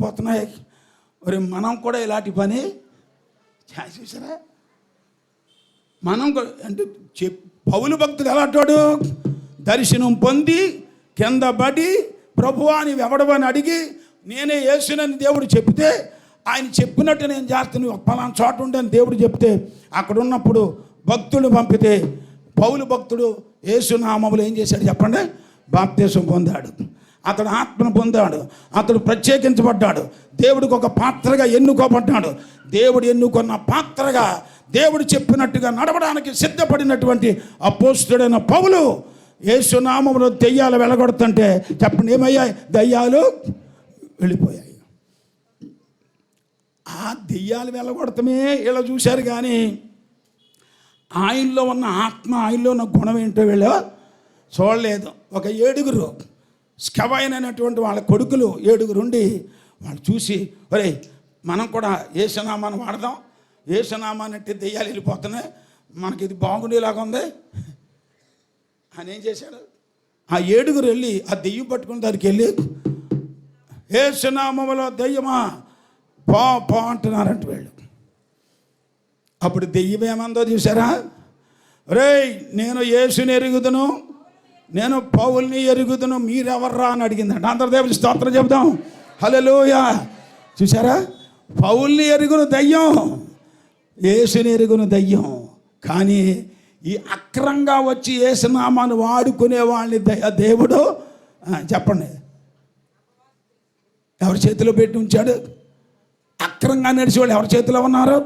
వెళ్ళిపోతున్నాయి. మరి మనం కూడా ఇలాంటి పని చూసారా? మనం అంటే పౌలు భక్తుడు ఎలాంటాడు? దర్శనం పొంది కింద పడి ప్రభువా నీవు ఎవడవని అడిగి నేనే యేసునని దేవుడు చెప్తే, ఆయన చెప్పినట్టు నేను చేస్తాను, పలానా చోట ఉండని దేవుడు చెప్తే అక్కడ ఉన్నప్పుడు భక్తుడు పంపితే పౌలు భక్తుడు యేసునామములో ఏం చేశాడు చెప్పండి? బాప్తీసం పొందాడు. అతడు ఆత్మను పొందాడు. అతడు ప్రత్యేకించబడ్డాడు. దేవుడికి ఒక పాత్రగా ఎన్నుకోబడ్డాడు. దేవుడు ఎన్నుకున్న పాత్రగా దేవుడు చెప్పినట్టుగా నడవడానికి సిద్ధపడినటువంటి అపోస్తుడైన పౌలు యేసునామములో దెయ్యాలు వెళ్ళగొడుతుంటే చెప్పండి ఏమయ్యాయి? దెయ్యాలు వెళ్ళిపోయాయి. ఆ దెయ్యాలు వెళ్ళగొడతమే ఇలా చూశారు, కానీ ఆయనలో ఉన్న ఆత్మ, ఆయనలో ఉన్న గుణం ఏంటో వీళ్ళు చూడలేదు. ఒక 7 స్కవైన్ అనేటువంటి వాళ్ళ కొడుకులు 7 ఉండి వాళ్ళు చూసి, ఒరే మనం కూడా యేసునామాన్ని వాడదాం, యేసునామాన్ని అంటే దెయ్యాలు వెళ్ళిపోతున్నాయి, మనకి ఇది బాగుండేలాగా ఉంది అని ఏం చేశాడు? ఆ 7 వెళ్ళి ఆ దెయ్యం పట్టుకుని దానికి వెళ్ళి యేసునామములో దెయ్యమా పో పో అంటున్నారంట వీళ్ళు. అప్పుడు దెయ్యం ఏమందో చూసారా? రేయ్ నేను యేసుని ఎరుగుదును, నేను పౌల్ని ఎరుగుదును, మీరెవర్రా అని అడిగిందంట. అందరు దేవుని స్తోత్రం చెబుదాం, హల్లెలూయా. చూసారా? పౌల్ని ఎరుగును దయ్యం, యేసుని ఎరుగును దయ్యం. కానీ ఈ అక్రంగా వచ్చి యేసునామాను వాడుకునే వాళ్ళని దేవుడు చెప్పండి ఎవరి చేతిలో పెట్టి ఉంచాడు? అక్రంగా నడిచేవాళ్ళు ఎవరి చేతిలో ఉన్నారు?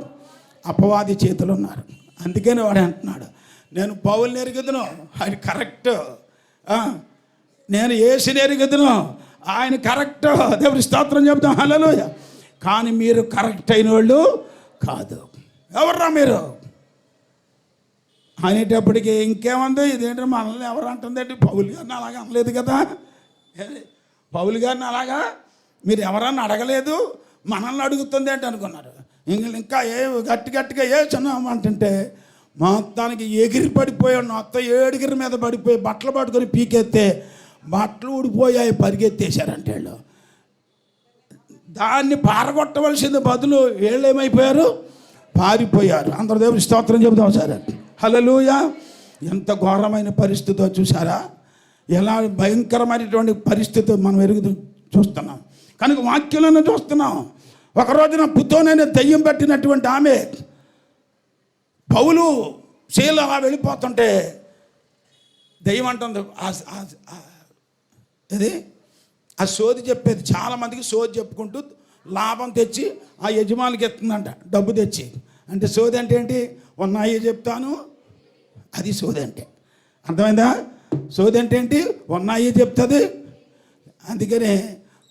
అపవాది చేతులు ఉన్నారు. అందుకని వాడు అంటున్నాడు నేను పౌల్ని ఎరుగుదును, ఆయన కరెక్ట్, నేను యేసుని ఎరుగుదును, ఆయన కరెక్ట్. దేవుడి స్తోత్రం చెప్తాం, హల్లెలూయా. కానీ మీరు కరెక్ట్ అయిన వాళ్ళు కాదు. ఎవర్రా మీరు అనేటప్పటికీ ఇంకేముంది, ఇదేంటో మనల్ని ఎవరు అంటుందంటే పౌలు గారిని అలాగా అనలేదు కదా, పౌలు గారిని అలాగా మీరు ఎవరన్నా అడగలేదు, మనల్ని అడుగుతుంది ఏంటి అనుకున్నారు. ఇంకా గట్టిగా ఏ చిన్నమంటుంటే మొత్తానికి ఎగిరి పడిపోయాడు. మొత్తం 7 మీద పడిపోయి బట్టలు పట్టుకొని పీకెత్తే బట్టలు ఊడిపోయాయి, పరిగెత్తేశారంటే వీళ్ళు. దాన్ని పారగొట్టవలసింది బదులు వీళ్ళు ఏమైపోయారు? పారిపోయారు. అందరూ దేవుని స్తోత్రం చెబుతాం సరే, హల్లెలూయా. ఎంత ఘోరమైన పరిస్థితో చూసారా? ఎలా భయంకరమైనటువంటి పరిస్థితి మనం చూస్తున్నాం. కనుక వాక్యంలోనే చూస్తున్నాం. ఒక రోజున పుతోనైన దెయ్యం పట్టినటువంటి ఆమె పౌలు శీల అలా వెళ్ళిపోతుంటే దెయ్యం అంటుంది, ఇది ఆ సోది చెప్పేది. చాలామందికి సోది చెప్పుకుంటూ లాభం తెచ్చి ఆ యజమానికి ఎత్తుందంట, డబ్బు తెచ్చి. అంటే సోది అంటే ఏంటి? ఉన్నాయి చెప్తాను, అది సోది అంటే. అర్థమైందా? సోది అంటే ఏంటి? ఉన్నాయి చెప్తుంది. అందుకనే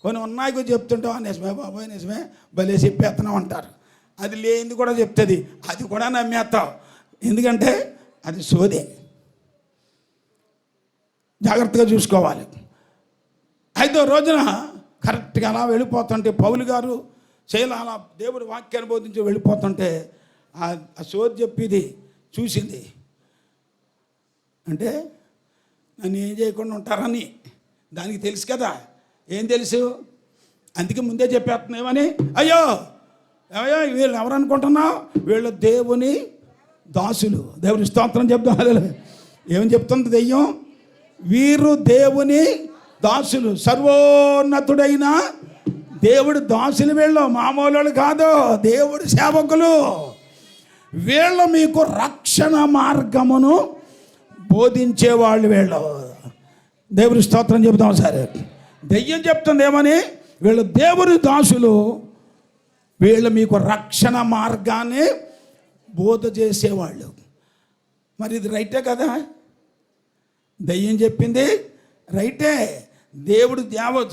కొన్ని ఉన్నాయి చెప్తుంటావు, నిజమే బాబోయ్ నిజమే భలే చెప్పేస్తున్నావు అంటారు. అది లేనిది కూడా చెప్తుంది, అది కూడా నమ్మేస్తావు. ఎందుకంటే అది సోదే. జాగ్రత్తగా చూసుకోవాలి. 5వ రోజున కరెక్ట్గా అలా వెళ్ళిపోతుంటే పౌలు గారు శైల అలా దేవుడు వాక్యాన్ని బోధించి వెళ్ళిపోతుంటే ఆ సోది చెప్పేది చూసింది. అంటే నన్ను ఏం చేయకుండా ఉంటారని దానికి తెలుసు కదా. ఏం తెలుసు? అందుకే ముందే చెప్పేస్తున్నామని. అయ్యో అయ్యో వీళ్ళు ఎవరు అనుకుంటున్నావు? వీళ్ళు దేవుని దాసులు. దేవుని స్తోత్రం చెప్తాం. ఏమని చెప్తుంది దెయ్యం? వీరు దేవుని దాసులు, సర్వోన్నతుడైన దేవుడు దాసులు. వీళ్ళు మామూలు కాదు, దేవుడు సేవకులు. వీళ్ళు మీకు రక్షణ మార్గమును బోధించేవాళ్ళు వీళ్ళు. దేవుని స్తోత్రం చెబుతాం సరే. దెయ్యం చెప్తుంది ఏమని? వీళ్ళు దేవుని దాసులు, వీళ్ళు మీకు రక్షణ మార్గాన్ని బోధ చేసేవాళ్ళు. మరి ఇది రైటే కదా? దెయ్యం చెప్పింది రైటే. దేవుడు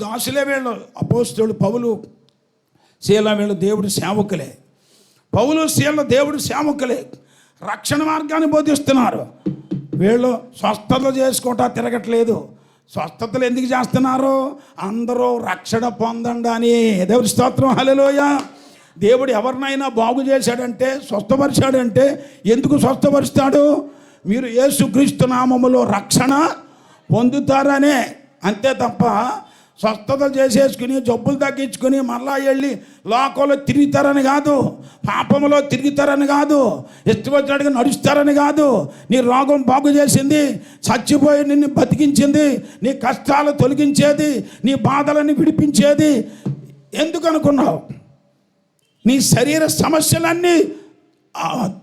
దాసులే వీళ్ళు. అపోస్తలుడు పౌలు శీల వీళ్ళు దేవుడు సేవకులే. పౌలు శీల దేవుడు సేవకులే. రక్షణ మార్గాన్ని బోధిస్తున్నారు. వీళ్ళు స్వస్థతలు చేసుకుంటా తిరగట్లేదు. స్వస్థతలు ఎందుకు చేస్తున్నారు? అందరూ రక్షణ పొందండి అని. దేవుడి స్తోత్రం, హల్లెలూయా. దేవుడు ఎవరినైనా బాగు చేశాడంటే, స్వస్థపరిచాడంటే ఎందుకు స్వస్థపరుస్తాడు? మీరు యేసుక్రీస్తు నామములో రక్షణ పొందుతారనే. అంతే తప్ప స్వస్థతలు చేసేసుకుని జబ్బులు తగ్గించుకుని మళ్ళా వెళ్ళి లోకంలో తిరుగుతారని కాదు, పాపంలో తిరుగుతారని కాదు, ఇష్టం వచ్చినట్టుగా నడుస్తారని కాదు. నీ రోగం బాగు చేసింది, చచ్చిపోయి నిన్ను బతికించింది, నీ కష్టాలు తొలగించేది, నీ బాధలను విడిపించేది. ఎందుకు అనుకున్నావు? నీ శరీర సమస్యలన్నీ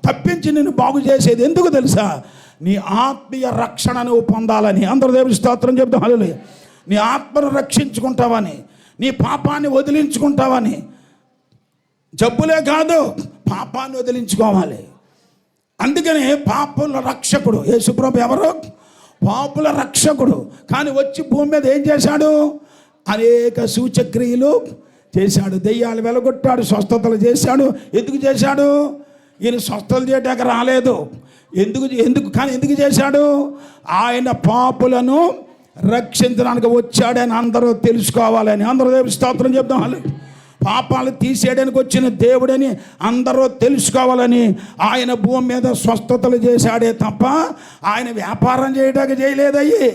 తప్పించి నిన్ను బాగు చేసేది ఎందుకు తెలుసా? నీ ఆత్మీయ రక్షణ నువ్వు పొందాలని. అందరూ దేవుని స్తోత్రం చెప్తాం. హల్లెలూయా. నీ ఆత్మను రక్షించుకుంటావని, నీ పాపాన్ని వదిలించుకుంటావని. జబ్బులే కాదు, పాపాన్ని వదిలించుకోవాలి. అందుకని పాపుల రక్షకుడు యేసుప్రభు ఎవరు? పాపుల రక్షకుడు. కానీ వచ్చి భూమి మీద ఏం చేశాడు? అనేక సూచక్రియలు చేశాడు. దెయ్యాలు వెలగొట్టాడు, స్వస్థతలు చేశాడు. ఎందుకు చేశాడు? ఈయన స్వస్థతలు చేయడానికి రాలేదు. ఎందుకు చేశాడు? ఆయన పాపులను రక్షించడానికి వచ్చాడని అందరూ తెలుసుకోవాలని. అందరూ దేవుని స్తోత్రం చెప్తాం. పాపాలు తీసేయడానికి వచ్చిన దేవుడని అందరూ తెలుసుకోవాలని ఆయన భూమి మీద స్వస్థతలు చేశాడే తప్ప ఆయన వ్యాపారం చేయడానికి చేయలేదయ్యి.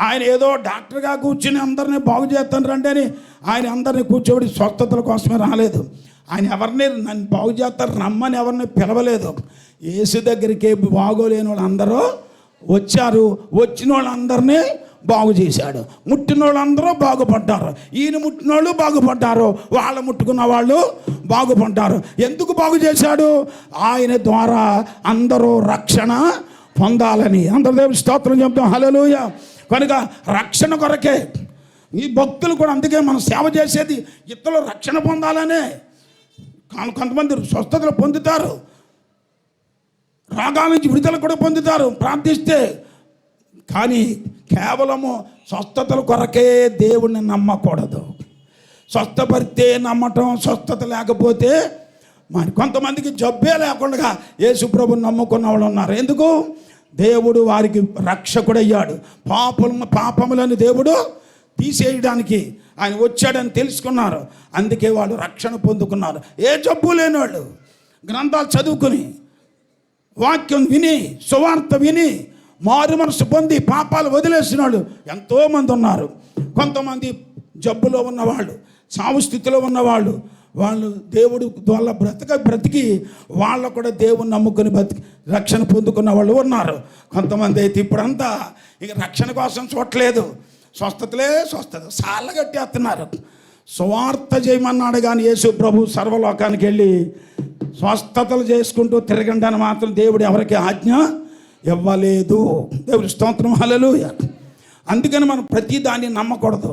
ఆయన ఏదో డాక్టర్గా కూర్చుని అందరినీ బాగు చేస్తాను రండి అని ఆయన అందరినీ కూర్చోబెట్టి స్వస్థతల కోసమే రాలేదు. ఆయన ఎవరిని నన్ను బాగు చేస్తారు రమ్మని ఎవరిని పిలవలేదు. యేసు దగ్గరికి బాగోలేని వాళ్ళందరూ వచ్చారు. వచ్చిన వాళ్ళందరినీ బాగు చేశాడు. ముట్టిన వాళ్ళందరూ బాగుపడ్డారు. ఈయన ముట్టిన వాళ్ళు బాగుపడ్డారు, వాళ్ళు ముట్టుకున్న వాళ్ళు బాగుపడ్డారు. ఎందుకు బాగు చేశాడు? ఆయన ద్వారా అందరూ రక్షణ పొందాలని. అందరూ దేవుని స్తోత్రం చెప్తాం. హల్లెలూయా. కనుక రక్షణ కొరకే ఈ భక్తులు కూడా, అందుకే మనం సేవ చేసేది ఇతరులు రక్షణ పొందాలనే. కొంతమంది స్వస్థతలు పొందుతారు, రోగాల నుంచి విడుదల కూడా పొందుతారు ప్రార్థిస్తే. కానీ కేవలము స్వస్థతల కొరకే దేవుణ్ణి నమ్మకూడదు. స్వస్థపడితే నమ్మటం, స్వస్థత లేకపోతే మరి కొంతమందికి జబ్బే లేకుండా యేసుప్రభుని నమ్ముకున్న వాళ్ళు ఉన్నారు. ఎందుకు? దేవుడు వారికి రక్షకుడయ్యాడు. పాపములను దేవుడు తీసేయడానికి ఆయన వచ్చాడని తెలుసుకున్నారు. అందుకే వాళ్ళు రక్షణ పొందుకున్నారు. ఏ జబ్బు లేని వాళ్ళు గ్రంథాలు చదువుకుని, వాక్యం విని, సువార్త విని మారు మనసు పొంది పాపాలు వదిలేసిన వాళ్ళు ఎంతోమంది ఉన్నారు. కొంతమంది జబ్బులో ఉన్నవాళ్ళు, సావు స్థితిలో ఉన్నవాళ్ళు, వాళ్ళు దేవుడు వాళ్ళ బ్రతికి వాళ్ళు కూడా దేవుని నమ్ముకొని బతికి రక్షణ పొందుకున్న వాళ్ళు ఉన్నారు. కొంతమంది అయితే ఇప్పుడంతా ఇక రక్షణ కోసం చూడలేదు, స్వస్థత సార్లు కట్టేస్తున్నారు. సువార్త చేయమన్నాడు కానీ యేసు ప్రభు సర్వలోకానికి వెళ్ళి స్వస్థతలు చేసుకుంటూ తిరగండి మాత్రం దేవుడు ఎవరికి ఆజ్ఞ ఇవ్వలేదు. దేవుడి స్తోత్రం. హల్లెలూయా. అందుకని మనం ప్రతి దాన్ని నమ్మకూడదు.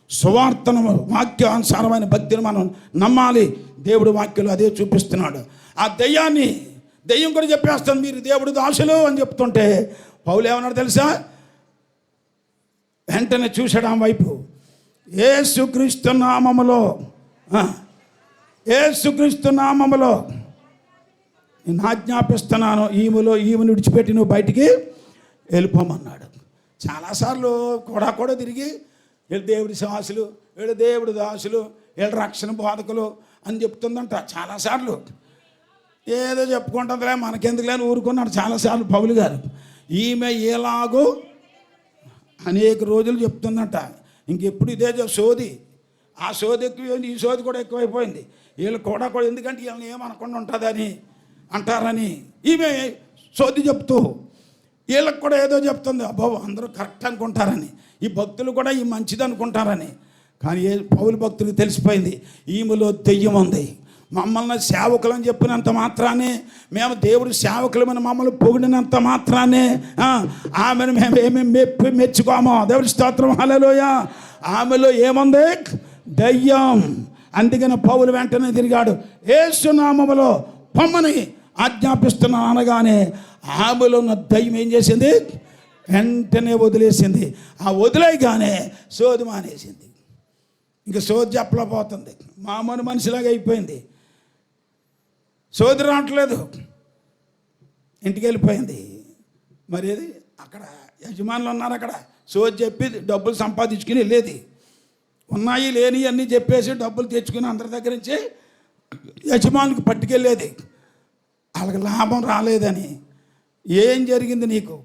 సువార్తను, వాక్యానుసారమైన భక్తిని మనం నమ్మాలి. దేవుడు వాక్యంలో అదే చూపిస్తున్నాడు. ఆ దెయ్యం కూడా చెప్పేస్తాను, మీరు దేవుడు దాసులు అని చెప్తుంటే పౌలు ఏమన్నాడు తెలుసా? వెంటనే చూశాడు ఆ వైపు. యేసుక్రీస్తు నామములో నేను ఆజ్ఞాపిస్తున్నాను, ఈమెను విడిచిపెట్టి నువ్వు బయటికి వెళ్ళిపోమన్నాడు. చాలాసార్లు కూడా తిరిగి వీళ్ళు దేవుడి శాసులు, వీళ్ళు దేవుడి దాసులు, వీళ్ళు రక్షణ బోధకులు అని చెప్తుందంట చాలాసార్లు. ఏదో చెప్పుకుంటుందిలే మనకెందుకులేని ఊరుకున్నాడు చాలాసార్లు పౌలు గారు. ఈమె ఎలాగో అనేక రోజులు చెప్తుందంట. ఇంకెప్పుడు ఇదే సోది. ఆ సోది ఎక్కువైంది, ఈ సోది కూడా ఎక్కువైపోయింది. వీళ్ళు కూడా ఎందుకంటే వీళ్ళని ఏమనకుండా ఉంటుందని అంటారని ఈమె సోది చెప్తూ వీళ్ళకి కూడా ఏదో చెప్తుంది. అబ్బో అందరూ కరెక్ట్ అనుకుంటారని, ఈ భక్తులు కూడా ఈ మంచిది అనుకుంటారని. కానీ పౌలు భక్తులకు తెలిసిపోయింది ఈమెలో దెయ్యం ఉంది. మమ్మల్ని సేవకులని చెప్పినంత మాత్రానే, మేము దేవుడు సేవకులమని మమ్మల్ని పొగిడినంత మాత్రానే ఆమెను మేము ఏమేమి మెచ్చుకోమో. దేవుడి స్తోత్రం. హల్లెలూయా. ఆమెలో ఏముంది? దయ్యం. అందుకని పౌలు వెంటనే తిరిగాడు. యేసు నామములో పొమ్మని ఆజ్ఞాపిస్తున్నాను అనగానే ఆమెలో ఉన్న దయ్యం ఏం చేసింది? వెంటనే వదిలేసింది. ఆ వదిలేయగానే సోది మానేసింది. ఇంకా సోది చెప్పలేకపోతుంది. మామూలు మనిషిలాగా అయిపోయింది. సోది రావట్లేదు, ఇంటికి వెళ్ళిపోయింది. మరి ఏది అక్కడ యజమానులు ఉన్నారు, అక్కడ సోది చెప్పి డబ్బులు సంపాదించుకుని వెళ్ళేది. ఉన్నాయి లేని అన్నీ చెప్పేసి డబ్బులు తెచ్చుకుని అందరి దగ్గర నుంచి యజమానికి పట్టుకెళ్ళేది. వాళ్ళకి లాభం రాలేదని. ఏం జరిగింది నీకు?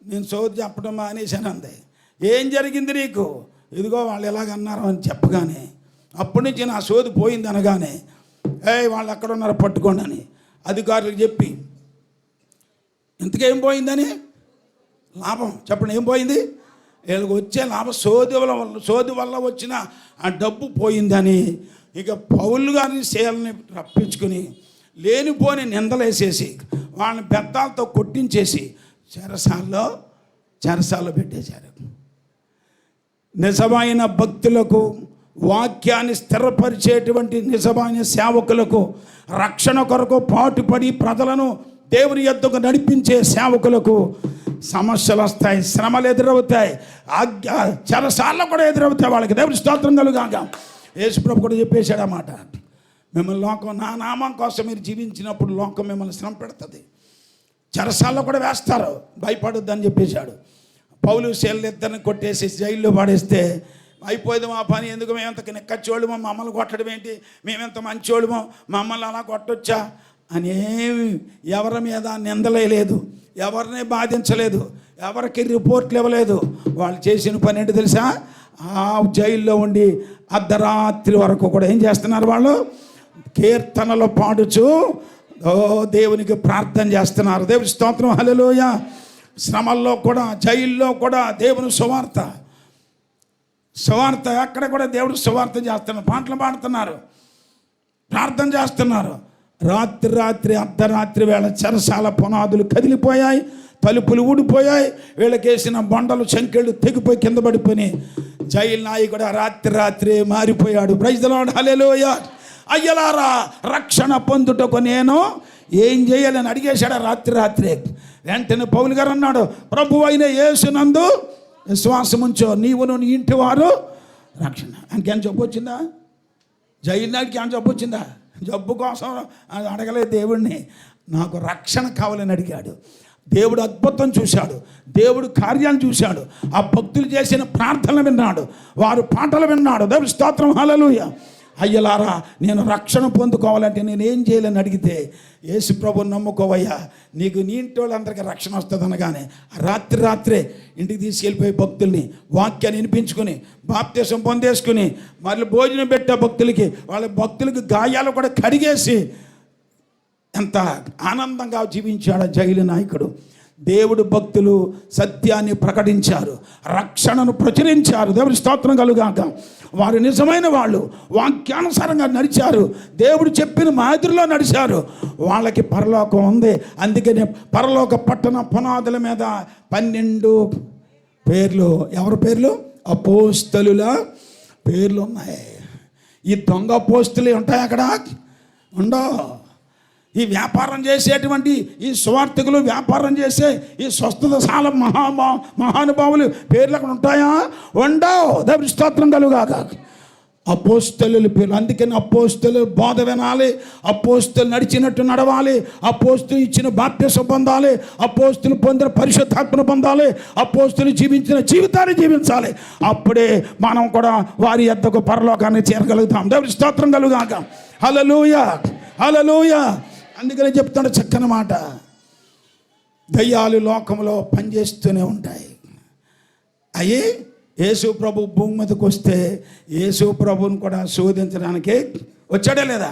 నేను సోది చెప్పడం మానేశాను అంది. ఏం జరిగింది నీకు? ఇదిగో వాళ్ళు ఎలాగన్నారు అని చెప్పగానే అప్పటి నుంచి నా సోది పోయింది అనగానే వాళ్ళు ఎక్కడ ఉన్నారో పట్టుకోండి అని అధికారులకు చెప్పి ఇంతకేం పోయిందని లాభం చెప్పండి, ఏం పోయింది? వీళ్ళకి వచ్చే లాభం సోది వల్ల వచ్చిన ఆ డబ్బు పోయిందని ఇక పౌలు గారిని సేలని రప్పించుకుని లేనిపోని నిందలేసేసి వాళ్ళని బెత్తాలతో కొట్టించేసి చెరసాల్లో పెట్టేశారు. నిజమైన భక్తులకు, వాక్యాన్ని స్థిరపరిచేటువంటి నిజమైన సేవకులకు, రక్షణ కొరకు పాటుపడి ప్రజలను దేవుని యొద్దకు నడిపించే సేవకులకు సమస్యలు వస్తాయి, శ్రమలు ఎదురవుతాయి, చెరసాల్లో కూడా ఎదురవుతాయి వాళ్ళకి. దేవుని స్తోత్రం కలుగాక. యేసుప్రభు కూడా చెప్పేశాడు అన్నమాట, మిమ్మల్ని లోకం నా నామం కోసం మీరు జీవించినప్పుడు లోకం మిమ్మల్ని శ్రమ పెడుతుంది, చెరసాల్లో కూడా వేస్తారు, భయపడొద్దని చెప్పేశాడు. పౌలు శీలలిద్దరిని కొట్టేసి జైల్లో పడేస్తే అయిపోయింది మా పని, ఎందుకు మేమెంత నెక్కచ్చోళ్ళమో, మమ్మల్ని కొట్టడం ఏంటి, మేమెంత మంచోళ్ళమో, మమ్మల్ని అలా కొట్టొచ్చా అని ఎవరి మీద నిందలేదు, ఎవరిని బాధించలేదు, ఎవరికి రిపోర్ట్లు ఇవ్వలేదు. వాళ్ళు చేసిన పని ఏంటి తెలుసా? ఆ జైల్లో ఉండి అర్ధరాత్రి వరకు కూడా ఏం చేస్తున్నారు? వాళ్ళు కీర్తనలు పాడుచు దేవునికి ప్రార్థన చేస్తున్నారు. దేవుని స్తోత్రం, హల్లెలూయా. శ్రమల్లో కూడా, జైల్లో కూడా దేవుని సువార్త అక్కడ కూడా దేవుడు సువార్త చేస్తున్నారు, పాటలు పాడుతున్నారు, ప్రార్థన చేస్తున్నారు. రాత్రి అర్ధరాత్రి వేళ చెరసాల పునాదులు కదిలిపోయాయి, తలుపులు ఊడిపోయాయి, వీళ్ళకేసిన బండలు సంకెళ్ళు తెగిపోయి కింద పడిపోయి జైలు నాయకుడు రాత్రి మారిపోయాడు. ప్రైజ్ ది లార్డ్, హల్లెలూయా. అయ్యలారా, రక్షణ పొందుటకు నేను ఏం చేయాలని అడిగేశాడు రాత్రి. వెంటనే పౌలు గారు అన్నాడు, ప్రభు అయిన యేసునందు విశ్వాసం ఉంచో, నీవును నీ ఇంటి వారు రక్షణ. ఆయనకేం జబ్బు వచ్చిందా? జైలు నాడికి ఏం జబ్బు వచ్చిందా? జబ్బు కోసం అడగలేదు దేవుడిని, నాకు రక్షణ కావాలని అడిగాడు. దేవుడు అద్భుతం చూశాడు, దేవుడు కార్యాలు చూశాడు, ఆ భక్తులు చేసిన ప్రార్థనలు విన్నాడు, వారు పాటలు విన్నాడు. దేవుని స్తోత్రం, హల్లెలూయా. అయ్యలారా, నేను రక్షణ పొందుకోవాలంటే నేను ఏం చేయాలని అడిగితే, యేసు ప్రభువుని నమ్ముకోవయ్యా, నీకు నీ ఇంటి వాళ్ళందరికీ రక్షణ వస్తుంది అనగానే రాత్రే ఇంటికి తీసుకెళ్ళిపోయి భక్తుల్ని వాక్యాన్ని వినిపించుకుని బాప్తిసం పొందేసుకుని మళ్ళీ భోజనం పెట్టే వాళ్ళ భక్తులకి గాయాలు కూడా కడిగేసి ఎంత ఆనందంగా జీవించాడు జైలు నాయకుడు. దేవుడు భక్తులు సత్యాన్ని ప్రకటించారు, రక్షణను ప్రచురించారు. దేవుడి స్తోత్రం కలుగాక. వారు నిజమైన వాళ్ళు, వాక్యానుసారంగా నడిచారు, దేవుడు చెప్పిన మాదిరిలో నడిచారు. వాళ్ళకి పరలోకం ఉంది. అందుకనే పరలోక పట్టణ పునాదుల మీద 12 పేర్లు, ఎవరి పేర్లు? అపోస్తలుల పేర్లు ఉన్నాయి. ఈ దొంగ అపోస్తలు ఉంటాయి అక్కడ? ఉండవు. ఈ వ్యాపారం చేసేటువంటి ఈ సువార్థకులు, వ్యాపారం చేసే ఈ స్వస్థతశాల మహానుభావులు పేర్లు అక్కడ ఉంటాయా? ఉండవు. దేవుని స్తోత్రం కలుగాక. అపోస్తలుల పేర్లు. అందుకని అపోస్తలు బోధ వినాలి, అపోస్తలు నడిచినట్టు నడవాలి, అపోస్తలు ఇచ్చిన బాప్తిసం పొందాలి, అపోస్తలు పొందిన పరిశుద్ధాత్మను పొందాలి, అపోస్తలు జీవించిన జీవితాన్ని జీవించాలి. అప్పుడే మనం కూడా వారి యొద్దకు పరలోకాన్ని చేరగలుగుతాం. దేవుని స్తోత్రం కలుగాక. హల్లెలూయా, హల్లెలూయా. అందుకని చెప్తాడు చక్కని మాట, దయ్యాలు లోకంలో పనిచేస్తూనే ఉంటాయి. అయ్యి యేసు ప్రభు భూమి మీదకి వస్తే యేసు ప్రభుని కూడా శోధించడానికి వచ్చాడే లేదా?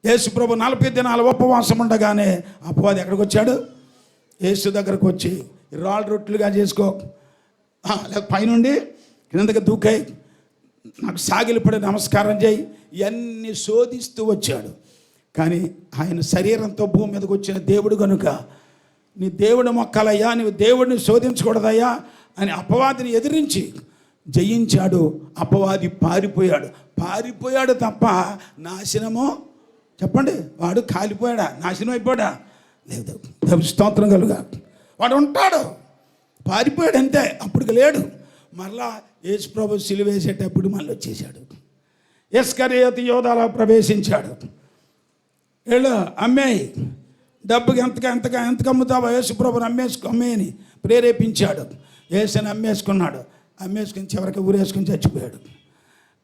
యేసు ప్రభు 40 దినాలు ఉపవాసం ఉండగానే అపవాది ఎక్కడికి వచ్చాడు? యేసు దగ్గరకు వచ్చి రాళ్ళు రొట్టెలుగా చేసుకో, లేక పైనుండి కిందకి దూకాయి, నాకు సాగిలిపడి నమస్కారం చేయి, ఇవన్నీ శోధిస్తూ వచ్చాడు. కానీ ఆయన శరీరంతో భూమి మీదకి వచ్చిన దేవుడు కనుక, నీ దేవుడు మొక్కాలయ్యా, నీవు దేవుడిని శోధించకూడదయ్యా అని అపవాదిని ఎదిరించి జయించాడు. అపవాది పారిపోయాడు తప్ప నాశనమో చెప్పండి, వాడు కాలిపోయాడా? నాశనం అయిపోయాడా? లేదు. దేవుని స్తోత్రం కలుగా. వాడు ఉంటాడు, పారిపోయాడు అంతే, అప్పటికి లేడు. మరలా యేసు ప్రభు సిలువ వేసేటప్పుడు మళ్ళీ వచ్చేసాడు. ఇస్కరియోతు యోధాలో ప్రవేశించాడు. వీళ్ళు అమ్మేయి, డబ్బుకి ఎంతగా అమ్ముతావో యేసు ప్రభుని అమ్మేయని ప్రేరేపించాడు. యేసుని అమ్మేసుకుని చివరికి ఊరేసుకుని చచ్చిపోయాడు.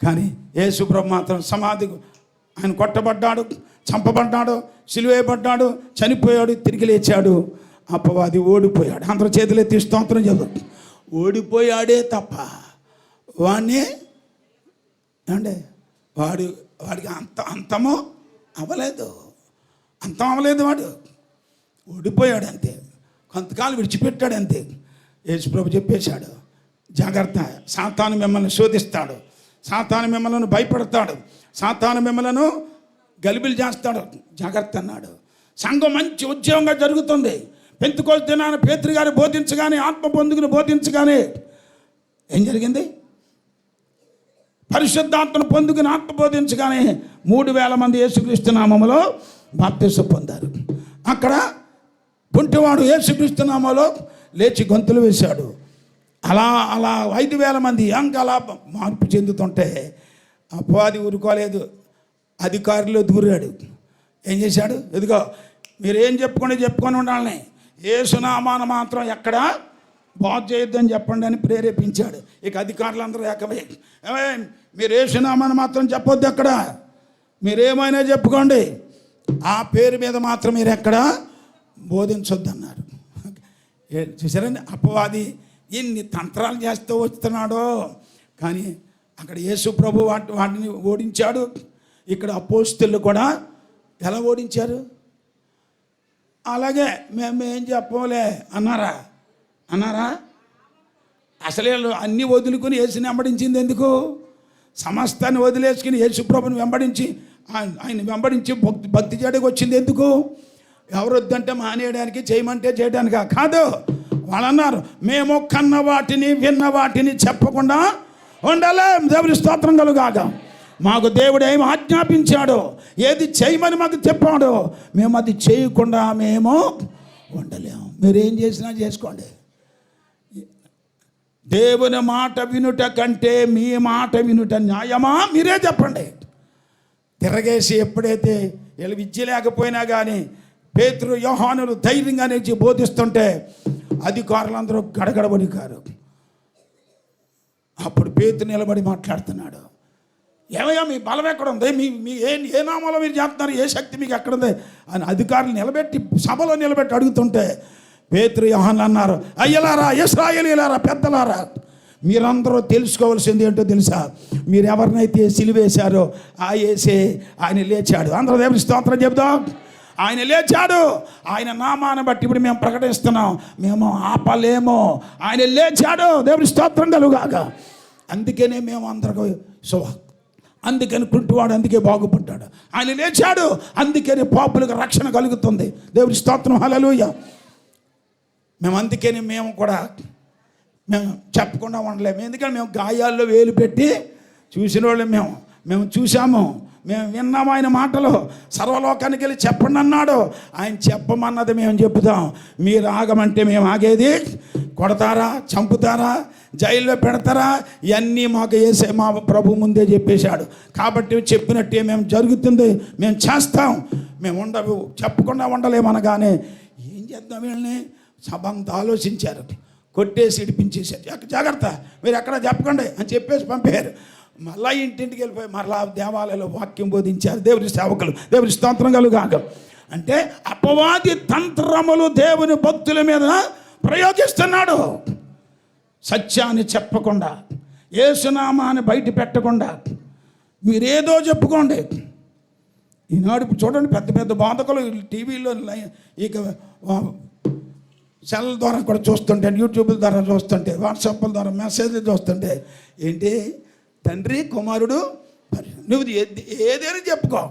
కానీ యేసు ప్రభు మాత్రం సమాధికి ఆయన కొట్టబడ్డాడు, చంపబడ్డాడు, సిలువేయబడ్డాడు, చనిపోయాడు, తిరిగి లేచాడు. అపవాది ఓడిపోయాడు. అందరూ చేతులెత్తి స్తోత్రం చదువు. ఓడిపోయాడే తప్ప వాడిని ఏమండి వాడికి అంతం అవ్వలేదు. వాడు ఓడిపోయాడు అంతే, కొంతకాలం విడిచిపెట్టాడు అంతే. యేసుప్రభు చెప్పేశాడు, జాగ్రత్త, సాతాను మిమ్మల్ని శోధిస్తాడు, సాతాను మిమ్మల్ని భయపడతాడు, సాతాను మిమ్మల్ని గలిబిలి చేస్తాడు, జాగ్రత్త అన్నాడు. సంఘం మంచి ఉద్యోగంగా జరుగుతుంది. పెంతెకొస్తు దినాన పేతురు గారు బోధించగానే, ఆత్మ పొందుకుని బోధించగానే ఏం జరిగింది? పరిశుద్ధాత్మను పొందుకుని ఆత్మ బోధించగానే 3,000 మంది యేసుక్రీస్తు నామములో బాప్తిసం పొందారు. అక్కడ కుంటివాడు యేసుక్రీస్తు నామములో లేచి గొంతులు వేశాడు. అలా 5,000 మంది అలా మార్పు చెందుతుంటే అపవాది ఊరుకోలేదు, అధికారులు దూరాడు. ఏం చేశాడు? ఇదిగో మీరేం చెప్పుకొని ఉండాలని, యేసునామాన మాత్రం ఎక్కడ బాగు చేయొద్దని చెప్పండి అని ప్రేరేపించాడు. ఇక అధికారులందరూ ఏకమై, మీరు యేసునామాన మాత్రం చెప్పొద్దు, ఎక్కడ మీరేమైనా చెప్పుకోండి, ఆ పేరు మీద మాత్రం మీరు ఎక్కడ బోధించొద్దు అన్నారు. చూసారండి, అపవాది ఎన్ని తంత్రాలు చేస్తూ వస్తున్నాడో. కానీ అక్కడ యేసు ప్రభు వాటిని ఓడించాడు. ఇక్కడ అపోస్తలులు కూడా ఎలా ఓడించారు? అలాగే మేమేం చెప్పలే అన్నారా? అసలే అన్నీ వదులుకుని యేసుని వెంబడించింది ఎందుకు? సమస్తాన్ని వదిలేసుకుని యేసు ప్రభుని వెంబడించి ఆయన వెంబడించి భక్తి చేయడానికి వచ్చింది ఎందుకు? ఎవరు వద్దంటే మానేయడానికి, చేయమంటే చేయడానికా? కాదు. వాళ్ళు అన్నారు, మేము కన్న వాటిని విన్న వాటిని చెప్పకుండా ఉండలేం. దేవుని స్తోత్రం కలుగాక. మాకు దేవుడు ఏమి ఆజ్ఞాపించాడో, ఏది చేయమని మాకు చెప్పాడో, మేము అది చేయకుండా మేము ఉండలేము. మీరేం చేసినా చేసుకోండి. దేవుని మాట వినుట కంటే మీ మాట వినుట న్యాయమా? మీరే చెప్పండి. తిరగేసి ఎప్పుడైతే వీళ్ళు విద్య లేకపోయినా కానీ పేతురు యోహానులు ధైర్యంగా నిలిచి బోధిస్తుంటే అధికారులందరూ గడగడబడికారు. అప్పుడు పేతురు నిలబడి మాట్లాడుతున్నాడు, ఏమయ్యా మీ బలం ఎక్కడ ఉంది? మీ ఏ నామంలో మీరు చేస్తున్నారు? ఏ శక్తి మీకు ఎక్కడుంది అని అధికారులు నిలబెట్టి సభలో నిలబెట్టి అడుగుతుంటే పేతురు యోహానులు అన్నారు, అయ్యలారా, ఇశ్రాయేలీయులారా, పెద్దలారా, మీరందరూ తెలుసుకోవాల్సింది ఏంటో తెలుసా? మీరు ఎవరినైతే సిలువేశారో ఆ యేసే ఆయన లేచాడు. అందరూ దేవుని స్తోత్రం చెబుదాం. ఆయన లేచాడు. ఆయన నామాన్ని బట్టి ఇప్పుడు మేము ప్రకటిస్తున్నాం, మేము ఆపలేమో. ఆయన లేచాడు. దేవుని స్తోత్రం కలుగాక. అందుకనే మేము అందరికీ అందుకని కుంటువాడు అందుకే బాగుపడ్డాడు. ఆయన లేచాడు, అందుకని పాపులకు రక్షణ కలుగుతుంది. దేవుని స్తోత్రం, హల్లెలూయా. అందుకని మేము కూడా చెప్పకుండా ఉండలేము. ఎందుకంటే మేము గాయాల్లో వేలు పెట్టి చూసిన వాళ్ళు మేము చూసాము, మేము విన్నాము. ఆయన మాటలు సర్వలోకానికి వెళ్ళి చెప్పండి అన్నాడు. ఆయన చెప్పమన్నది మేము చెప్తాం. మీరు ఆగమంటే మేము ఆగేది? కొడతారా, చంపుతారా, జైల్లో పెడతారా? ఇవన్నీ మాకు వేసే మా ప్రభు ముందే చెప్పేశాడు. కాబట్టి చెప్పినట్టే మేము జరుగుతుంది, మేము చేస్తాం. మేము చెప్పకుండా ఉండలేమనగానే ఏం చేద్దాం? వీళ్ళని సభంతా ఆలోచించారు, కొట్టేసి ఇడిపించేశారు. జాగ్రత్త, మీరు ఎక్కడ చెప్పకండి అని చెప్పేసి పంపారు. మళ్ళా ఇంటింటికి వెళ్ళిపోయి మరలా దేవాలయంలో వాక్యం బోధించారు దేవుని సేవకులు. దేవుని స్తోత్రం కలుగాక. అంటే అపవాది తంత్రములు దేవుని భక్తుల మీద ప్రయోగిస్తున్నాడు. సత్యాన్ని చెప్పకుండా, యేసునామాన్ని బయట పెట్టకుండా మీరేదో చెప్పుకోండి. ఈనాడు చూడండి, పెద్ద పెద్ద బోధకులు టీవీలో ఇక సెల్ ద్వారా కూడా చూస్తుంటే, యూట్యూబ్ల ద్వారా చూస్తుంటే, వాట్సాప్ల ద్వారా మెసేజ్లు చూస్తుంటే, ఏంటి తండ్రి కుమారుడు, నువ్వు ఏదైనా చెప్పుకో,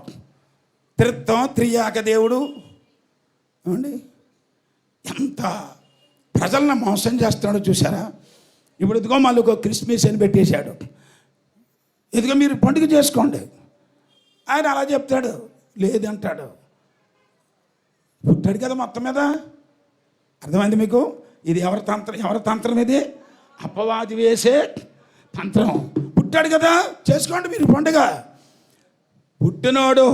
త్రిత్వం, త్రియాక దేవుడు. ఏమండి ఎంత ప్రజలను మోసం చేస్తున్నాడో చూసారా? ఇప్పుడు ఇదిగో మళ్ళీ ఒక క్రిస్మస్ అని పెట్టేశాడు. ఇదిగో మీరు పండుగ చేసుకోండి. ఆయన అలా చెప్తాడు, లేదంటాడు. పుట్టాడు కదా మొత్తం మీద. అర్థమైంది మీకు? ఇది ఎవరి తంత్రం? ఇది అపవాది వేసే తంత్రం. పుట్టాడు కదా, చేసుకోండి మీరు పండుగ. పుట్టినోడు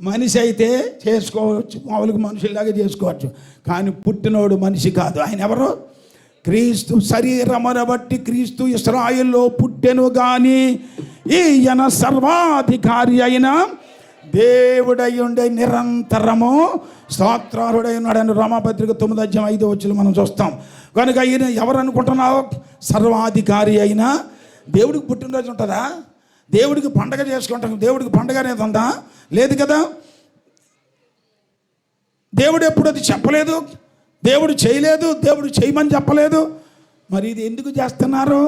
మనిషి అయితే చేసుకోవచ్చు, మామూలుగా మనుషుల్లాగా చేసుకోవచ్చు. కానీ పుట్టినోడు మనిషి కాదు. ఆయన ఎవరు? క్రీస్తు. శరీరమును బట్టి క్రీస్తు ఇశ్రాయేలులో పుట్టెను కానీ ఈయన సర్వాధికారి అయిన దేవుడై ఉండే నిరంతరము స్తోత్రారుడై ఉన్నాడని రోమాపత్రిక 9:5 మనం చూస్తాం. కనుక ఈయన ఎవరు అనుకుంటున్నావు? సర్వాధికారి అయిన దేవుడికి పుట్టినరోజు ఉంటుందా? దేవుడికి పండగ చేసుకుంటాం, దేవుడికి పండగ అనేది ఉందా? లేదు కదా. దేవుడు ఎప్పుడు అది చెప్పలేదు, దేవుడు చేయలేదు, దేవుడు చేయమని చెప్పలేదు. మరి ఇది ఎందుకు చేస్తున్నారు?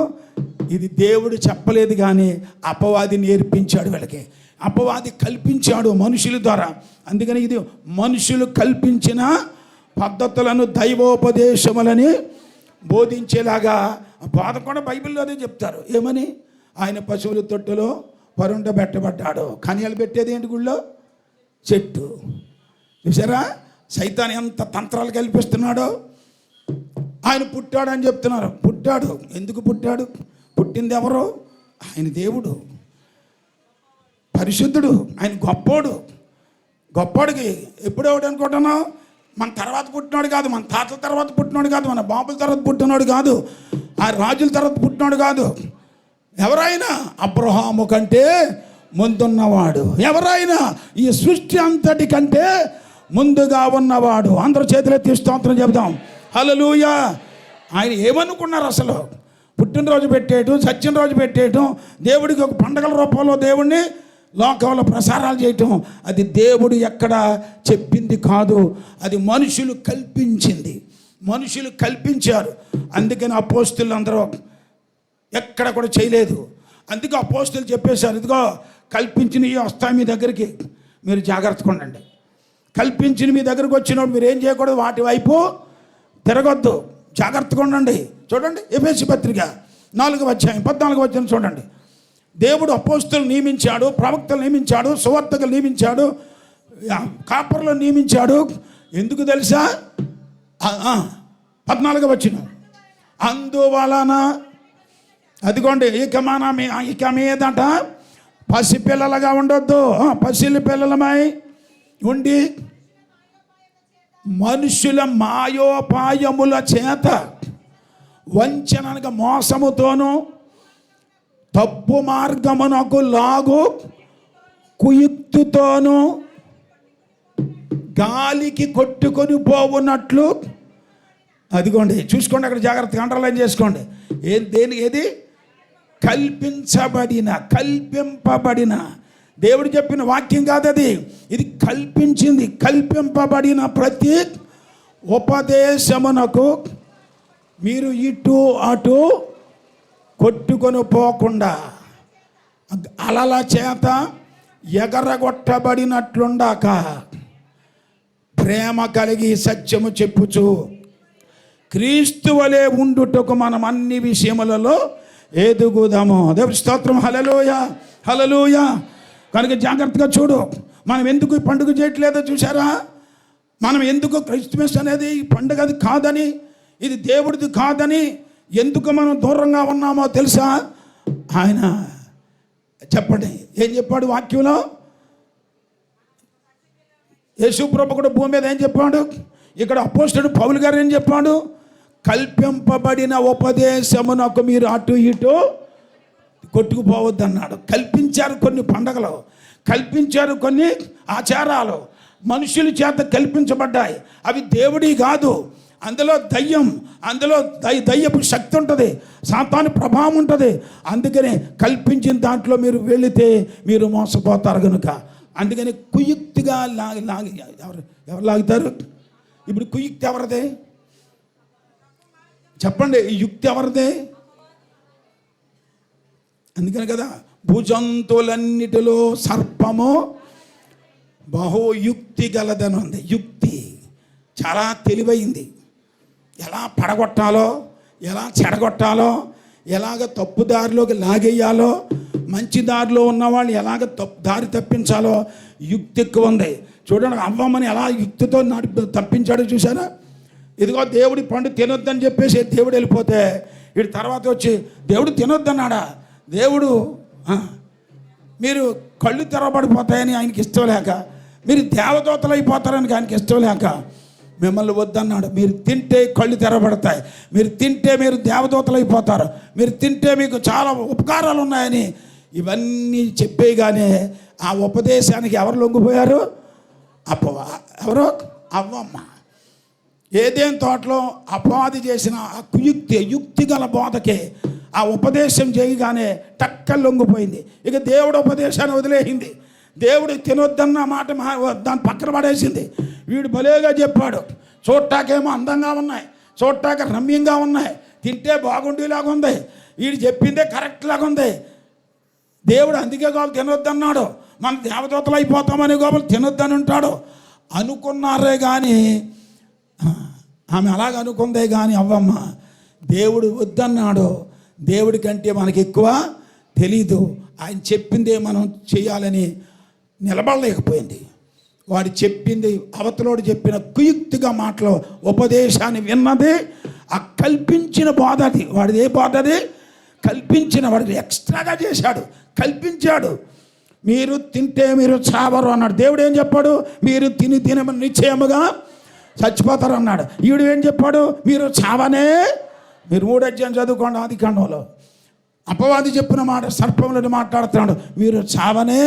ఇది దేవుడు చెప్పలేదు కానీ అపవాది నేర్పించాడు వీళ్ళకి. అపవాది కల్పించాడు మనుషుల ద్వారా. అందుకని ఇది మనుషులు కల్పించిన పద్ధతులను దైవోపదేశములని బోధించేలాగా బోధ కూడా బైబిల్లో అదే చెప్తారు. ఏమని? ఆయన పశువుల తొట్టులో పరుండ పెట్టబడ్డాడు. కన్యలు పెట్టేది ఏంటి? గుళ్ళో చెట్టు. చూసారా సైతాన్ ఎంత తంత్రాలు కల్పిస్తున్నాడో. ఆయన పుట్టాడు అని చెప్తున్నారు. పుట్టాడు. ఎందుకు పుట్టాడు? పుట్టింది ఎవరు? ఆయన దేవుడు, పరిశుద్ధుడు, ఆయన గొప్పోడు. గొప్పోడికి ఎప్పుడు ఎవడు అనుకుంటున్నావు? మన తర్వాత పుట్టినాడు కాదు, మన తాతల తర్వాత పుట్టినాడు కాదు, మన బాబుల తర్వాత పుట్టినాడు కాదు, ఆ రాజుల తర్వాత పుట్టినాడు కాదు. ఎవరైనా అబ్రహాము కంటే ముందున్నవాడు, ఎవరైనా ఈ సృష్టి అంతటి కంటే ముందుగా ఉన్నవాడు. అందరూ చేతులెత్తి స్తోత్రం చెబుదాం. హల్లెలూయా. ఆయన ఏమనుకున్నారు అసలు? పుట్టినరోజు పెట్టేయటం, సత్యనరోజు పెట్టేయటం, దేవుడికి ఒక పండగల రూపంలో దేవుడిని లోకంలో ప్రసారాలు చేయటం, అది దేవుడు ఎక్కడ చెప్పింది కాదు, అది మనుషులు కల్పించింది. మనుషులు కల్పించారు. అందుకని అపోస్తులు అందరూ ఎక్కడ కూడా చేయలేదు. అందుకే అపోస్తులు చెప్పేశారు, ఇదిగో కల్పించినవి వస్తాయి మీ దగ్గరికి, మీరు జాగ్రత్తగా ఉండండి. కల్పించిన మీ దగ్గరకు వచ్చినప్పుడు మీరు ఏం చేయకూడదు, వాటి వైపు తిరగొద్దు, జాగ్రత్తగా ఉండండి. చూడండి ఎఫెసీ పత్రిక 4వ అధ్యాయం 14వ వచనం చూడండి. దేవుడు అపోస్తులు నియమించాడు, ప్రవక్తలు నియమించాడు, సువార్తకులు నియమించాడు, కాపరులను నియమించాడు. ఎందుకు తెలుసా? 14వ వచనం, అందువలన అదిగోండి ఇక మీదట పసిపిల్లలుగా ఉండొద్దు, పసిలి పిల్లలమై ఉండి మనుషుల మాయోపాయముల చేత వంచనగా మోసముతోనూ తప్పు మార్గమునకు లాగు కుయుక్తుతోనూ గాలికి కొట్టుకొని పోవున్నట్లు. అదిగోండి చూసుకోండి, అక్కడ జాగ్రత్తగా అండర్లైన్ చేసుకోండి. ఏది కల్పింపబడిన దేవుడు చెప్పిన వాక్యం కాదు అది, ఇది కల్పించింది. కల్పింపబడిన ప్రతి ఉపదేశమునకు మీరు ఇటు అటు కొట్టుకొని పోకుండా అలల చేత ఎగరగొట్టబడినట్లుండాక ప్రేమ కలిగి సత్యము చెప్పుచు క్రీస్తు వలె ఉండుటకు మనం అన్ని విషయములలో ఎదుగుదాము. దేవుని స్తోత్రం. హల్లెలూయా, హల్లెలూయా. కనుక జాగ్రత్తగా చూడు, మనం ఎందుకు ఈ పండుగ చేయట్లేదో చూసారా? మనం ఎందుకు క్రిస్మస్ అనేది ఈ పండుగ అది కాదని, ఇది దేవుడిది కాదని ఎందుకు మనం దూరంగా ఉన్నామో తెలుసా? ఆయన చెప్పండి ఏం చెప్పాడు వాక్యంలో? యేసు ప్రభు కూడా భూమి మీద ఏం చెప్పాడు? ఇక్కడ అపోస్తలుడు పౌలు గారు ఏం చెప్పాడు? కల్పింపబడిన ఉపదేశమునకు మీరు అటు ఇటు కొట్టుకుపోవద్దు అన్నాడు. కల్పించారు కొన్ని పండగలు, కల్పించారు కొన్ని ఆచారాలు, మనుషుల చేత కల్పించబడ్డాయి. అవి దేవుడి కాదు. అందులో దయ్యం, అందులో దయ్యపు శక్తి ఉంటుంది, సాతాను ప్రభావం ఉంటుంది. అందుకని కల్పించిన దాంట్లో మీరు వెళితే మీరు మోసపోతారు కనుక. అందుకని కుయుక్తిగా ఎవరు లాగుతారు? ఇప్పుడు కుయుక్తి ఎవరిదే చెప్పండి? ఈ యుక్తి ఎవరిదే? అందుకని కదా భుజంతులన్నిటిలో సర్పము బహుయుక్తి గలదని ఉంది. యుక్తి చాలా తెలివైంది. ఎలా పడగొట్టాలో, ఎలా చెడగొట్టాలో, ఎలాగ తప్పు దారిలోకి లాగేయాలో, మంచి దారిలో ఉన్నవాళ్ళు ఎలాగ దారి తప్పించాలో యుక్తి ఎక్కువ ఉంది. చూడండి అవ్వమ్మని ఎలా యుక్తితో తప్పించాడో చూసారా? ఇదిగో దేవుడి పండు తినొద్దని చెప్పేసి దేవుడు వెళ్ళిపోతే వీడి తర్వాత వచ్చి దేవుడు తినొద్దన్నాడా? దేవుడు మీరు కళ్ళు తెరవబడిపోతాయని ఆయనకి ఇష్టం లేక, మీరు దేవదూతలు అయిపోతారని ఆయనకి ఇష్టం లేక మిమ్మల్ని వద్దన్నాడు. మీరు తింటే కళ్ళు తెరవబడతాయి, మీరు తింటే మీరు దేవదూతలు అయిపోతారు, మీరు తింటే మీకు చాలా ఉపకారాలు ఉన్నాయని ఇవన్నీ చెప్పేగానే ఆ ఉపదేశానికి ఎవరు లొంగిపోయారు? ఎవరో అవ్వమ్మ. ఏదేం తోటలో అపవాది చేసిన ఆ యుక్తి గల బోధకే ఆ ఉపదేశం చేయగానే టక్కలు లొంగిపోయింది. ఇక దేవుడు ఉపదేశాన్ని వదిలేసింది. దేవుడు తినొద్దన్న మాట దాన్ని పక్కన పడేసింది. వీడు భలేగా చెప్పాడు. చూడటాకేమో అందంగా ఉన్నాయి, చూడటాక రమ్యంగా ఉన్నాయి, తింటే బాగుండేలాగా ఉంది, వీడు చెప్పిందే కరెక్ట్ లాగా ఉంది. దేవుడు అందుకే గోలు తినొద్దన్నాడు. మన దేవదూతలు అయిపోతామని గోలు తినొద్దని ఉంటాడు అనుకున్నారే కానీ, ఆమె అలాగ అనుకుందే కానీ అవ్వమ్మ దేవుడు వద్దన్నాడు. దేవుడి కంటే మనకి ఎక్కువ తెలీదు. ఆయన చెప్పిందే మనం చేయాలని నిలబడలేకపోయింది. వాడు చెప్పింది, అవతలోడు చెప్పిన కుయుక్తిగా మాటలు ఉపదేశాన్ని విన్నది, ఆ కల్పించిన బోధ అది. వాడిది ఏ బోధ అది? కల్పించిన, వాడు ఎక్స్ట్రాగా చేశాడు, కల్పించాడు. మీరు తింటే మీరు చావరు అన్నాడు. దేవుడు ఏం చెప్పాడు? మీరు తిని నిశ్చయముగా చచ్చిపోతారు అన్నాడు. ఈడు ఏం చెప్పాడు? మీరు చావనే. మీరు 3 అధ్యాయం చదువుకోండి ఆదికాండంలో. అపవాది చెప్పిన మాట సర్పంలో మాట్లాడుతున్నాడు. మీరు చావనే,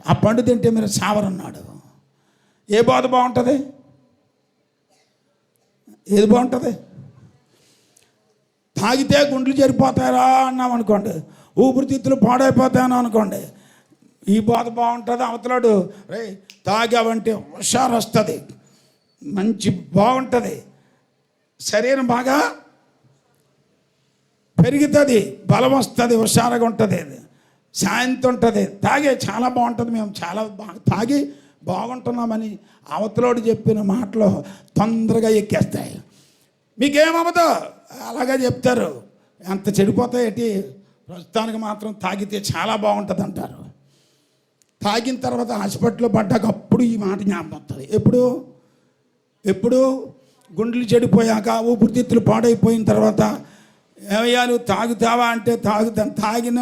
ఆ పండు తింటే మీరు చావరన్నాడు. ఏ బోధ బాగుంటుంది? ఏది బాగుంటుంది? తాగితే గుండ్లు జరిపోతారా అన్నాం అనుకోండి, ఊపిరితిత్తులు పాడైపోతాయని అనుకోండి, ఈ బోధ బాగుంటుంది. అవతలాడు రే తాగావంటే హుషారు వస్తుంది, మంచి బాగుంటుంది, శరీరం బాగా పెరుగుతుంది, బలం వస్తుంది, హుషారుగా ఉంటుంది, శాంతి ఉంటుంది, తాగే చాలా బాగుంటుంది, మేము చాలా తాగి బాగుంటున్నామని అవతలోడు చెప్పిన మాటలు తొందరగా ఎక్కేస్తాయి. మీకేమవుతో అలాగే చెప్తారు. ఎంత చెడిపోతాయేటి, ప్రస్తుతానికి మాత్రం తాగితే చాలా బాగుంటుంది అంటారు. తాగిన తర్వాత హాస్పిటల్లో పడ్డాక అప్పుడు ఈ మాట జ్ఞాపకం వస్తుంది. ఎప్పుడు గుండెలు చెడిపోయాక, ఊపిరితిత్తులు పాడైపోయిన తర్వాత, ఏమయ్యా నువ్వు తాగుతావా అంటే తాగిన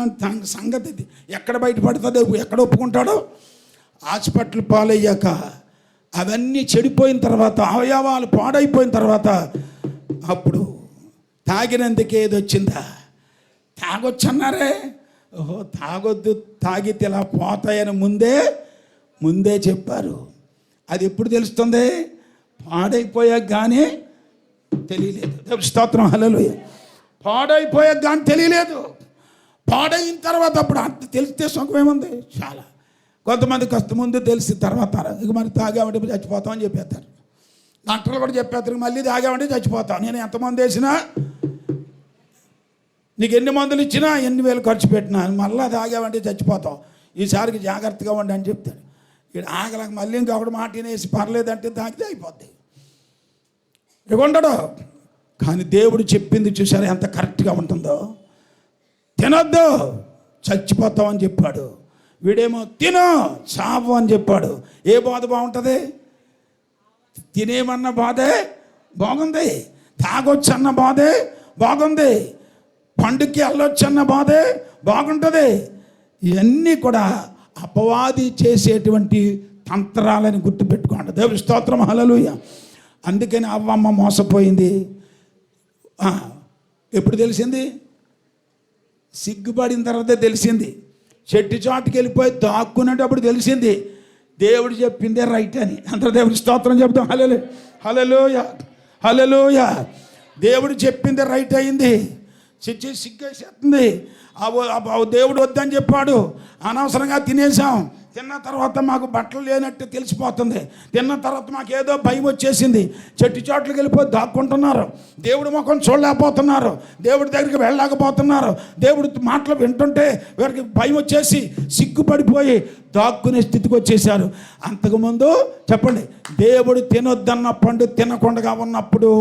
సంగతి ఎక్కడ బయటపడుతుందో, ఎక్కడ ఒప్పుకుంటాడో? హాస్పిటల్ పాలయ్యాక, అవన్నీ చెడిపోయిన తర్వాత, అవయవాలు పాడైపోయిన తర్వాత, అప్పుడు తాగినందుకే ఏది వచ్చిందా? తాగొచ్చన్నారే, ఓహో తాగొద్దు, తాగితే ఇలా పోతాయని ముందే చెప్పారు. అది ఎప్పుడు తెలుస్తుంది? పాడైపోయాక కానీ తెలియలేదు. స్తోత్రం, హల్లెలూయా. పాడైపోయాక కానీ తెలియలేదు. పాడైన తర్వాత అప్పుడు అంత తెలిస్తే సుఖమేముంది? చాలా. కొంతమంది కాస్త ముందు తెలిసి తర్వాత ఇక మరి తాగామంటే చచ్చిపోతామని చెప్పేస్తారు. డాక్టర్లు కూడా చెప్పేస్తారు మళ్ళీ తాగామంటే చచ్చిపోతాం. నేను ఎంతమంది వేసినా, నీకు ఎన్ని మందులు ఇచ్చినా, ఎన్ని వేలు ఖర్చు పెట్టినా, మళ్ళీ తాగామంటే చచ్చిపోతాం, ఈసారికి జాగ్రత్తగా ఉండి అని చెప్తాడు. ఇక్కడ ఆగలకు మళ్ళీ ఇంకొకటి మాట వినేసి పర్లేదంటే తాగితే అయిపోద్ది, ఇక ఉండడు. కానీ దేవుడు చెప్పింది చూసారా ఎంత కరెక్ట్గా ఉంటుందో? తినొద్దు, చచ్చిపోతామని చెప్పాడు. వీడేమో తిను, చావు అని చెప్పాడు. ఏ బోధ బాగుంటుంది? తినేమన్న బాధే బాగుంది, తాగొచ్చు అన్న బాధే బాగుంది, పండుగకి వెళ్ళొచ్చన్న బాధే బాగుంటుంది. ఇవన్నీ కూడా అపవాది చేసేటువంటి తంత్రాలని గుర్తుపెట్టుకోండి. దేవుని స్తోత్రం, హల్లెలూయా. అందుకని అవ్వమ్మ మోసపోయింది. ఎప్పుడు తెలిసింది? సిగ్గుపడిన తర్వాతే తెలిసింది. చెట్టు చాటుకి వెళ్ళిపోయి దాక్కునేటప్పుడు తెలిసింది దేవుడు చెప్పిందే రైట్ అని. అందరూ దేవుడి స్తోత్రం చెప్తాం. హల్లెలూయా, హల్లెలూయా, హల్లెలూయా. దేవుడు చెప్పిందే రైట్ అయింది. సిగ్గేసేస్తుంది. దేవుడు వద్దని చెప్పాడు, అనవసరంగా తినేసాం. తిన్న తర్వాత మాకు బట్టలు లేనట్టు తెలిసిపోతుంది. తిన్న తర్వాత మాకు ఏదో భయం వచ్చేసింది. చెట్టు చాట్లకి వెళ్ళిపోయి దాక్కుంటున్నారు. దేవుడు ముఖం చూడలేకపోతున్నారు, దేవుడి దగ్గరికి వెళ్ళలేకపోతున్నారు. దేవుడి మాటలు వింటుంటే వీరికి భయం వచ్చేసి సిగ్గుపడిపోయి దాక్కునే స్థితికి వచ్చేసారు. అంతకుముందు చెప్పండి, దేవుడు తినొద్దన్న పండు తినకుండా ఉన్నప్పుడు,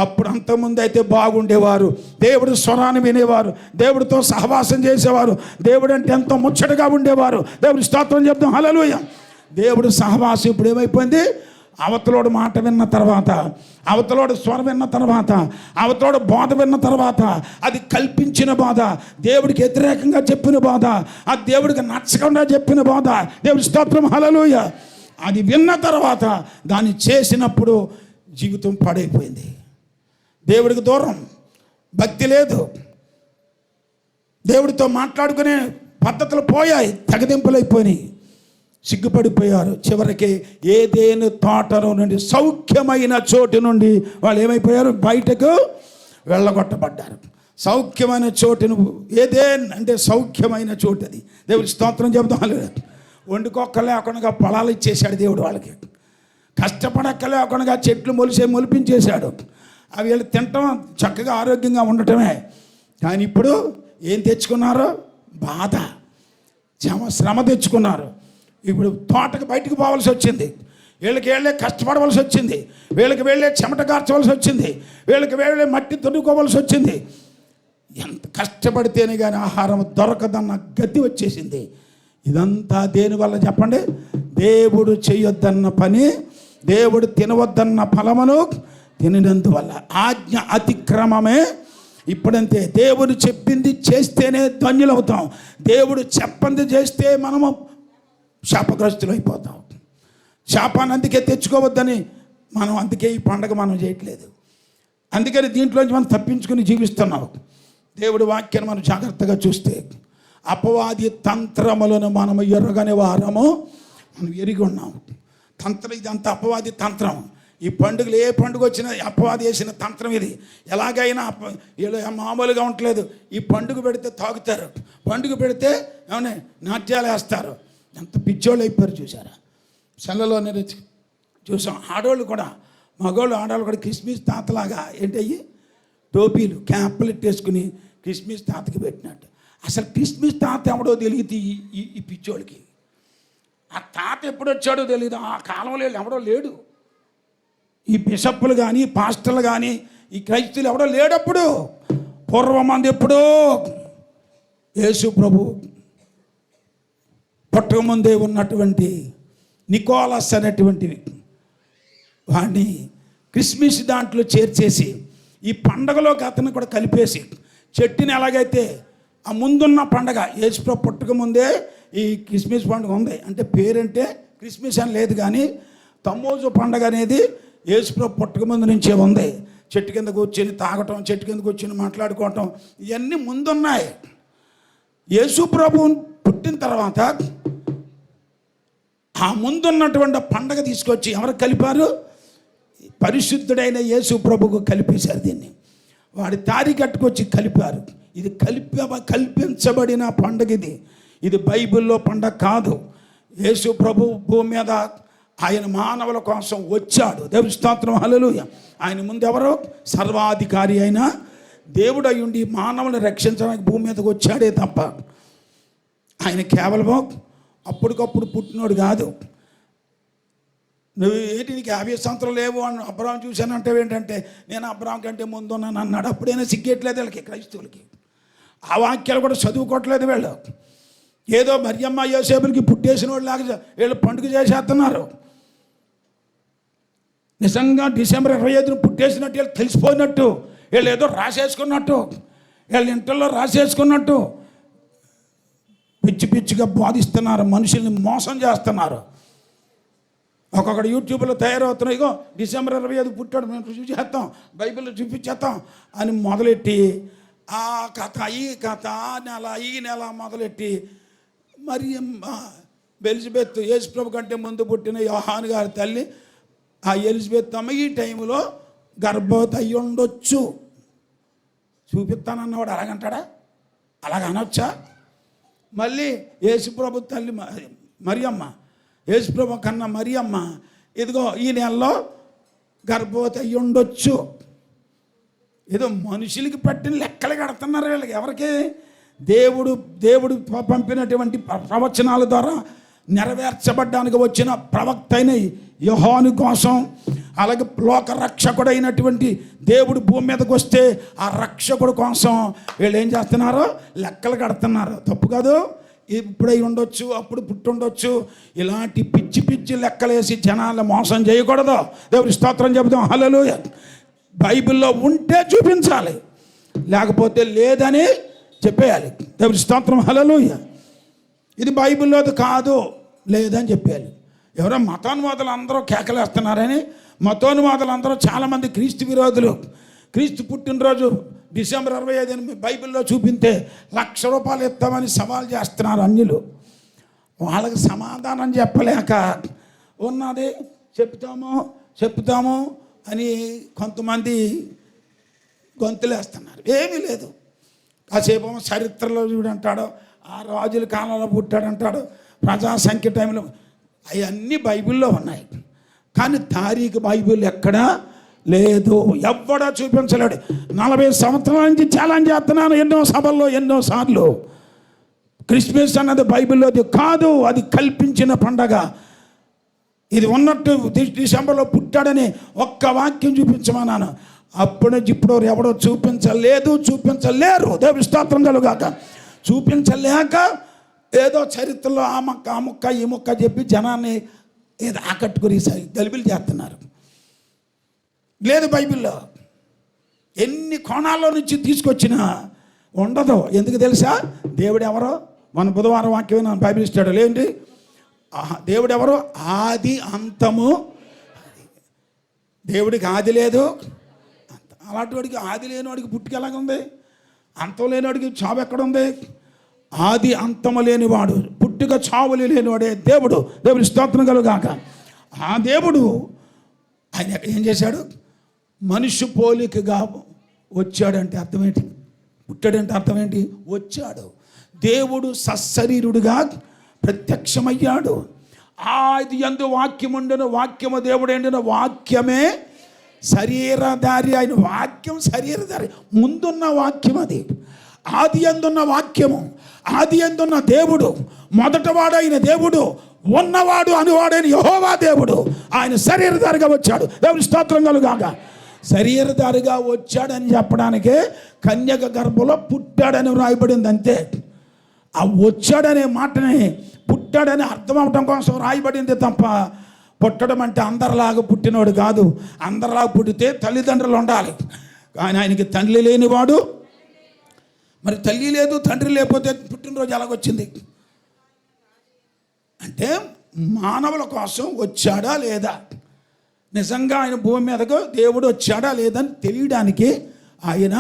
అప్పుడు అంతకుముందు అయితే బాగుండేవారు. దేవుడు స్వరాన్ని వినేవారు, దేవుడితో సహవాసం చేసేవారు, దేవుడు అంటే ఎంతో ముచ్చటగా ఉండేవారు. దేవుడి స్తోత్రం చెప్తాం, హల్లెలూయా. దేవుడు సహవాసం ఇప్పుడు ఏమైపోయింది? అవతలోడు మాట విన్న తర్వాత, అవతలోడు స్వరం విన్న తర్వాత, అవతలోడు బోధ విన్న తర్వాత, అది కల్పించిన బోధ, దేవుడికి వ్యతిరేకంగా చెప్పిన బోధ, అది దేవుడికి నచ్చకుండా చెప్పిన బోధ. దేవుడి స్తోత్రం, హల్లెలూయా. అది విన్న తర్వాత దాన్ని చేసినప్పుడు జీవితం పాడైపోయింది. దేవుడికి దూరం, భక్తి లేదు, దేవుడితో మాట్లాడుకునే పద్ధతులు పోయాయి, తెగదింపులైపోయినాయి, సిగ్గుపడిపోయారు. చివరికి ఏదేను తోటలో నుండి, సౌఖ్యమైన చోటు నుండి వాళ్ళు ఏమైపోయారు? బయటకు వెళ్ళగొట్టబడ్డారు. సౌఖ్యమైన చోటును ఏదేన్ అంటే సౌఖ్యమైన చోటు అది. దేవుడి స్తోత్రం చెబుతాం. వండుకోక్క లేకుండా పొలాలు ఇచ్చేశాడు దేవుడు వాళ్ళకి. కష్టపడక్క లేకుండా చెట్లు మొలిపించేశాడు. అవి వీళ్ళు తినటం చక్కగా ఆరోగ్యంగా ఉండటమే. కానీ ఇప్పుడు ఏం తెచ్చుకున్నారు? బాధ, శ్రమ తెచ్చుకున్నారు. ఇప్పుడు తోటకు బయటకు పోవాల్సి వచ్చింది. వీళ్ళకి వెళ్ళే కష్టపడవలసి వచ్చింది. వీళ్ళకి వెళ్ళే చెమట కార్చవలసి వచ్చింది. వీళ్ళకి వెళ్ళే మట్టి తొడుకోవలసి వచ్చింది. ఎంత కష్టపడితేనే కానీ ఆహారం దొరకదన్న గతి వచ్చేసింది. ఇదంతా దేనివల్ల చెప్పండి? దేవుడు చేయొద్దన్న పని, దేవుడు తినవద్దన్న ఫలమును తినినందువల్ల. ఆజ్ఞ అతిక్రమమే. ఇప్పుడంతే. దేవుడు చెప్పింది చేస్తేనే ధన్యులవుతాం. దేవుడు చెప్పంది చేస్తే మనము శాపగ్రస్తులు అయిపోతాం. శాపాన్ని అందుకే తెచ్చుకోవద్దని మనం అందుకే ఈ పండగ మనం చేయట్లేదు. అందుకని దీంట్లోంచి మనం తప్పించుకుని జీవిస్తున్నాం. దేవుడి వాక్యాన్ని మనం జాగ్రత్తగా చూస్తే అపవాది తంత్రములను మనము ఎరగని వారము మనం ఎరిగి ఉన్నాం. ఇదంతా అపవాది తంత్రం. ఈ పండుగలు ఏ పండుగ వచ్చినా అపవాది వేసిన తంత్రం ఇది. ఎలాగైనా వీళ్ళు మామూలుగా ఉండలేదు. ఈ పండుగ పెడితే తాగుతారు, పండుగ పెడితే ఏమన్నా నాట్యాలు వేస్తారు. ఎంత పిచ్చోళ్ళు అయిపోయారు చూసారా? సెల్లలో చూసాం. ఆడవాళ్ళు కూడా, మగవాళ్ళు ఆడవాళ్ళు కూడా క్రిస్మస్ తాతలాగా ఏంటయ్యి టోపీలు క్యాప్లు పెట్టేసుకుని క్రిస్మస్ తాతకి పెట్టినట్టు. అసలు క్రిస్మస్ తాత ఎవడో తెలియదు ఈ పిచ్చోళ్ళకి. ఆ తాత ఎప్పుడు వచ్చాడో తెలియదు. ఆ కాలంలో ఎవడో లేడు. ఈ బిషప్పులు కానీ పాస్టర్లు కానీ ఈ క్రైస్తవులు ఎవడో లేడప్పుడు. పూర్వమంది ఎప్పుడో యేసు ప్రభు పుట్టక ముందే ఉన్నటువంటి నికోలస్ అనేటువంటి వాడిని క్రిస్మస్ దాంట్లో చేర్చేసి ఈ పండగలోకి అతను కూడా కలిపేసి చెట్టుని ఎలాగైతే ఆ ముందున్న పండగ యేసుప్రభు పుట్టక ముందే ఈ క్రిస్మస్ పండుగ ఉంది. అంటే పేరంటే క్రిస్మస్ అని లేదు, కానీ తమ్మోజు పండగ అనేది యేసుప్రభు పుట్టక ముందు నుంచే ఉంది. చెట్టు కింద కూర్చొని తాగటం, చెట్టు కింద కూర్చొని మాట్లాడుకోవటం, ఇవన్నీ ముందున్నాయి. యేసుప్రభు పుట్టిన తర్వాత ఆ ముందున్నటువంటి పండగ తీసుకొచ్చి ఎవరు కలిపారు? పరిశుద్ధుడైన యేసు ప్రభుకు కలిపేశారు. దీన్ని వాడి తారి కట్టుకొచ్చి కలిపారు. ఇది కల్పించబడిన పండగ. ఇది బైబిల్లో పండగ కాదు. యేసు ప్రభు భూమి మీద ఆయన మానవుల కోసం వచ్చాడు. దేవుని స్తోత్రం, హల్లెలూయా. ఆయన ముందు ఎవరో సర్వాధికారి అయిన దేవుడు అయి ఉండి మానవులను రక్షించడానికి భూమి మీదకి వచ్చాడే తప్ప ఆయన కేవలం అప్పటికప్పుడు పుట్టినోడు కాదు. నువ్వు ఏంటి నీకు 50 సంవత్సరాలు లేవు అని అబ్రాహం చూశానంటే ఏంటంటే నేను అబ్రాహం కంటే ముందు ఉన్నాను అన్నాడు. అప్పుడైనా సిగ్గేట్లేదు వీళ్ళకి, క్రైస్తవులకి. ఆ వాక్యాలు కూడా చదువుకోవట్లేదు వీళ్ళు. ఏదో మరియమ్మ యోసేపులకి పుట్టేసిన వాళ్ళు లాగా వీళ్ళు పండుగ చేసేస్తున్నారు. నిజంగా డిసెంబర్ 25 పుట్టేసినట్టు వీళ్ళు తెలిసిపోయినట్టు, వీళ్ళు ఏదో రాసేసుకున్నట్టు, వీళ్ళు ఇంటర్లో రాసేసుకున్నట్టు పిచ్చి పిచ్చిగా బోధిస్తున్నారు. మనుషుల్ని మోసం చేస్తున్నారు. ఒక్కొక్కడు యూట్యూబ్లో తయారవుతున్నాయి. ఇగో డిసెంబర్ 25 పుట్టాడు, మేము చూసేస్తాం, బైబిల్లో చూపించేస్తాం అని మొదలెట్టి ఆ కథ ఈ కథ ఈ నెల మొదలెట్టి మరి ఎలిజబెత్ యేసుప్రభు కంటే ముందు పుట్టిన యోహాను గారి తల్లి ఆ ఎలిజబెత్ అమ్మ ఈ టైంలో గర్భవతి అయ్యి ఉండొచ్చు. చూపిస్తానన్నవాడు అలాగంటాడా? అలాగనొచ్చా? మళ్ళీ యేసుప్రభు తల్లి మరియమ్మ, యేసుప్రభు కన్నా మరియమ్మ ఇదిగో ఈ నెలలో గర్భవతి అయ్యి ఉండొచ్చు. ఏదో మనుషులకి పట్టిన లెక్కలు కడుతున్నారు వీళ్ళకి. ఎవరికి? దేవుడు పంపినటువంటి ప్రవచనాల ద్వారా నెరవేర్చబడ్డానికి వచ్చిన ప్రవక్త అయిన యోహాను కోసం, అలాగే లోక రక్షకుడైనటువంటి దేవుడు భూమి మీదకి వస్తే ఆ రక్షకుడు కోసం వీళ్ళు ఏం చేస్తున్నారు? లెక్కలు కడుతున్నారు. తప్పు కాదు. ఇప్పుడై ఉండొచ్చు, అప్పుడు పుట్టుండొచ్చు. ఇలాంటి పిచ్చి పిచ్చి లెక్కలేసి జనాలను మోసం చేయకూడదు. దేవుడి స్తోత్రం చెబుతాం, హల్లెలూయా. బైబిల్లో ఉంటే చూపించాలి, లేకపోతే లేదని చెప్పేయాలి. దేవుడి స్తోత్రం, హల్లెలూయా. ఇది బైబిల్లోది కాదు, లేదని చెప్పేయాలి. ఎవరో మతోన్మాదులు అందరూ కేకలేస్తున్నారని, మతోన్మాదులు అందరూ చాలామంది క్రీస్తు విరోధులు క్రీస్తు పుట్టినరోజు డిసెంబర్ 25 బైబిల్లో చూపితే ₹1,00,000 ఇస్తామని సవాల్ చేస్తున్నారు అన్యులు. వాళ్ళకి సమాధానం చెప్పలేక ఉన్నది చెప్తాము అని కొంతమంది గొంతులేస్తున్నారు. ఏమీ లేదు. కాసేపు చరిత్రలో చూడంటాడు, ఆ రాజుల కాలంలో పుట్టాడంటాడు, ప్రజాసంఖ్య టైంలో. అవన్నీ బైబిల్లో ఉన్నాయి, కానీ తారీఖు బైబిల్ ఎక్కడా లేదు, ఎవ్వడా చూపించలేడు. 40 సంవత్సరాల నుంచి ఛాలెంజ్ చేస్తున్నాను ఎన్నో సభల్లో ఎన్నోసార్లు. క్రిస్మస్ అన్నది బైబిల్లోది కాదు, అది కల్పించిన పండగ. ఇది ఉన్నట్టు డిసెంబర్లో పుట్టాడని ఒక్క వాక్యం చూపించమన్నాను. అప్పటి నుంచి ఇప్పుడు ఎవడో చూపించలేరు. దేవుని స్తోత్రం కలుగాక. చూపించలేక ఏదో చరిత్రలో ఆ ముక్క ఈ ముక్క చెప్పి జనాన్ని ఏదో ఆకట్టుకుని గలిబిలు చేస్తున్నారు. లేదు, బైబిల్లో ఎన్ని కోణాల్లో నుంచి తీసుకొచ్చినా ఉండదు. ఎందుకు తెలుసా? దేవుడు ఎవరో మన బుధవారం వాక్యమే నన్ను బైబిల్ ఇస్తాడు. లేండి, దేవుడు ఎవరో ఆది అంతము. దేవుడికి ఆది లేదు, అలాంటి వాడికి ఆది లేనివాడికి పుట్టుక ఎలాగుంది? అంతం లేనివాడికి చావు ఎక్కడుంది? ఆది అంతము లేనివాడు, పుట్టుక చావులు లేనివాడే దేవుడు. దేవుని స్తోత్రం కలుగాక. ఆ దేవుడు ఆయన ఏం చేశాడు? మనిషి పోలికగా వచ్చాడంటే అర్థం ఏంటి? పుట్టాడంటే అర్థం ఏంటి? వచ్చాడు. దేవుడు సశరీరుడుగా ప్రత్యక్షమయ్యాడు. ఆది యందు వాక్యముండెను, వాక్యము దేవుడైన వాక్యమే శరీరధారి. ఆయన వాక్యం శరీరధారి. ముందున్న వాక్యం అది. ఆది యందున్న వాక్యము, ఆది యందున్న దేవుడు, మొదటవాడైన దేవుడు, ఉన్నవాడు అనువాడైన యెహోవా దేవుడు. ఆయన శరీరధారిగా వచ్చాడు. దేవుని స్తోత్రం కలుగాక. శరీరధారిగా వచ్చాడని చెప్పడానికే కన్యక గర్భంలో పుట్టాడని రాయబడింది అంతే. ఆ వచ్చాడనే మాటని పుట్టాడని అర్థం అవడం కోసం రాయబడింది తప్ప, పుట్టడం అంటే అందరిలాగా పుట్టినవాడు కాదు. అందరిలాగా పుట్టితే తల్లిదండ్రులు ఉండాలి, కానీ ఆయనకి తండ్రి లేనివాడు. మరి తల్లి లేదు, తండ్రి లేకపోతే పుట్టినరోజు ఎలాగొచ్చింది అంటే మానవుల కోసం వచ్చాడా లేదా, నిజంగా ఆయన భూమి మీదకు దేవుడు వచ్చాడా లేదని తెలియడానికి ఆయన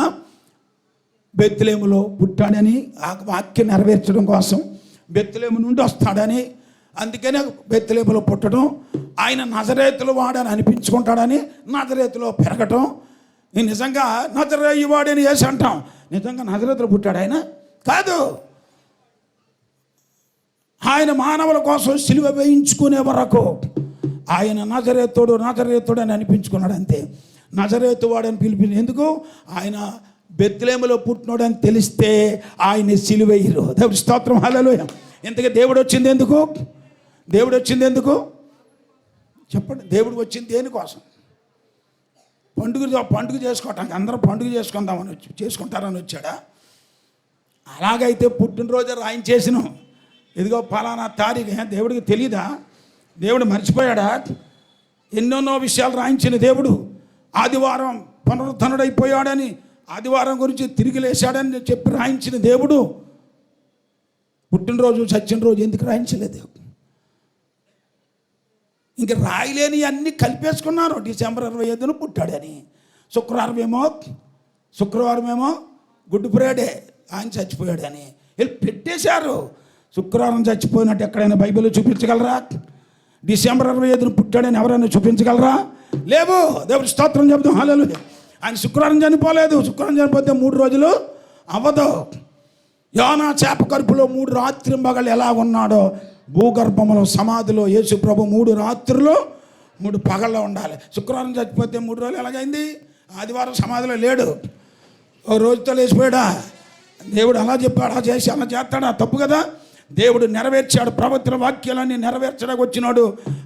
బెత్లెహేములో పుట్టాడని, ఆ వాక్యం నెరవేర్చడం కోసం బెత్లెహేము నుండి వస్తాడని, అందుకనే బెత్లెహేములో పుట్టడం, ఆయన నజరేతులు వాడని అనిపించుకుంటాడని నజరేతులో పెరగటం. నిజంగా నజరేయు వాడని వేసి అంటాం, నిజంగా నజరేతులో పుట్టాడు ఆయన కాదు. ఆయన మానవుల కోసం సిలువ వేయించుకునే వరకు ఆయన నజరేతుడు అని అనిపించుకున్నాడు అంతే. నజరేతు వాడని పిలిపి ఎందుకు? ఆయన బెత్లెహేములో పుట్టినోడని తెలిస్తే ఆయన సిలువేయరు. దేవుడి స్తోత్రం, హల్లెలూయా. ఇంతకీ దేవుడు వచ్చింది ఎందుకు? దేవుడు వచ్చింది ఎందుకు చెప్పండి? దేవుడు వచ్చింది దేనికోసం? పండుగ చేసుకోవటానికి. అందరూ పండుగ చేసుకుంటారని వచ్చాడా? అలాగైతే పుట్టినరోజు రాయించేసిన ఇదిగో ఫలానా తారీఖు. దేవుడికి తెలీదా? దేవుడు మర్చిపోయాడా? ఎన్నెన్నో విషయాలు రాయించిన దేవుడు. ఆదివారం పునరుద్ధరణుడైపోయాడని, ఆదివారం గురించి తిరిగి లేచాడని చెప్పి రాయించిన దేవుడు పుట్టినరోజు చచ్చిన రోజు ఎందుకు రాయించలేదు? ఇంక రాయలేని అన్నీ కలిపేసుకున్నారు. డిసెంబర్ 25న పుట్టాడని, శుక్రవారం ఏమో గుడ్ ఫ్రైడే ఆయన చచ్చిపోయాడని వీళ్ళు పెట్టేశారు. శుక్రవారం చచ్చిపోయినట్టు ఎక్కడైనా బైబిల్లో చూపించగలరా? డిసెంబర్ 25న పుట్టాడని ఎవరైనా చూపించగలరా? లేవు. దేవుడి స్తోత్రం చెబుతాం, హల్లెలూయా. ఆయన శుక్రవారం చనిపోలేదు. శుక్రవారం చనిపోతే 3 రోజులు అవ్వదు. యోనా చేప కడుపులో 3 రాత్రింబగళ్ళు ఎలా ఉన్నాడో భూగర్భంలో సమాధిలో యేసు ప్రభు 3 రాత్రులు 3 పగళ్ళు ఉండాలి. శుక్రవారం చచ్చిపోతే 3 రోజులు ఎలాగైంది? ఆదివారం సమాధిలో లేడు, ఓ రోజుతో లేచిపోయాడా? దేవుడు అలా చెప్పాడు, అలా చేసి అలా చేస్తాడా? తప్పు కదా. దేవుడు నెరవేర్చాడు. ప్రవక్తల వాక్యాలన్నీ నెరవేర్చడానికి వచ్చినాడు.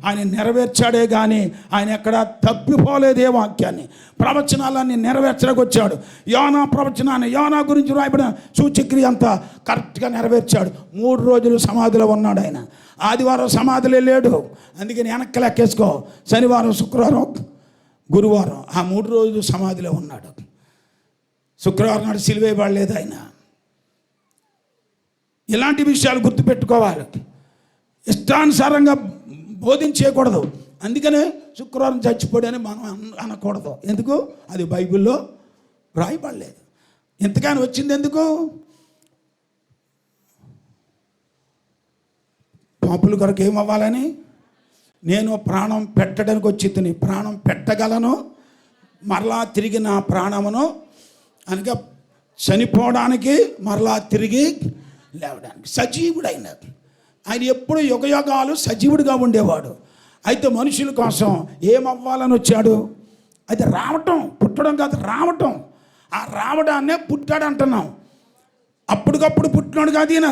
ఆయన నెరవేర్చాడే కానీ ఆయన ఎక్కడ తప్పిపోలేదే వాక్యాన్ని. ప్రవచనాలన్నీ నెరవేర్చడానికి వచ్చాడు. యోనా ప్రవచనాన్ని, యోనా గురించి రాయబడిన సూచక్రియ అంతా కరెక్ట్గా నెరవేర్చాడు. 3 రోజులు సమాధిలో ఉన్నాడు ఆయన. ఆదివారం సమాధిలో లేడు, అందుకని వెనక్కి లెక్కేసుకో. శనివారం, శుక్రవారం, గురువారం ఆ 3 రోజులు సమాధిలో ఉన్నాడు. శుక్రవారం నాడు సిలువేయబడలేదు ఆయన. ఇలాంటి విషయాలు గుర్తుపెట్టుకోవాలి. ఇష్టానుసారంగా బోధించేయకూడదు. అందుకనే శుక్రవారం చచ్చిపోయాడని మనం అనకూడదు. ఎందుకు? అది బైబిల్లో రాయబడలేదు. ఇంతకాని వచ్చింది ఎందుకు? పాపుల కొరకు ఏమవ్వాలని? నేను ప్రాణం పెట్టడానికి వచ్చి తిని ప్రాణం పెట్టగలను, మరలా తిరిగి నా ప్రాణమును అనగా చనిపోవడానికి మరలా తిరిగి లేవడానికి సజీవుడైన ఆయన ఎప్పుడు యుగయుగాలు సజీవుడిగా ఉండేవాడు. అయితే మనుషుల కోసం ఏమవ్వాలని వచ్చాడు? అయితే రావటం, పుట్టడం కాదు, రావటం. ఆ రావడాన్నే పుట్టాడు అంటున్నాం. అప్పటికప్పుడు పుట్టినాడు కాదు ఈయన,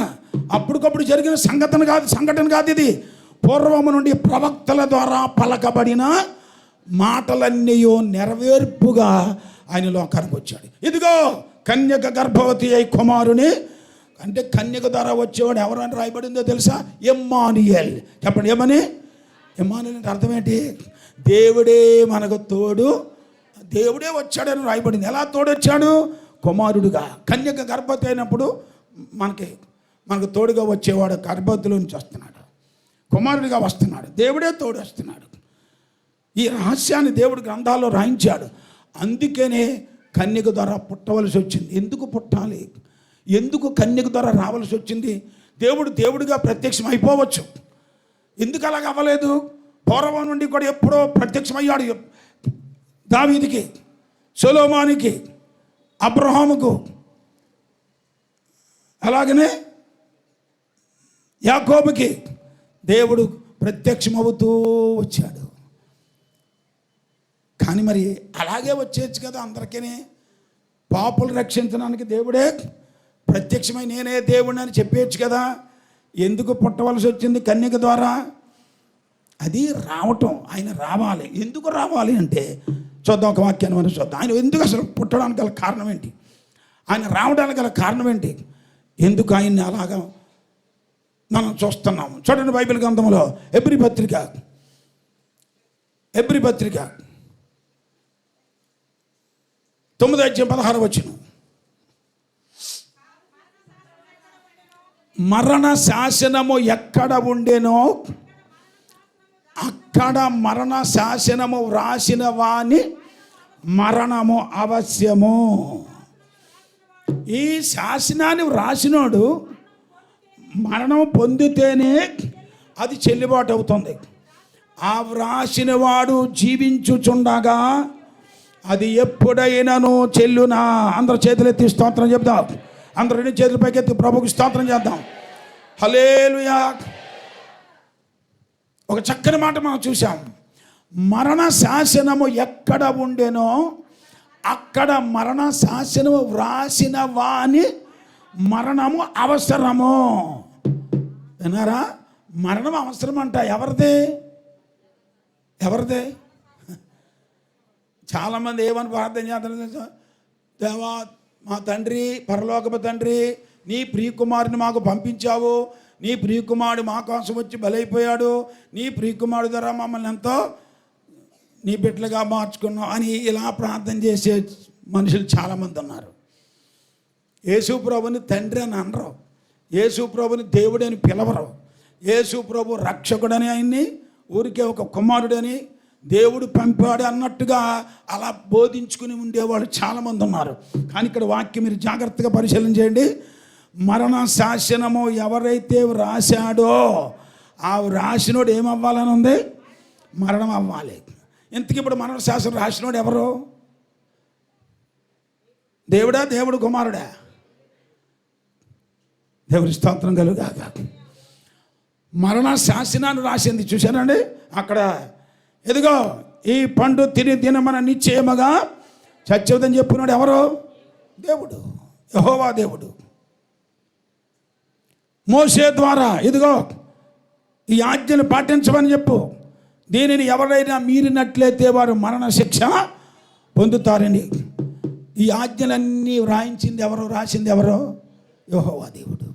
అప్పటికప్పుడు జరిగిన సంఘటన కాదు ఇది. పూర్వము నుండి ప్రవక్తల ద్వారా పలకబడిన మాటలన్నీ నెరవేర్పుగా ఆయన లోకానికి వచ్చాడు. ఇదిగో కన్యక గర్భవతి అయి కుమారుని, అంటే కన్యక ద్వారా వచ్చేవాడు ఎవరు అని రాయబడిందో తెలుసా? ఇమ్మానుయేల్. చెప్పండి, ఏమని? ఇమ్మానుయేల్ అంటే అర్థం ఏంటి? దేవుడే మనకు తోడు, దేవుడే వచ్చాడని రాయబడింది. ఎలా తోడొచ్చాడు? కుమారుడుగా. కన్యక గర్భవతి అయినప్పుడు మనకు తోడుగా వచ్చేవాడు గర్భవతిలో నుంచి వస్తున్నాడు, కుమారుడిగా వస్తున్నాడు, దేవుడే తోడు వస్తున్నాడు. ఈ రహస్యాన్ని దేవుడు గ్రంథాల్లో రాయించాడు. అందుకనే కన్యక ద్వారా పుట్టవలసి వచ్చింది. ఎందుకు పుట్టాలి? ఎందుకు కన్యక ద్వారా రావాల్సి వచ్చింది? దేవుడిగా ప్రత్యక్షం అయిపోవచ్చు. ఎందుకు అలాగ అవ్వలేదు? పూర్వం నుండి కూడా ఎప్పుడో ప్రత్యక్షమయ్యాడు దావీదుకి, సొలొమోనుకి, అబ్రహాముకు, అలాగనే యాకోబుకి దేవుడు ప్రత్యక్షమవుతూ వచ్చాడు. కానీ మరి అలాగే వచ్చేచ్చు కదా అందరికీ. పాపులు రక్షించడానికి దేవుడే ప్రత్యక్షమై నేనే దేవుడిని అని చెప్పేయచ్చు కదా. ఎందుకు పుట్టవలసి వచ్చింది కన్యక ద్వారా? అది రావటం. ఆయన రావాలి. ఎందుకు రావాలి అంటే చూద్దాం, ఒక వాక్యాన్ని మనం చూద్దాం. ఆయన ఎందుకు అసలు పుట్టడానికి గల కారణం ఏంటి? ఆయన రావడానికి గల కారణం ఏంటి? ఎందుకు ఆయన్ని అలాగా మనం చూస్తున్నాము? చూడండి, బైబిల్ గ్రంథంలో ఎబ్రీ పత్రిక 9:16 మరణ శాసనము ఎక్కడ ఉండేనో అక్కడ మరణ శాసనము వ్రాసిన వాని మరణము అవశ్యము. ఈ శాసనాన్ని వ్రాసినోడు మరణం పొందితేనే అది చెల్లుబాటు అవుతుంది. ఆ వ్రాసిన వాడు జీవించుచుండగా అది ఎప్పుడైనాను చెల్లునా. అందరూ చేతులెత్తి స్తోత్రం చెప్దాం. అందరూ 2 చేతుల పైకెత్తి ప్రభుకి స్తోత్రం చేద్దాం. హల్లెలూయా. ఒక చక్కని మాట మనం చూసాం. మరణ శాసనము ఎక్కడ ఉండేనో అక్కడ మరణ శాసనము వ్రాసిన వాని మరణము అవసరము. విన్నారా? మరణం అవసరం అంట. ఎవరిదే? చాలామంది ఏమని ప్రార్థన చేస్తారు? దేవా, మా తండ్రి, పరలోకపు తండ్రి, నీ ప్రియకుమారుని మాకు పంపించావు, నీ ప్రియకుమారుడు మా కోసం వచ్చి బలైపోయాడు, నీ ప్రియకుమారుడు ద్వారా మమ్మల్ని ఎంతో నీ బిడ్డలుగా మార్చుకున్నావు అని ఇలా ప్రార్థన చేసే మనుషులు చాలామంది ఉన్నారు. యేసు ప్రభుని తండ్రి అని అనరు, యేసు ప్రభుని దేవుడు అని పిలవరు, యేసు ప్రభు రక్షకుడని, ఆయన్ని ఊరికే ఒక కుమారుడని దేవుడు పంపాడు అన్నట్టుగా అలా బోధించుకుని ఉండేవాళ్ళు చాలామంది ఉన్నారు. కానీ ఇక్కడ వాక్యం మీరు జాగ్రత్తగా పరిశీలన చేయండి. మరణ శాసనము ఎవరైతే వ్రాశాడో ఆ వ్రాసినోడు ఏమవ్వాలని ఉంది? మరణం అవ్వాలి. ఇంతకీ ఇప్పుడు మరణ శాసనం రాసినోడు ఎవరు? దేవుడా, దేవుడు కుమారుడా? దేవుడి స్తోత్రం కలుగాక. మరణ శాసనాన్ని రాసింది చూశానండి. అక్కడ ఎదుగో ఈ పండు తిని తినమన నిశ్చయముగా చచ్చేదని చెప్పినాడు ఎవరు? దేవుడు, యెహోవా దేవుడు. మోషే ద్వారా ఇదిగో ఈ ఆజ్ఞను పాటించమని చెప్పు, దీనిని ఎవరైనా మీరినట్లయితే వారు మరణ శిక్ష పొందుతారని. ఈ ఆజ్ఞలన్నీ రాయించింది ఎవరు? రాసింది ఎవరు? యెహోవా దేవుడు.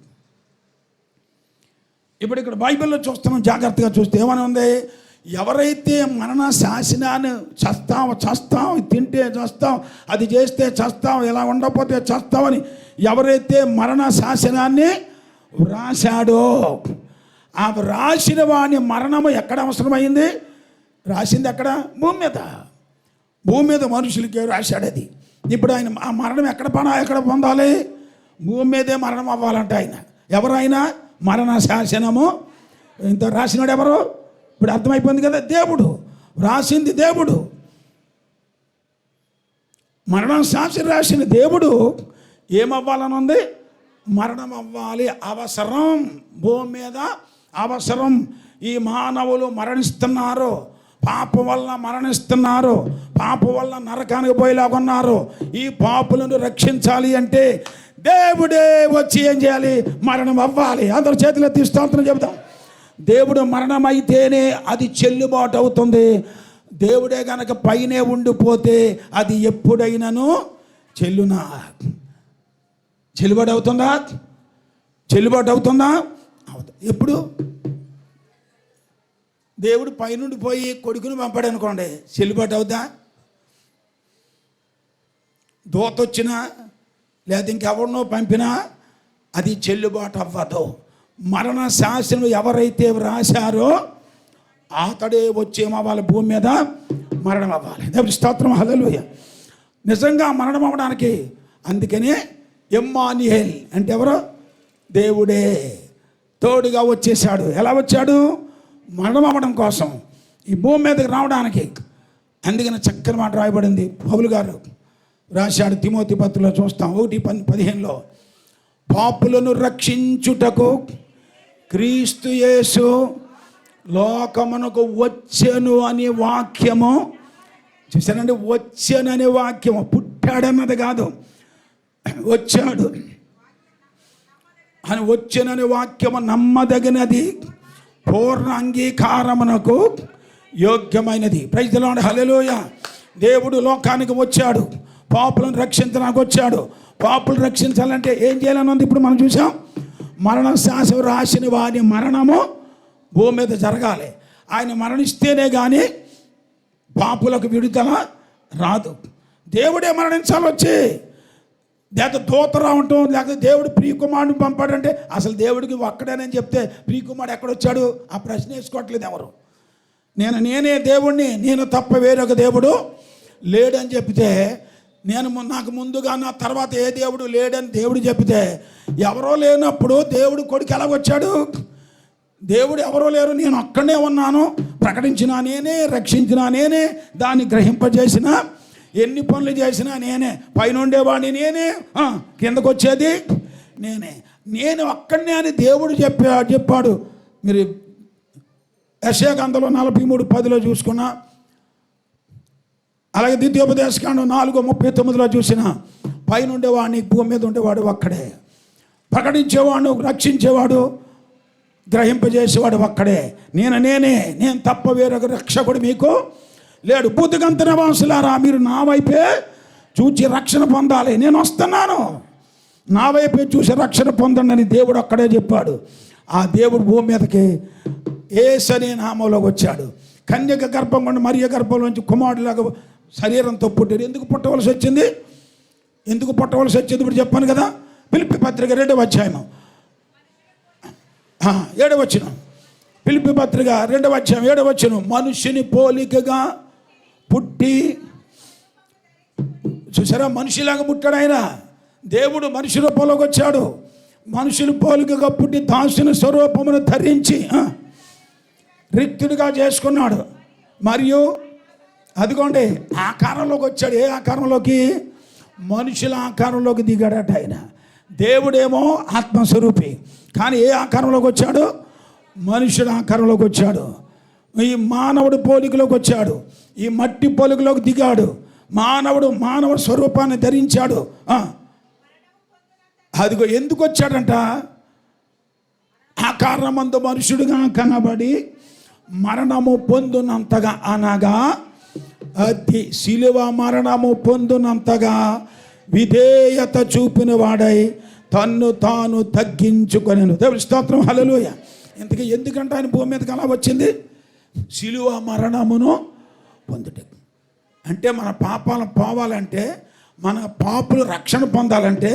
ఇప్పుడు ఇక్కడ బైబిల్లో చూస్తున్నాం, జాగ్రత్తగా చూస్తే ఏమని ఉంది? ఎవరైతే మరణ శాసనాన్ని చస్తాం, తింటే చస్తాం, అది చేస్తే చస్తాం, ఇలా ఉండకపోతే చస్తామని ఎవరైతే మరణ శాసనాన్ని వ్రాశాడో ఆ వ్రాసిన వాని మరణము ఎక్కడ అవసరమైంది? రాసింది ఎక్కడ? భూమి మీద మనుషులకే రాశాడు అది. ఇప్పుడు ఆయన ఆ మరణం ఎక్కడ పొందాలి? భూమి మీదే మరణం అవ్వాలంట. ఎవరైనా మరణ శాసనము ఇంత రాసినాడు ఎవరు? ఇప్పుడు అర్థమైపోయింది కదా, దేవుడు రాసింది. దేవుడు మరణ శాసనం రాసిన దేవుడు ఏమవ్వాలని ఉంది? మరణం అవ్వాలి, అవసరం, భూమి మీద అవసరం. ఈ మానవులు మరణిస్తున్నారు, పాపం వల్ల మరణిస్తున్నారు, పాపం వల్ల నరకానికి పోయేలాగా ఉన్నారు. ఈ పాపులను రక్షించాలి అంటే దేవుడే వచ్చి ఏం చేయాలి? మరణం అవ్వాలి. అందరూ చేతులు ఎత్తి స్తోత్రం చెబుతాం. దేవుడు మరణం అయితేనే అది చెల్లుబాటు అవుతుంది. దేవుడే గనక పైనే ఉండిపోతే అది ఎప్పుడైనాను చెల్లుబాటు అవుతుందా? చెల్లుబాటు అవుతుందా? ఎప్పుడు? దేవుడు పైనుండి పోయి కొడుకుని పంపాడు అనుకోండి, చెల్లుబాటు అవుతా? దూత వచ్చినా లేదా ఇంకెవరినో పంపినా అది చెల్లుబాటు అవ్వదు. మరణ శాసనం ఎవరైతే రాశారో అతడే వచ్చేమో వాళ్ళ భూమి మీద మరణం అవ్వాలి. దేవుని స్తోత్రం, హల్లెలూయా. నిజంగా మరణం అవ్వడానికి అందుకనే ఎమ్మానుయేల్ అంటే ఎవరో? దేవుడే తోడుగా వచ్చేసాడు. ఎలా వచ్చాడు? మరణం అవ్వడం కోసం, ఈ భూమి మీదకి రావడానికి. అందుకని చక్కని మాట రాయబడింది, పౌలు గారు రాశాడు తిమోతి పత్రికలో చూస్తాం 1:15. పాపులను రక్షించుటకు క్రీస్తు యేసు లోకమునకు వచ్చెను అనే వాక్యము చూసానండి. వచ్చాను అనే వాక్యము పుట్టాడన్నది కాదు, వచ్చాడు అని. వచ్చాననే వాక్యము నమ్మదగినది, పూర్ణ అంగీకారమునకు యోగ్యమైనది. Praise the Lord, hallelujah. దేవుడు లోకానికి వచ్చాడు, పాపులను రక్షించడానికి వచ్చాడు. పాపులు రక్షించాలంటే ఏం చేయాలని ఉంది? ఇప్పుడు మనం చూసాం, మరణ శాసనం రాసిన వారి మరణము భూమి మీద జరగాలి. ఆయన మరణిస్తేనే కానీ పాపులకు విడుదల రాదు. దేవుడే మరణించాలి వచ్చి, లేకపోతే దూత రావటం, లేకపోతే దేవుడు ప్రియకుమారుని పంపాడంటే అసలు దేవుడికి ఒక్కడేనని చెప్తే ప్రియకుమారుడు ఎక్కడొచ్చాడు? ఆ ప్రశ్న వేసుకోవట్లేదు ఎవరు. నేనే దేవుణ్ణి, నేను తప్ప వేరొక దేవుడు లేడని చెప్తే, నాకు ముందుగా నా తర్వాత ఏ దేవుడు లేడని దేవుడు చెప్తే, ఎవరో లేనప్పుడు దేవుడు కొడుకు ఎలాగొచ్చాడు? దేవుడు ఎవరో లేరు, నేను ఒక్కడే ఉన్నాను, ప్రకటించినా నేనే, రక్షించినా నేనే, దాన్ని గ్రహింపజేసిన, ఎన్ని పనులు చేసినా నేనే, పైన ఉండేవాడిని నేనే, కిందకు వచ్చేది నేనే, నేను ఒక్కడనే అని దేవుడు చెప్పాడు. మీరు యెషయా గ్రంథంలో 43:10 చూసుకున్నా, అలాగే ద్వితీయోపదేశకాండం 4:39 చూసిన, పైన ఉండేవాడిని, భూమి మీద ఉండేవాడు ఒక్కడే, ప్రకటించేవాడు, రక్షించేవాడు, గ్రహింపజేసేవాడు ఒక్కడే, నేను తప్ప వేరొక రక్షకుడు మీకు లేడు. బుద్ధిగంత నివాసులారా, మీరు నా వైపే చూచి రక్షణ పొందాలి, నేను వస్తున్నాను, నా వైపే చూసి రక్షణ పొందండి అని దేవుడు అక్కడే చెప్పాడు. ఆ దేవుడు భూమి మీదకి యేసు అనే నామంలోకి వచ్చాడు. కన్యక గర్భం కొండ మరియ గర్భంలోంచి కుమారుడిలాగా శరీరంతో పుట్టాడు. ఎందుకు పుట్టవలసి వచ్చింది? ఇప్పుడు చెప్పాను కదా. ఫిలిప్పీ పత్రిక 2వ అధ్యాయం 7వ వచనం. ఫిలిప్పీ పత్రిక 2వ అధ్యాయం 7వ వచనం. మనుషుని పోలికగా పుట్టి, చూసారా, మనిషిలాగా పుట్టాడు ఆయన. దేవుడు మనిషి రూపంలోకి వచ్చాడు. మనుషులు పోలికగా పుట్టి దాసుని స్వరూపమును ధరించి రిక్తుడిగా చేసుకున్నాడు. మరియు అదిగోండి ఆకారంలోకి వచ్చాడు. ఏ ఆకారంలోకి? మనుషుల ఆకారంలోకి దిగాడట ఆయన. దేవుడేమో ఆత్మస్వరూపి, కానీ ఏ ఆకారంలోకి వచ్చాడు? మనుషుల ఆకారంలోకి వచ్చాడు. ఈ మానవుడు పోలికలోకి వచ్చాడు, ఈ మట్టి పోలికలోకి దిగాడు. మానవ స్వరూపాన్ని ధరించాడు. అదిగో ఎందుకు వచ్చాడంట? ఆకారమందు మనుషుడుగా కనబడి మరణము పొందునంతగా, అనగా అది శిలువ మరణము పొందునంతగా విధేయత చూపిన వాడై తన్ను తాను తగ్గించుకొనెను. దేవుని స్తోత్రం, హల్లెలూయా. ఇంతకీ ఎందుకంటే ఆయన భూమి మీదకి అలా వచ్చింది? శిలువ మరణమును పొందుటకు. అంటే మన పాపాలను పోవాలంటే, మన పాపులు రక్షణ పొందాలంటే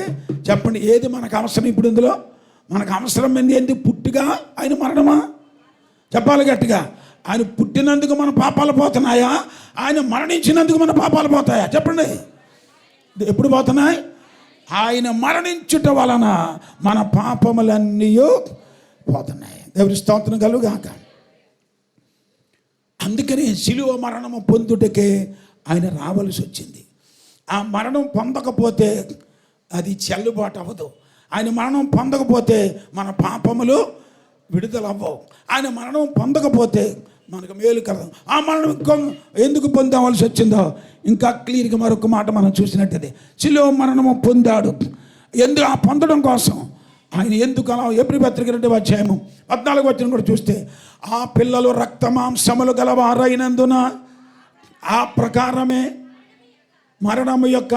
చెప్పండి, ఏది మనకు అవసరం? ఇప్పుడు ఇందులో మనకు అవసరం ఏంది? పుట్టిగా ఆయన మరణమా? చెప్పాలి గట్టిగా. ఆయన పుట్టినందుకు మన పాపాలు పోతున్నాయా? ఆయన మరణించినందుకు మన పాపాలు పోతాయా? చెప్పండి, ఎప్పుడు పోతున్నాయి? ఆయన మరణించుట వలన మన పాపములన్నీ పోతున్నాయి. దేవుని స్తోత్రం కలుగాక. అందుకని శిలువ మరణము పొందుటకే ఆయన రావలసి వచ్చింది. ఆ మరణం పొందకపోతే అది చెల్లుబాటు అవ్వదు. ఆయన మరణం పొందకపోతే మన పాపములు విడుదల అవ్వవు. ఆయన మరణం పొందకపోతే మనకు మేలు కలదు. ఆ మరణం ఎందుకు పొందవలసి వచ్చిందో ఇంకా క్లియర్గా మరొక మాట మనం చూసినట్టయితే, శిలువ మరణము పొందాడు. ఎందుకు ఆ పొందడం కోసం ఆయన ఎందుకు అలా? ఎబ్రీ పత్రిక 2వ అధ్యాయము 14వ వచనం కూడా చూస్తే, ఆ పిల్లలు రక్తమాంసములు గలవారైనందున ఆ ప్రకారమే మరణము యొక్క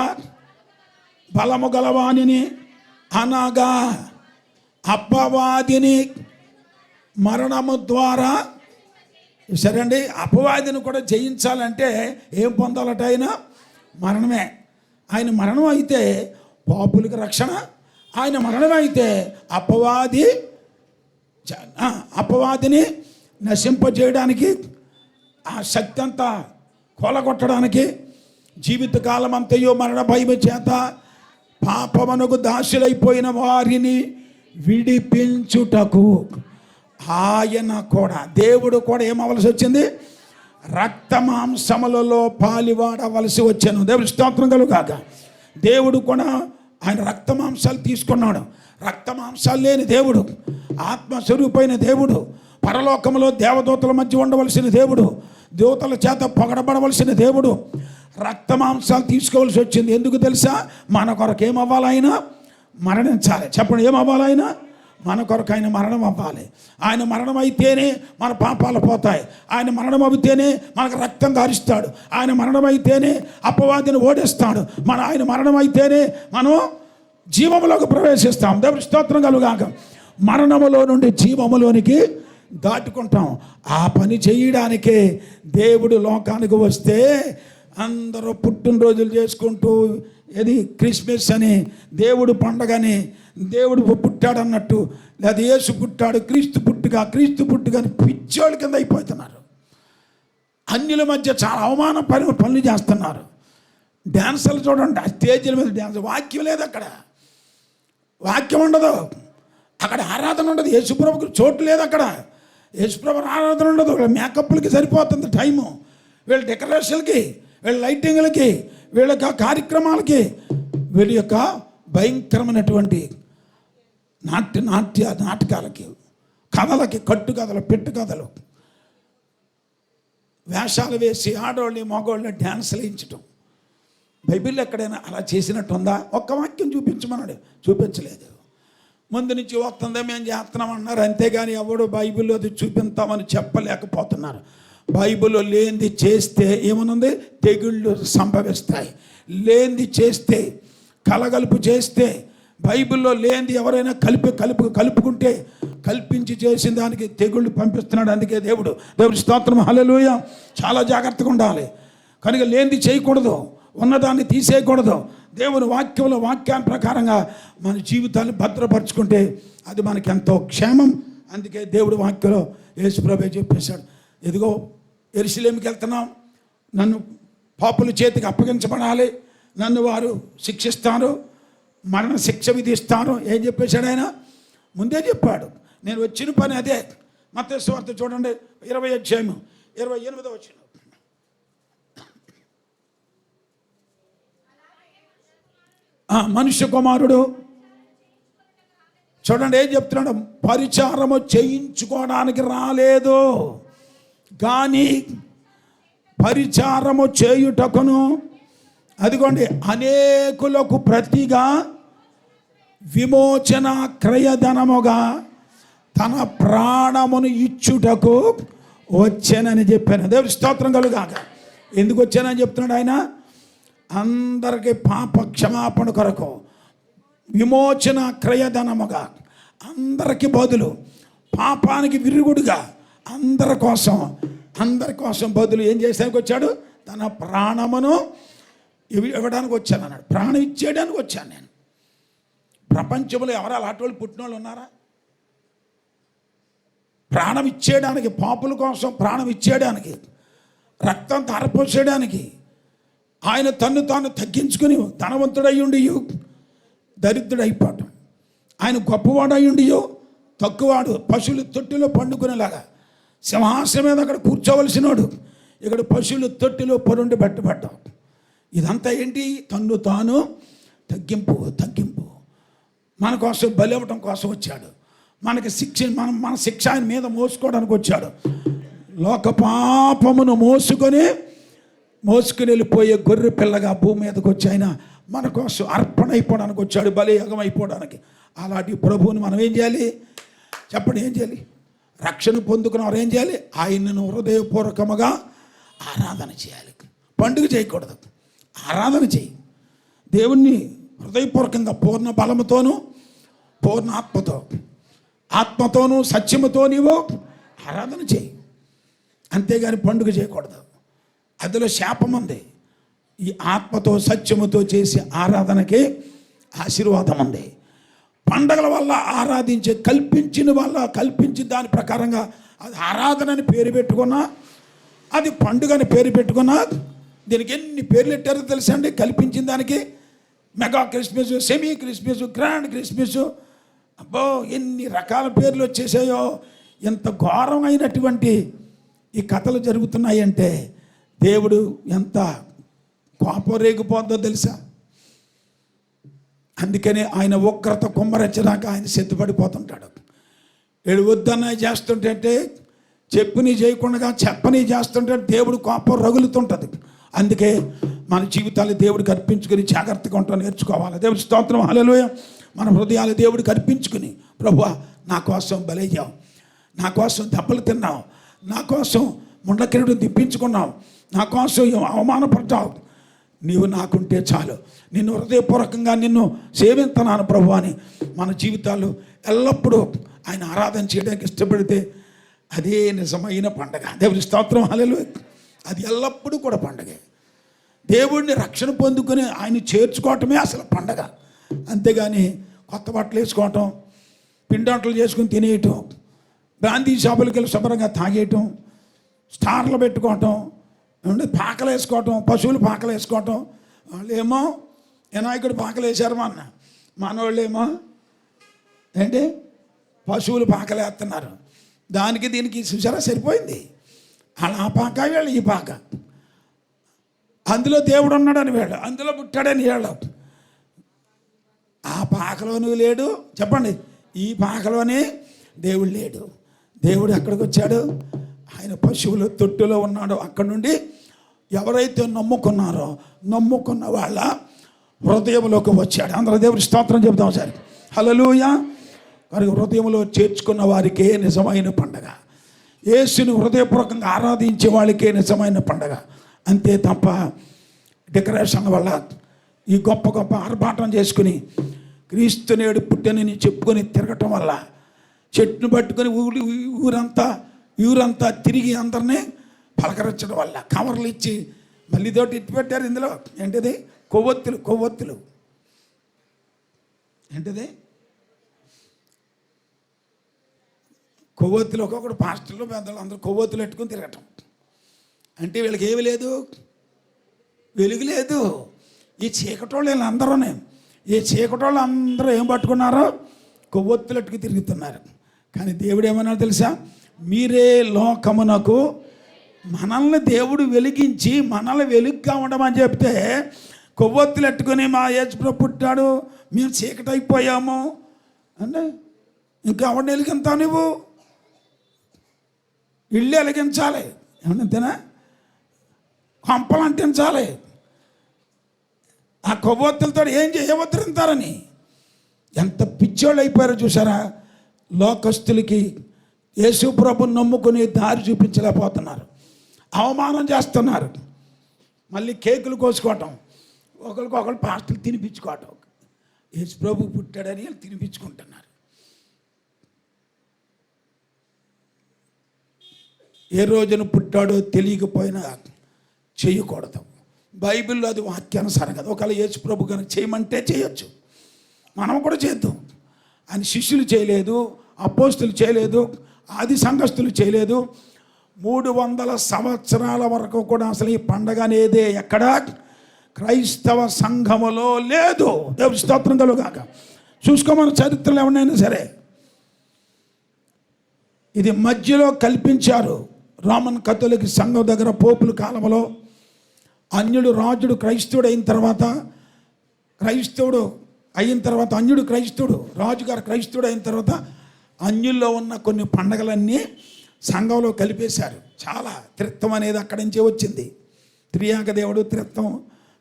బలము గలవానిని అనగా అపవాదిని మరణము ద్వారా, సరే అండి, అపవాదిని కూడా జయించాలంటే ఏం పొందాలట? ఆయన మరణమే. ఆయన మరణం అయితే పాపులకు రక్షణ, ఆయన మరణం అయితే అపవాదిని నశింపజేయడానికి, ఆ శక్తి అంతా కొలగొట్టడానికి, జీవితకాలం అంతయో మరణ భయము చేత పాపమునకు దాసులైపోయిన వారిని విడిపించుటకు ఆయన కూడా, దేవుడు కూడా ఏమవలసి వచ్చింది? రక్త మాంసములలో పాలివాడవలసి వచ్చాను. దేవుడు స్తోత్రం కలుగాక. దేవుడు కూడా ఆయన రక్త మాంసాలు తీసుకున్నాడు. రక్త మాంసాలు లేని దేవుడు, ఆత్మస్వరూపైన దేవుడు, పరలోకంలో దేవదూతల మధ్య ఉండవలసిన దేవుడు, దేవతల చేత పొగడబడవలసిన దేవుడు రక్త మాంసాలు తీసుకోవాల్సి వచ్చింది. ఎందుకు తెలుసా? మన కొరకు ఏమవ్వాలి? ఆయన మరణించాలి. చెప్పండి, ఏమవ్వాలి? ఆయన మన కొరకు ఆయన మరణం అవ్వాలి. ఆయన మరణం అయితేనే మన పాపాలు పోతాయి. ఆయన మరణం అయితేనే మనకు రక్తం గారుస్తాడు. ఆయన మరణం అయితేనే అపవాదిని ఓడిస్తాడు. ఆయన మరణం అయితేనే మనం జీవములోకి ప్రవేశిస్తాం. దేవుడి స్తోత్రం కలుగాక. మరణములో నుండి జీవములోనికి దాటుకుంటాం. ఆ పని చేయడానికే దేవుడు లోకానికి వస్తే, అందరూ పుట్టినరోజులు చేసుకుంటూ ఏది క్రిస్మస్ అని, దేవుడు పండగని, దేవుడు పుట్టాడన్నట్టు, లేదా యేసు పుట్టాడు, క్రీస్తు పుట్టుగా అని పిచ్చోళ్ళ కింద అయిపోతున్నారు. అన్యుల మధ్య చాలా అవమాన పనులు చేస్తున్నారు. డ్యాన్సులు చూడండి, ఆ స్టేజీల మీద డ్యాన్స్. వాక్యం లేదు అక్కడ, వాక్యం ఉండదు అక్కడ, ఆరాధన ఉండదు. యేసుప్రభుకు చోటు లేదు అక్కడ, యేసుప్రభు ఆరాధన ఉండదు. వీళ్ళ మేకప్లకి సరిపోతుంది టైము, వీళ్ళ డెకరేషన్లకి, వీళ్ళ లైటింగ్లకి, వీళ్ళ కార్యక్రమాలకి, వీళ్ళ యొక్క భయంకరమైనటువంటి నాటకాలకి, కథలకి, కట్టుకథలు, పెట్టుకథలు, వేషాలు వేసి ఆడవాళ్ళని మగవాళ్ళని డ్యాన్సులు వేయించటం. బైబిల్లో ఎక్కడైనా అలా చేసినట్టు ఉందా? ఒక్క వాక్యం చూపించమన్నాడు, చూపించలేదు. ముందు నుంచి వస్తుందే మేము చేస్తున్నామన్నారు, అంతేగాని ఎవడు బైబిల్లో అది చూపిస్తామని చెప్పలేకపోతున్నారు. బైబిల్లో లేనిది చేస్తే ఏమనుంది? తెగుళ్ళు సంభవిస్తాయి. లేనిది చేస్తే, కలగలుపు చేస్తే, బైబిల్లో లేనిది ఎవరైనా కలుపుకుంటే, కల్పించి చేసిన దానికి తెగుళ్ళు పంపిస్తున్నాడు. అందుకే దేవుడి స్తోత్రం, హల్లెలూయా. చాలా జాగ్రత్తగా ఉండాలి. కనుక లేనిది చేయకూడదు, ఉన్నదాన్ని తీసేయకూడదు. దేవుని వాక్యాన్ని ప్రకారంగా మన జీవితాన్ని భద్రపరుచుకుంటే అది మనకి ఎంతో క్షేమం. అందుకే దేవుడి వాక్యంలో యేసుప్రభువే చెప్పేశాడు, ఇదిగో యెరూషలేముకి వెళ్తున్నాం, నన్ను పాపుల చేతికి అప్పగించబడాలి, నన్ను వారు శిక్షిస్తారు, మరణ శిక్ష విధిస్తారు. ఏం చెప్పేశాడు ఆయన? ముందే చెప్పాడు, నేను వచ్చిన పని అదే. మత్తయి సువార్త చూడండి 20వ అధ్యాయం 28వ వచనం. మనుష్య కుమారుడు చూడండి ఏం చెప్తున్నాడు? పరిచారము చేయించుకోవడానికి రాలేదు, కానీ పరిచారము చేయుటకును, అదిగోండి, అనేకులకు ప్రతిగా విమోచన క్రయధనముగా తన ప్రాణమును ఇచ్చుటకు వచ్చానని చెప్పాను. దేవుడి స్తోత్రం కలుగాక. ఎందుకు వచ్చానని చెప్తున్నాడు ఆయన? అందరికీ పాప క్షమాపణ కొరకు, విమోచన క్రయధనముగా, అందరికి బదులు, పాపానికి విరుగుడుగా, అందరి కోసం బదులు ఏం చేసానికి వచ్చాడు? తన ప్రాణమును ఇవ్వడానికి వచ్చాను అన్నాడు. ప్రాణం ఇచ్చేయడానికి వచ్చాను నేను. ప్రపంచంలో ఎవరు అలాంటి వాళ్ళు పుట్టిన వాళ్ళు ఉన్నారా? ప్రాణం ఇచ్చేయడానికి, పాపుల కోసం ప్రాణం ఇచ్చేయడానికి, రక్తం ధారపోసేయడానికి, ఆయన తన్ను తాను తగ్గించుకుని ధనవంతుడయ్యుండి దరిద్రుడైపోవటం, ఆయన గొప్పవాడయ్యుండి తక్కువవాడు, పశువులు తొట్టిలో పండుకునేలాగా సింహాసనం మీద అక్కడ కూర్చోవలసినోడు ఇక్కడ పశువులు తొట్టిలో పొరుండి పెట్టబడ్డాం. ఇదంతా ఏంటి? తన్ను తాను తగ్గింపు తగ్గింపు. మన కోసం బలి అవ్వటం కోసం వచ్చాడు. మనకి శిక్ష మన శిక్ష ఆయన మీద మోసుకోవడానికి వచ్చాడు. లోక పాపమును మోసుకొని వెళ్ళిపోయే గొర్రె పిల్లగా భూమి మీదకి వచ్చి ఆయన మన కోసం అర్పణ అయిపోవడానికి వచ్చాడు, బలియాగం అయిపోవడానికి. అలాంటి ప్రభువుని మనం ఏం చేయాలి చెప్పండి? ఏం చేయాలి? రక్షణ పొందుకున్న వారు ఏం చేయాలి? ఆయనను హృదయపూర్వకముగా ఆరాధన చేయాలి. పండుగ చేయకూడదు, ఆరాధన చేయి. దేవుణ్ణి హృదయపూర్వకంగా పూర్ణ బలముతోనూ పూర్ణ ఆత్మతోనూ సత్యముతో నీవు ఆరాధన చేయి. అంతేగాని పండుగ చేయకూడదు. అందులో శాపం ఉంది. ఈ ఆత్మతో సత్యముతో చేసే ఆరాధనకి ఆశీర్వాదం ఉంది. పండగల వల్ల కల్పించిన దాని ప్రకారంగా అది ఆరాధనని పేరు పెట్టుకున్నా, అది పండుగని పేరు పెట్టుకున్నా, దీనికి ఎన్ని పేర్లు పెట్టారో తెలుసా అండి? కల్పించిన దానికి mega Christmas, semi Christmas, grand Christmas, అబ్బో ఎన్ని రకాల పేర్లు వచ్చేసాయో. ఎంత ఘోరమైనటువంటి ఈ కథలు జరుగుతున్నాయంటే దేవుడు ఎంత కోపం రేగిపోద్దో తెలుసా? అందుకని ఆయన ఉగ్రత కుమ్మరించడానికి ఆయన సిద్ధపడిపోతుంటాడు. ఏడు వద్దన్న చేస్తుంటే చెప్పని చేయకుండా చెప్పని చేస్తుంటే దేవుడు కోపం రగులుతుంటుంది. అందుకే మన జీవితాలు దేవుడికి అర్పించుకుని జాగ్రత్తగా ఉంటాం నేర్చుకోవాలి. దేవుడి స్తోత్రం, హల్లెలూయా. మన హృదయాలు దేవుడికి అర్పించుకుని, ప్రభువా నా కోసం బలయ్యావు, నా కోసం దెబ్బలు తిన్నావు, నా కోసం ముండ్ల కిరీటం తిప్పించుకున్నావు, నా కోసం అవమానపడ్డావు, నీవు నాకుంటే చాలు, నిన్ను హృదయపూర్వకంగా నిన్ను సేవిస్తున్నాను ప్రభు అని మన జీవితాలు ఎల్లప్పుడూ ఆయన ఆరాధన చేయడానికి ఇష్టపడితే అదే నిజమైన పండగ. దేవుడి స్తోత్రం, హల్లెలూయా. అది ఎల్లప్పుడూ కూడా పండగే. దేవుడిని రక్షణ పొందుకొని ఆయన చేర్చుకోవటమే అసలు పండగ. అంతేగాని కొత్త బట్టలు వేసుకోవటం, పిండాటలు చేసుకుని తినేయటం, బ్రాందీ షాపులకి వెళ్ళి శుభ్రంగా తాగేయటం, స్టార్లు పెట్టుకోవటం, పాకలు వేసుకోవటం, పశువులు పాకలు వేసుకోవటం. వాళ్ళేమో వినాయకుడు పాకలు వేశారు, మనోళ్ళేమో ఏంటి పశువులు పాకలు వేస్తున్నారు. దానికి దీనికి చూసారా సరిపోయింది. అలా ఆ పాక వీళ్ళు ఈ పాక, అందులో దేవుడు ఉన్నాడని వీళ్ళు, అందులో పుట్టాడని వీళ్ళు. ఆ పాకలోనూ లేడు చెప్పండి, ఈ పాకలోనే దేవుడు లేడు. దేవుడు ఎక్కడికి వచ్చాడు? ఆయన పశువుల తొట్టులో ఉన్నాడు. అక్కడి నుండి ఎవరైతే నమ్ముకున్న వాళ్ళ హృదయంలోకి వచ్చాడు. అందరూ దేవుడి స్తోత్రం చెబుతాం సరే, హల్లెలూయా. వారి హృదయంలో చేర్చుకున్న వారికే నిజమైన పండగ. యేసుని హృదయపూర్వకంగా ఆరాధించే వాళ్ళకే నిజమైన పండగ. అంతే తప్ప డెకరేషన్ వల్ల ఈ గొప్ప గొప్ప ఆర్భాటం చేసుకుని క్రీస్తు నేడు పుట్టెనని చెప్పుకొని తిరగటం వల్ల, చెట్టును పట్టుకొని ఊరంతా తిరిగి అందరినీ పలకరించడం వల్ల, కవర్లు ఇచ్చి మళ్ళీ తోటి ఇట్టి పెట్టారు. ఇందులో ఏంటిది? కొవ్వొత్తులు ఏంటిది? కొవ్వొత్తులు. ఒక్కొక్కడు పాస్టర్లు పెద్దలు అందరూ కొవ్వొత్తులు పెట్టుకుని తిరగటం అంటే వీళ్ళకి ఏమి లేదు, వెలుగు లేదు. ఈ చీకటోళ్ళు వీళ్ళందరూ అందరూ ఏం పట్టుకున్నారో? కొవ్వొత్తులు పెట్టుకుని తిరుగుతున్నారు. కానీ దేవుడు ఏమన్నా తెలుసా? మీరే లోకమునకు, మనల్ని దేవుడు వెలిగించి మనల్ని వెలుగుగా ఉండమని చెప్తే కొవ్వొత్తులు పెట్టుకుని మా యేసు పుట్టాడు, మేము చీకటి అయిపోయాము అంటే ఇంకా ఎవరిని వెలిగింతావు? నువ్వు ఇల్లు వెలిగించాలి, ఏమన్నా కొంపలు అంటించాలి. ఆ కొవ్వొత్తులతో ఏం చేయవద్దరంతారని ఎంత పిచ్చోళ్ళు అయిపోయారో చూసారా? లోకస్తులకి యేసు ప్రభుని నమ్ముకుని దారి చూపించలేకపోతున్నారు, అవమానం చేస్తున్నారు. మళ్ళీ కేకులు కోసుకోవటం, ఒకరికొకరు పాస్టలు తినిపించుకోవటం, యేసు ప్రభు పుట్టాడని తినిపించుకుంటున్నారు. ఏ రోజున పుట్టాడో తెలియకపోయినా చేయకూడదు. బైబిల్లో అది వాక్యానుసారం కదా. ఒకవేళ యేసు ప్రభు కనుక చేయమంటే చేయొచ్చు, మనం కూడా చేద్దాం. ఆయన శిష్యులు చేయలేదు, అపోస్తులు చేయలేదు, ఆది సంఘస్థులు చేయలేదు. 300 సంవత్సరాల వరకు కూడా అసలు ఈ పండగ అనేదే ఎక్కడ క్రైస్తవ సంఘములో లేదు. దేవుడి స్తోత్రం కలుగాక. చూసుకోమని చరిత్రలో ఎవరైనా సరే ఇది మధ్యలో కల్పించారు. రోమన్ కథోలిక్ సంఘం దగ్గర పోపుల కాలంలో అన్యుడు రాజుడు క్రైస్తవుడు అయిన తర్వాత క్రైస్తవుడు అయిన తర్వాత, అన్యుడు క్రైస్తవుడు, రాజుగారు క్రైస్తవుడు అయిన తర్వాత అన్యుల్లో ఉన్న కొన్ని పండగలన్నీ సంఘంలో కలిపేశారు. చాలా త్రిత్వం అనేది అక్కడి నుంచే వచ్చింది. త్రియాక దేవుడు త్రిత్వం,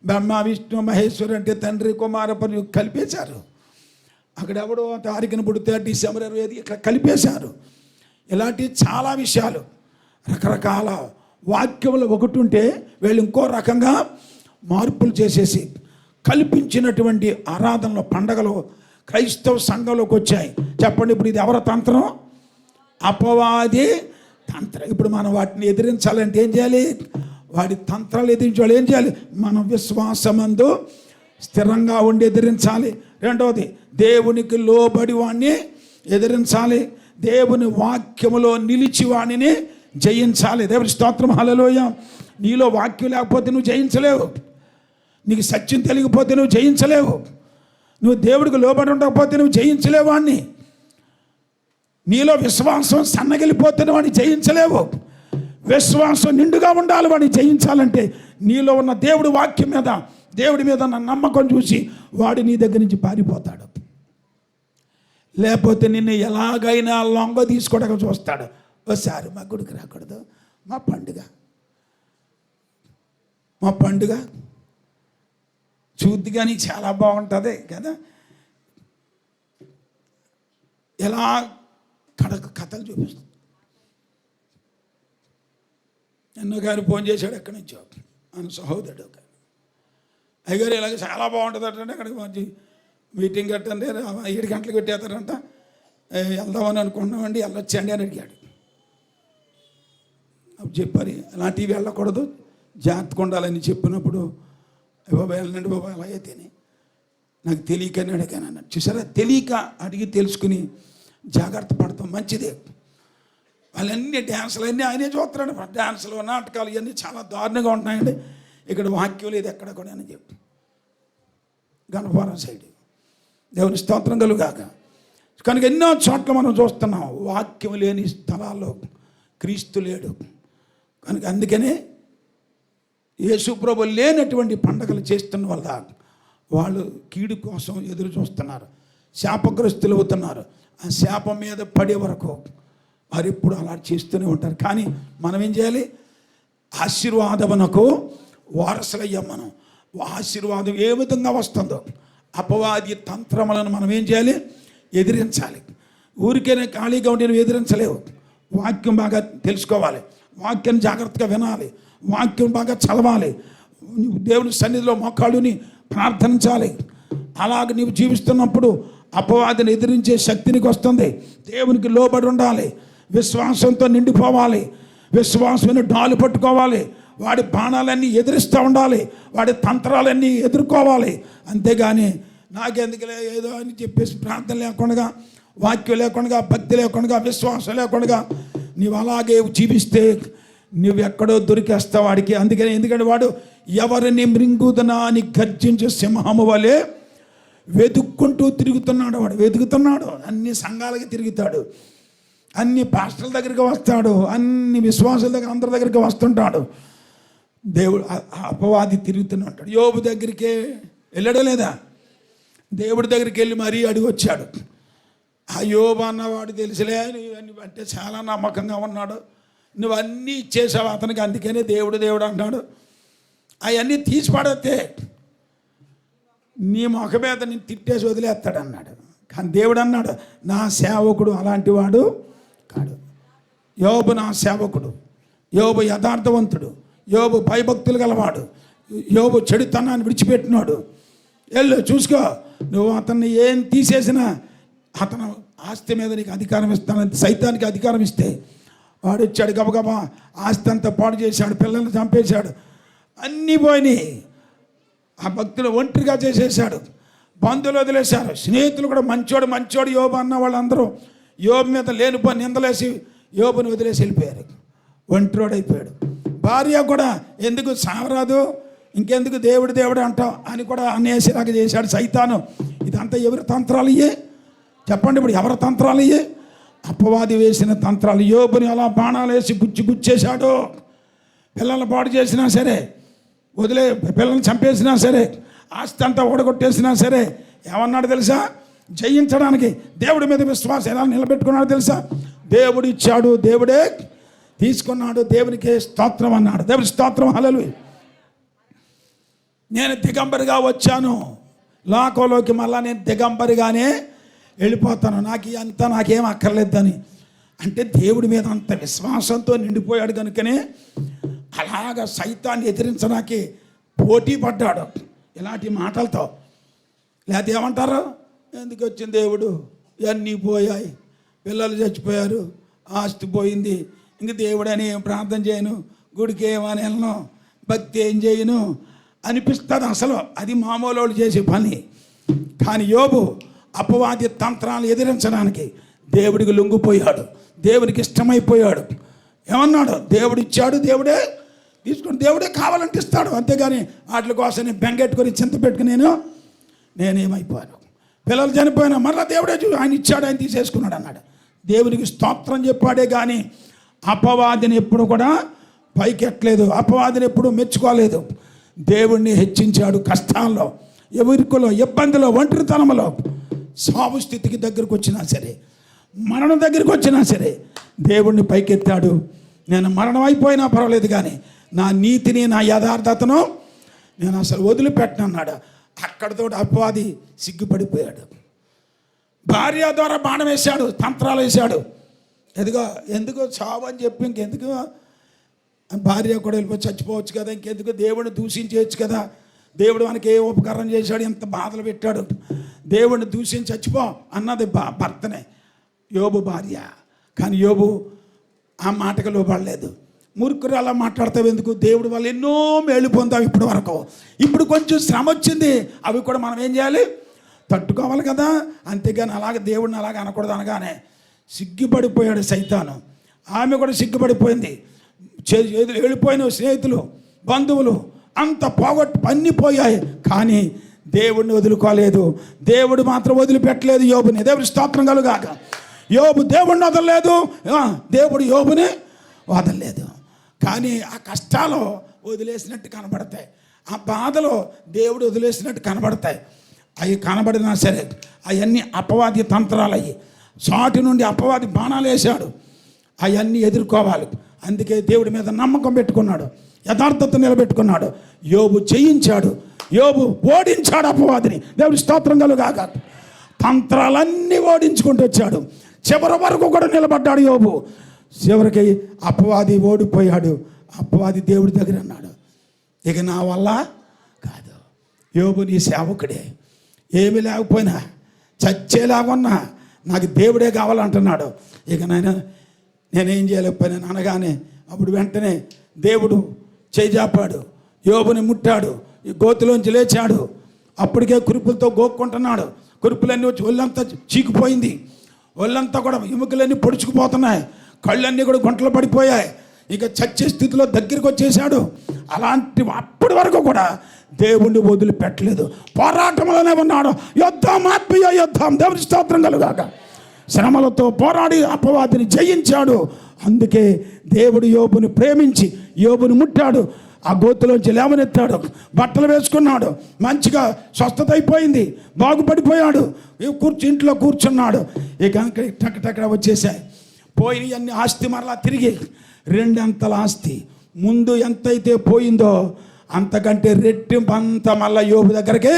బ్రహ్మ విష్ణు మహేశ్వరు అంటే తండ్రి కుమార పని కలిపేశారు. అక్కడ ఎవడో తారీఖున పుడితే డిసెంబర్ 25 ఇక్కడ కలిపేశారు. ఇలాంటి చాలా విషయాలు, రకరకాల వాక్యములు ఒకటి ఉంటే వీళ్ళు ఇంకో రకంగా మార్పులు చేసేసి కల్పించినటువంటి ఆరాధనలు, పండగలు క్రైస్తవ సంఘంలోకి వచ్చాయి. చెప్పండి, ఇప్పుడు ఇది ఎవరి తంత్రం? అపవాది తంత్రం. ఇప్పుడు మనం వాటిని ఎదిరించాలంటే ఏం చేయాలి? వాడి తంత్రాలు ఎదిరించాలి. ఏం చేయాలి? మనం విశ్వాసమందు స్థిరంగా ఉండి ఎదిరించాలి. రెండవది, దేవునికి లోబడి వాడిని ఎదిరించాలి. దేవుని వాక్యములో నిలిచి వాడిని జయించాలి. దేవుని స్తోత్రం, హల్లెలూయా. నీలో వాక్యం లేకపోతే నువ్వు జయించలేవు. నీకు సత్యం తెలియకపోతే నువ్వు జయించలేవు. నువ్వు దేవుడికి లోబడి ఉండకపోతే నువ్వు జయించలేవు వాడిని. నీలో విశ్వాసం సన్నగిలిపోతే వాడిని జయించలేవు. విశ్వాసం నిండుగా ఉండాలి. వాడిని జయించాలంటే నీలో ఉన్న దేవుడి వాక్యం మీద, దేవుడి మీద ఉన్న నమ్మకం చూసి వాడు నీ దగ్గర నుంచి పారిపోతాడు. లేకపోతే నిన్ను ఎలాగైనా లొంగ తీసుకోవడానికి చూస్తాడు. ఒకసారి మా గుడికి రాకూడదు, మా పండుగ చూద్ది కానీ చాలా బాగుంటుంది కదా, ఎలా కథలు చూపిస్తుంది. ఎన్నో గారు ఫోన్ చేశాడు ఎక్కడి నుంచో, ఆయన సహోదరుడు. అయ్యగారు ఇలాగ చాలా బాగుంటుంది అంటే అక్కడికి మంచి మీటింగ్ కట్టండి, 7 గంటలకు పెట్టేస్తారంట, వెళ్దామని అనుకున్నామండి, వెళ్ళొచ్చండి అని అడిగాడు. అప్పుడు చెప్పారు, అలాంటివి వెళ్ళకూడదు, జాగ్రత్తగా ఉండాలని చెప్పినప్పుడు, బాబా వెళ్ళండి బాబా అలాగైతేనే, నాకు తెలియకని అడిగాను అన్నాడు. చూసారా, తెలియక అడిగి తెలుసుకుని జాగ్రత్త పడతాం, మంచిదే. వాళ్ళన్నీ డ్యాన్సులు అన్నీ ఆయనే చూస్తున్నాడు. డ్యాన్సులు, నాటకాలు ఇవన్నీ చాలా దారుణంగా ఉంటున్నాయండి. ఇక్కడ వాక్యం లేదు ఎక్కడ కూడా అని చెప్పి, గణపురం సైడ్. దేవుని స్తోత్రం కలుగాక. కనుక ఎన్నో చోట్ల మనం చూస్తున్నాం వాక్యం లేని స్థలాల్లో క్రీస్తు లేడు. కనుక అందుకనే యేసు ప్రభు లేనటువంటి పండగలు చేస్తున్న వల్ల వాళ్ళు కీడు కోసం ఎదురు చూస్తున్నారు, శాపగ్రస్తులు అవుతున్నారు. ఆ శాపం మీద పడే వరకు వారు ఎప్పుడు అలా చేస్తూనే ఉంటారు. కానీ మనం ఏం చేయాలి? ఆశీర్వాదమునకు వారసులయ్యాం మనం. ఆశీర్వాదం ఏ విధంగా వస్తుందో అపవాది తంత్రములను మనం ఏం చేయాలి? ఎదిరించాలి. ఊరికైనా ఖాళీగా ఉండి నువ్వు ఎదిరించలేవు. వాక్యం బాగా తెలుసుకోవాలి, వాక్యం జాగ్రత్తగా వినాలి, వాక్యం బాగా చదవాలి, దేవుని సన్నిధిలో మోకాళ్ళుని ప్రార్థించాలి. అలాగ నీవు జీవిస్తున్నప్పుడు అపవాదిని ఎదిరించే శక్తి నీకు వస్తుంది. దేవునికి లోబడి ఉండాలి, విశ్వాసంతో నిండిపోవాలి, విశ్వాసమైన డాలు పట్టుకోవాలి, వాడి బాణాలన్నీ ఎదిరిస్తూ ఉండాలి, వాడి తంత్రాలన్నీ ఎదుర్కోవాలి. అంతేగాని నాకెందుకులే ఏదో అని చెప్పేసి ప్రార్థన లేకుండా, వాక్యం లేకుండా, భక్తి లేకుండా, విశ్వాసం లేకుండా నీవు అలాగే జీవిస్తే నువ్వెక్కడో దొరికేస్తావు వాడికి. అందుకని ఎందుకంటే వాడు ఎవరిని మృంగుదనా అని గర్జించే సింహము వలె వెతుక్కుంటూ తిరుగుతున్నాడు. వాడు వెతుకుతున్నాడు, అన్ని సంఘాలకి తిరుగుతాడు, అన్ని పాస్టర్ల దగ్గరికి వస్తాడు, అన్ని విశ్వాసుల దగ్గర అందరి దగ్గరికి వస్తుంటాడు. దేవుడు అపవాది తిరుగుతూనే ఉంటాడు. యోబు దగ్గరికే వెళ్ళడం లేదా? దేవుడి దగ్గరికి వెళ్ళి మరీ అడిగి వచ్చాడు. ఆ యోబు అన్నవాడు తెలుసులే, నువ్వన్నీ అంటే చాలా నమ్మకంగా ఉన్నాడు, నువ్వు అన్నీ ఇచ్చేసావు అతనికి, అందుకనే దేవుడు దేవుడు అంటాడు. అవన్నీ తీసి పడితే నీ ముఖ మీద నేను తిట్టేసి వదిలేస్తాడు అన్నాడు. కానీ దేవుడు అన్నాడు, నా సేవకుడు అలాంటి వాడు కాడు. యోబు నా సేవకుడు, యోబు యథార్థవంతుడు, యోబు భయభక్తులు గలవాడు, యోబు చెడుతనాన్ని విడిచిపెట్టినాడు. వెళ్ళు చూసుకో, నువ్వు అతన్ని ఏం తీసేసినా అతను ఆస్తి మీద నీకు అధికారం ఇస్తాను. సైతానికి అధికారం ఇస్తే వాడు వచ్చాడు, గబగబా ఆస్తి అంతా పాడు చేశాడు, పిల్లల్ని చంపేశాడు, అన్నీ పోయినాయి. ఆ భక్తులు ఒంటరిగా చేసేసాడు, బంధువులు వదిలేశారు, స్నేహితులు కూడా మంచోడు యోబు అన్న వాళ్ళందరూ యోబు మీద లేనిపోయి నిందలేసి యోబుని వదిలేసి వెళ్ళిపోయారు, ఒంటరోడైపోయాడు. భార్య కూడా ఎందుకు సావరాదు, ఇంకెందుకు దేవుడు అంటావు అని కూడా అనేసిలాగా చేశాడు సైతాను. ఇదంతా ఎవరి తంత్రాలు ఇయ్యే? చెప్పండి, ఇప్పుడు ఎవరి తంత్రాలు ఇయ్యే? అపవాది వేసిన తంత్రాలు. యోబుని అలా బాణాలు వేసి గుచ్చేశాడు. పిల్లల్ని పాడు చేసినా సరే, పిల్లల్ని చంపేసినా సరే, ఆస్తి అంతా ఓడగొట్టేసినా సరే ఏమన్నాడు తెలుసా? జయించడానికి దేవుడి మీద విశ్వాసం ఎలా నిలబెట్టుకున్నాడు తెలుసా? దేవుడు ఇచ్చాడు, దేవుడే తీసుకున్నాడు, దేవునికే స్తోత్రం అన్నాడు. దేవుడి స్తోత్రం, హల్లెలూయా. నేను దిగంబరిగా వచ్చాను లోకంలోకి, మళ్ళా నేను దిగంబరిగానే వెళ్ళిపోతాను, నాకేం అక్కర్లేదని. అంటే దేవుడి మీద అంత విశ్వాసంతో నిండిపోయాడు కనుకనే అలాగ సైతాన్ని ఎదిరించడానికి పోటీ పడ్డాడు ఇలాంటి మాటలతో. లేకపోతే ఏమంటారు? ఎందుకు వచ్చింది దేవుడు, ఇవన్నీ పోయాయి, పిల్లలు చచ్చిపోయారు, ఆస్తి పోయింది, ఇంక దేవుడని ఏం ప్రార్థన చేయను, గుడికి ఏమని వెళ్ళను, భక్తి ఏం చేయను అనిపిస్తుంది. అసలు అది మామూలు వాళ్ళు చేసే పని. కానీ యోబు అపవాది తంత్రాలు ఎదిరించడానికి దేవుడికి లొంగిపోయాడు, దేవుడికి ఇష్టమైపోయాడు. ఏమన్నాడు? దేవుడు ఇచ్చాడు, దేవుడే తీసుకుని, దేవుడే కావాలంటే ఇస్తాడు, అంతేగాని వాటి కోసం నేను బెంగెట్టుకొని చింత పెట్టుకుని నేనేమైపోయాను. పిల్లలు చనిపోయినా మళ్ళీ దేవుడే ఆయన ఇచ్చాడు, ఆయన తీసేసుకున్నాడు అన్నాడు. దేవునికి స్తోత్రం చెప్పాడే కానీ అపవాదిని ఎప్పుడు కూడా పైకెట్టలేదు, అపవాదిని ఎప్పుడు మెచ్చుకోలేదు. దేవుణ్ణి హెచ్చించాడు. కష్టాల్లో, ఎవరికలో, ఇబ్బందిలో, ఒంటరితనంలో, సావు స్థితికి దగ్గరకు వచ్చినా సరే, మరణం దగ్గరికి వచ్చినా సరే దేవుణ్ణి పైకెత్తాడు. నేను మరణం అయిపోయినా పర్వాలేదు కానీ నా నీతిని, నా యథార్థతను నేను అసలు వదిలిపెట్టనన్నాడు. అక్కడితో అపవాది సిగ్గుపడిపోయాడు. భార్య ద్వారా బాణం వేశాడు, తంత్రాలు వేశాడు. ఎందుకో చావు అని చెప్పి ఇంకెందుకు, భార్య కూడా వెళ్ళిపోయి చచ్చిపోవచ్చు కదా, ఇంకెందుకు దేవుడిని దూషించవచ్చు కదా, దేవుడు మనకి ఏ ఉపకారం చేశాడు, ఎంత బాధలు పెట్టాడు, దేవుడిని దూషించి చచ్చిపో అన్నది భర్తనే, యోబు భార్య. కానీ యోబు ఆ మాటకు లోపడలేదు. మూర్ఖులు అలా మాట్లాడతావు ఎందుకు, దేవుడి వల్ల ఎన్నో మేలు పొందావు ఇప్పటి వరకు, ఇప్పుడు కొంచెం శ్రమ వచ్చింది, అవి కూడా మనం ఏం చేయాలి, తట్టుకోవాలి కదా, అంతేగాని అలాగే దేవుడిని అలాగే అనకూడదు. అనగానే సిగ్గుపడిపోయాడు సైతాను. ఆమె కూడా సిగ్గుపడిపోయింది. వెళ్ళిపోయిన స్నేహితులు, బంధువులు అంత అన్నీ పోయాయి, కానీ దేవుడిని వదులుకోలేదు. దేవుడు మాత్రం వదిలిపెట్టలేదు యోబుని. దేవుడి స్తోత్రం కలుగాక. యోబు దేవుడిని వదలలేదు, దేవుడు యోబుని వదలలేదు. కానీ ఆ కష్టాలు వదిలేసినట్టు కనబడతాయి, ఆ బాధలో దేవుడు వదిలేసినట్టు కనబడతాయి. అవి కనబడినా సరే అవన్నీ అపవాది తంత్రాలు. అయ్యి చాటి నుండి అపవాది బాణాలు వేశాడు, అవన్నీ ఎదుర్కోవాలి. అందుకే దేవుడి మీద నమ్మకం పెట్టుకున్నాడు, యథార్థత నిలబెట్టుకున్నాడు. యోబు జయించాడు, యోబు ఓడించాడు అపవాదిని. దేవుడి స్తోత్రం కలుగాక. తంత్రాలన్నీ ఓడించుకుంటూ వచ్చాడు, చివరి వరకు కూడా నిలబడ్డాడు యోబు. చివరికి అపవాది ఓడిపోయాడు. అపవాది దేవుడి దగ్గర అన్నాడు, ఇక నా వల్ల కాదు, యోబు నీ సేవకుడే, ఏమి లేకపోయినా చచ్చేలాగున్నా నాకు దేవుడే కావాలంటున్నాడు. ఇక నేనేం చేయలేకపోయినా అనగానే అప్పుడు వెంటనే దేవుడు చేజాపాడు, యోబుని ముట్టాడు, ఈ గోతిలోంచి లేచాడు. అప్పటికే కురుపులతో గోక్కుంటున్నాడు, కురుపులన్నీ వచ్చి ఒళ్ళంతా చీకిపోయింది, ఒళ్ళంతా కూడా ఎముకలన్నీ పొడుచుకుపోతున్నాయి, కళ్ళన్నీ కూడా గుంటలు పడిపోయాయి. ఇక చచ్చే స్థితిలో దగ్గరికి వచ్చేసాడు. అలాంటి అప్పటి వరకు కూడా దేవుణ్ణి వదిలిపెట్టలేదు, పోరాటంలోనే ఉన్నాడు. యుద్ధం, ఆత్మీయ యుద్ధం. దేవుడి స్తోత్రం కలుగాక. శ్రమలతో పోరాడి అపవాదిని జయించాడు. అందుకే దేవుడు యోబుని ప్రేమించి యోబుని ముట్టాడు, ఆ గోతులోంచి లేవనెత్తాడు, బట్టలు వేసుకున్నాడు, మంచిగా స్వస్థత అయిపోయింది, బాగుపడిపోయాడు, ఇంట్లో కూర్చున్నాడు. ఇక టక్కటక్కడ వచ్చేసాయి, పోయి అన్ని ఆస్తి మరలా తిరిగి రెండంతల ఆస్తి. ముందు ఎంతైతే పోయిందో అంతకంటే రెట్టింపు అంత మళ్ళా యోబు దగ్గరికి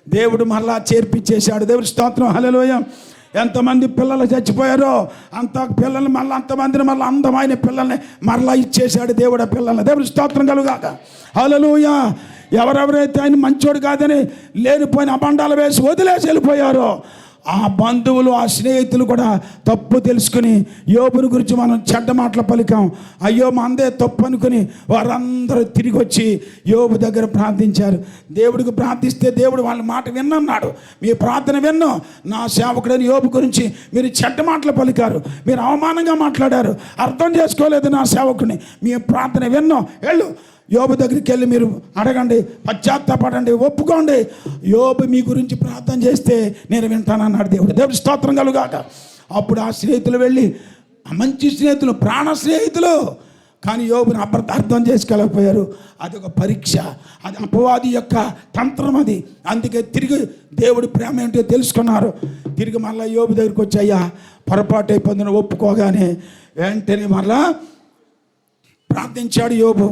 దేవుడు మరలా చేర్పించేశాడు. దేవుడి స్తోత్రం, హల్లెలూయా. ఎంతమంది పిల్లలు చచ్చిపోయారో అంత పిల్లల్ని మళ్ళీ అంతమందిని మళ్ళీ అందమైన పిల్లల్ని మరలా ఇచ్చేశాడు దేవుడు ఆ పిల్లల్ని. దేవుడి స్తోత్రం కలుగాక. హల్లెలూయా. ఎవరెవరైతే ఆయన మంచోడు కాదని లేనిపోయిన అబండాలు వేసి వదిలేసి వెళ్ళిపోయారో ఆ బంధువులు, ఆ స్నేహితులు కూడా తప్పు తెలుసుకుని యోబుని గురించి మనం చెడ్డ మాటలు పలికాం, అయ్యో మా అందే తప్పు అనుకుని వారందరూ తిరిగి వచ్చి యోబు దగ్గర ప్రార్థించారు. దేవుడికి ప్రార్థిస్తే దేవుడు వాళ్ళ మాట విన్నన్నాడు. మీ ప్రార్థన విన్నాం, నా సేవకుడని యోబు గురించి మీరు చెడ్డ మాటలు పలికారు, మీరు అవమానంగా మాట్లాడారు, అర్థం చేసుకోలేదు నా సేవకుని, మీ ప్రార్థన విన్నాం, వెళ్ళు యోబు దగ్గరికి వెళ్ళి మీరు అడగండి, పశ్చాత్తాపడండి, ఒప్పుకోండి, యోబు మీ గురించి ప్రార్థన చేస్తే నేను వింటానన్నాడు దేవుడు. దేవుడి స్తోత్రం కలుగాక. అప్పుడు ఆ స్నేహితులు వెళ్ళి, మంచి స్నేహితులు, ప్రాణ స్నేహితులు, కానీ యోబుని అర్థం చేసుకోలేకపోయారు. అది ఒక పరీక్ష, అది అపవాది యొక్క తంత్రం అది. అందుకే తిరిగి దేవుడి ప్రేమ ఏంటో తెలుసుకున్నారు. తిరిగి మళ్ళీ యోబు దగ్గరికి వచ్చి, అయ్యా పొరపాటు అయిపోయిందని ఒప్పుకోగానే వెంటనే మళ్ళా ప్రార్థించాడు యోబు.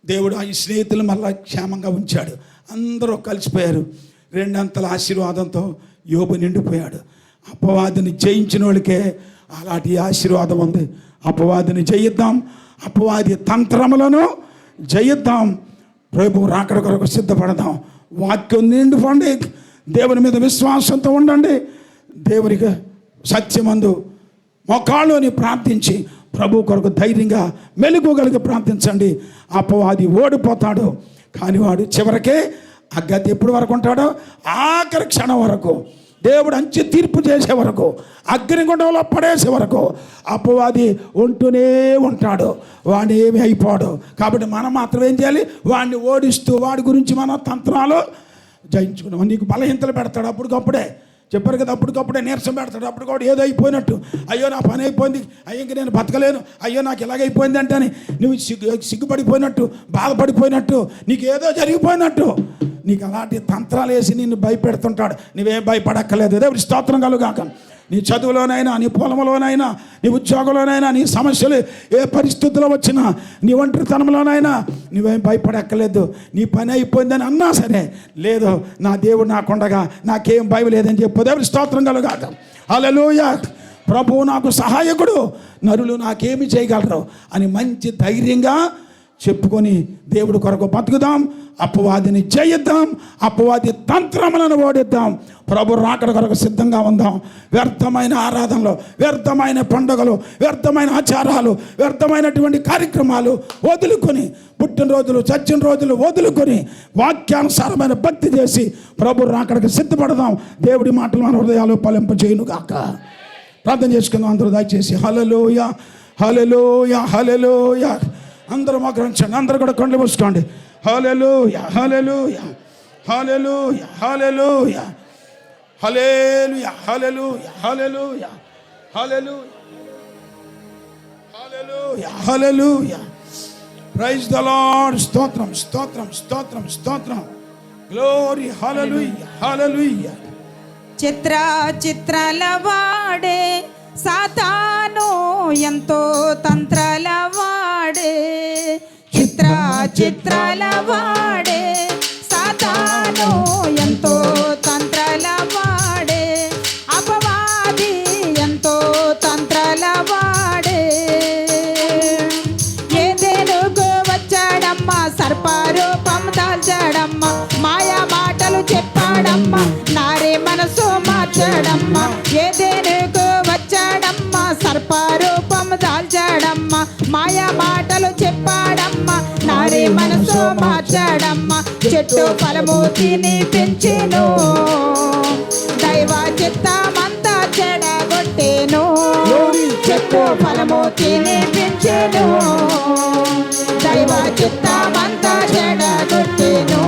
దేవుడు ఆ స్నేహితులు మళ్ళీ క్షేమంగా ఉంచాడు. అందరూ కలిసిపోయారు. రెండంతల ఆశీర్వాదంతో యోబు నిండిపోయాడు. అపవాదిని జయించిన వాళ్ళకే అలాంటి ఆశీర్వాదం ఉంది. అపవాదిని జయిద్దాం, అపవాది తంత్రములను జయిద్దాం. ప్రభు రాకడ కొరకు సిద్ధపడదాం. వాక్యం నిండిపోండి, దేవుని మీద విశ్వాసంతో ఉండండి. దేవునికి సత్యమందు మొక్కాళ్ళని ప్రార్థించి ప్రభు కొరకు ధైర్యంగా మెలుకోగలిగి ప్రార్థించండి. అపవాది ఓడిపోతాడు, కానీ వాడు చివరికే ఆ గతి ఎప్పుడు వరకు ఉంటాడో ఆఖరి క్షణం వరకు, దేవుడు అంచె తీర్పు చేసే వరకు, అగ్నిగుండంలో పడేసే వరకు అపవాది ఉంటూనే ఉంటాడు. వాడిని ఏమి అయిపోడు. కాబట్టి మనం మాత్రం ఏం చేయాలి? వాడిని ఓడిస్తూ వాడి గురించి మన తంత్రాలు జయించుకున్నాం. నీకు బలహీనతలు పెడతాడు అప్పటికప్పుడే. చెప్పారు కదా, అప్పటికప్పుడే నీరసం పెడతాడు. అప్పుడు కూడా ఏదో అయిపోయినట్టు, అయ్యో నా పని అయిపోయింది, అయ్యో ఇంక నేను బతకలేను, అయ్యో నాకు ఇలాగైపోయింది అంటే అని నువ్వు సిగ్గుపడిపోయినట్టు, బాధపడిపోయినట్టు, నీకు ఏదో జరిగిపోయినట్టు నీకు అలాంటి తంత్రాలు వేసి నిన్ను భయపెడుతుంటాడు. నువ్వేం భయపడక్కర్లేదు. దేవుడి స్తోత్రం కలుగాక. నీ చదువులోనైనా, నీ పొలంలోనైనా, నీ ఉద్యోగంలోనైనా, నీ సమస్యలు ఏ పరిస్థితుల్లో వచ్చినా, నీ ఒంటరితనంలోనైనా నువ్వేం భయపడక్కర్లేదు. నీ పని అయిపోయిందని అన్నా సరే, లేదు నా దేవుడు నాకుండగా నాకేం భయం లేదని చెప్పు. దేవుడి స్తోత్రం కలుగాక. హల్లెలూయా. ప్రభువు నాకు సహాయకుడు, నరులు నాకేమి చేయగలరు అని మంచి ధైర్యంగా చెప్పుకొని దేవుడి కొరకు బతుకుదాం. అపవాదిని జయిద్దాం, అపవాది తంత్రములను ఓడిద్దాం. ప్రభు రాకడ కొరకు సిద్ధంగా ఉందాం. వ్యర్థమైన ఆరాధనలు, వ్యర్థమైన పండుగలు, వ్యర్థమైన ఆచారాలు, వ్యర్థమైనటువంటి కార్యక్రమాలు వదులుకొని, పుట్టినరోజులు, చచ్చిన రోజులు వదులుకొని వాక్యానుసారమైన భక్తి చేసి ప్రభు రాకడకు సిద్ధపడదాం. దేవుడి మాటలు మన హృదయాలు ఫలింపజేయును గాక. ప్రార్థన చేసుకుందాం అందరూ దయచేసి. హల్లెలూయా, హల్లెలూయా, హల్లెలూయా. అందరూ మోకరించండి, అందరూ కూడా కళ్ళు మూసుకోండి. Hallelujah, hallelujah, hallelujah, hallelujah, hallelujah, hallelujah, hallelujah, hallelujah, hallelujah, hallelujah. Praise the Lord. స్తోత్రం, స్తోత్రం, స్తోత్రం, స్తోత్రం. గ్లోరీ. Hallelujah, hallelujah. చిత్రాల వాడే సాతాను ఎంతో తంత్రాల వాడే, చిత్రాల వాడే సాతాను ఎంతో తంత్రాల వాడే, అపవాది ఎంతో తంత్రాల వాడే. ఏదేనుకు వచ్చాడమ్మా, సర్పారూపం దాల్చాడమ్మా, మాయా మాటలు చెప్పాడమ్మా, నారే మనసు మార్చాడమ్మా. ఏదేనుకు వచ్చాడమ్మా, సర్పారూపం దాల్చాడమ్మా, మాయా మాటలు చెప్పాడమ్మా, నారే మనసు మార్చాడమ్మా. చెట్టు ఫలము తిని పెంచెను, దైవ చిత్తమంతా చెడగొట్టెను. చెట్టు ఫలము తిని పెంచెను, దైవ చిత్తమంతా చెడగొట్టెను.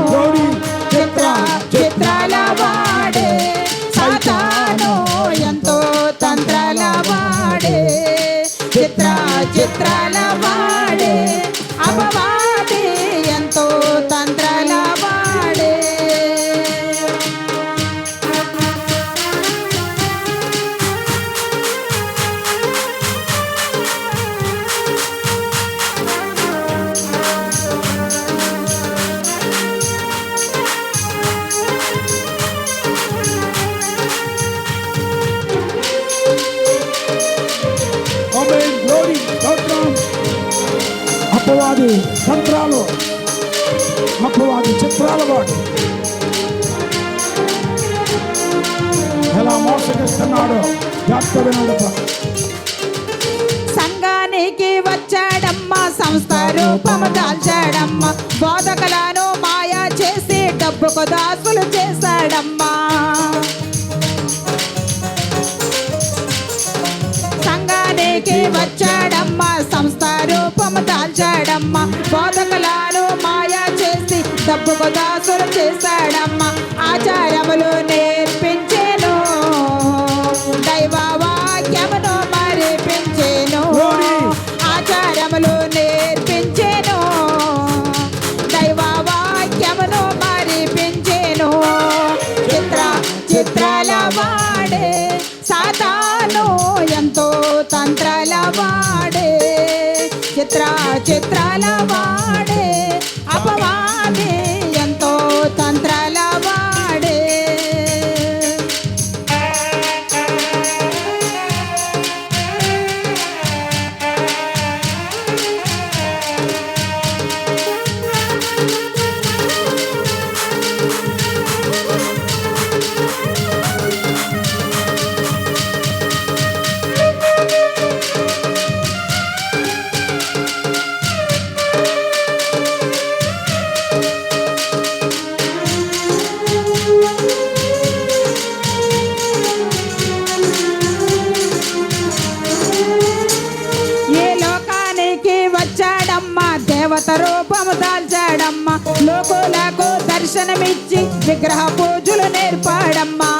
చిత్రాల వాడే సాతాను ఎంతో తంత్రాల వాడే, చిత్రాల వాడే అపవాది ఎంతో తంత్రాల వాడే. అపవాది తంత్రాలు, అపవాది చిత్రాల వాడు ఎలా మోసగిస్తున్నాడో జాగ్రత్త వినండి. సంఘానికి వచ్చాడమ్మా, సంస్థ రూపము దాల్చాడమ్మా, బోధకులను మాయా చేసి డబ్బుకు దాసులు చేశాడమ్మా. సంఘానికి వచ్చాడమ్మా, సంస్థ రూపము దాల్చాడమ్మా, బోధకులను మాయా చేసి డబ్బుకు దాసులు చేశాడమ్మా. ఆచారములు నేర్పించెను, దైవ వాక్యమును మరిపించెను. ఆచారములు చిత్రాల వాడే అపవాది ఎంతో తంత్రాల వాడే దేవత రూపము దాల్చాడమ్మా లోకులకు దర్శనమిచ్చి విగ్రహ పూజలు నేర్పాడమ్మా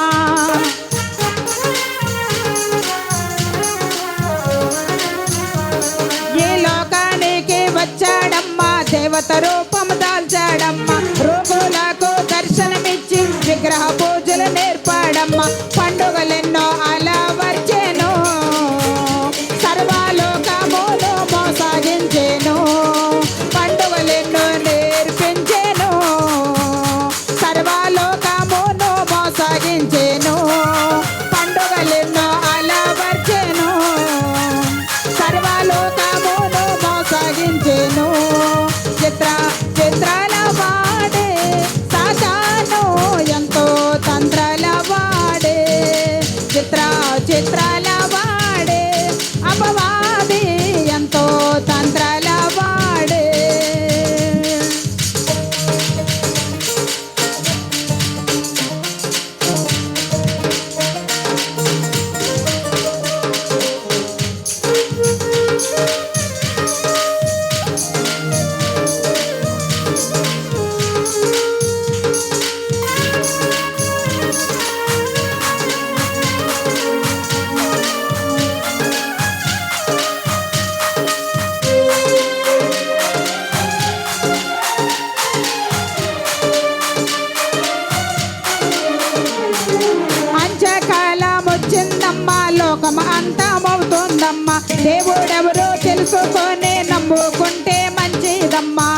ఈ లోకానికి వచ్చాడమ్మా దేవత రూపము దాల్చాడమ్మా లోకులకు దర్శనమిచ్చి విగ్రహ పూజలు నేర్పాడమ్మా పండుగలెన్నో అలా వచ్చేను సర్వలోకములు మోసాగించేను పండుగలెన్నో నేర్పించేను సర్వలోకమును మోసాగించేను పండుగలెన్నో అలవర్చెను సర్వలోకమును మోసాగించేను చిత్రాల వాడే సాతాను ఎంతో తంత్రాల వాడే చిత్రాల వాడే అపవాది ఎంతో తంత్రాల వాడే లోకం అంతమవుతుందమ్మా దేవుడెవరో తెలుసుకొని నమ్ముకుంటే మంచిదమ్మా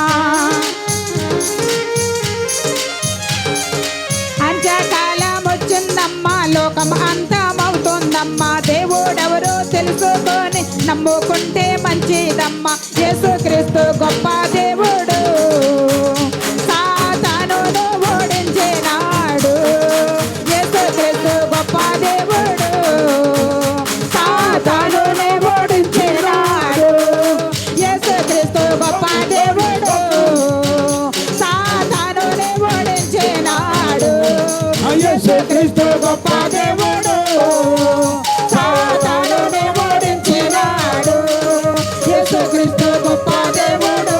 అంత్యకాలం వచ్చిందమ్మా లోకం అంతమవుతుందమ్మా దేవుడెవరో తెలుసుకొని నమ్ముకుంటే మంచిదమ్మా యేసుక్రీస్తు గొప్ప దేవుడు సాతానును ఓడించినాడు యేసుక్రీస్తు గొప్ప దేవుడు సాతానునే ఓడించినాడు యేసుక్రీస్తు గొప్ప దేవుడు సాతానునే ఓడించినాడు యేసుక్రీస్తు గొప్ప దేవుడు సాతానునే ఓడించినాడు యేసుక్రీస్తు గొప్ప దేవుడు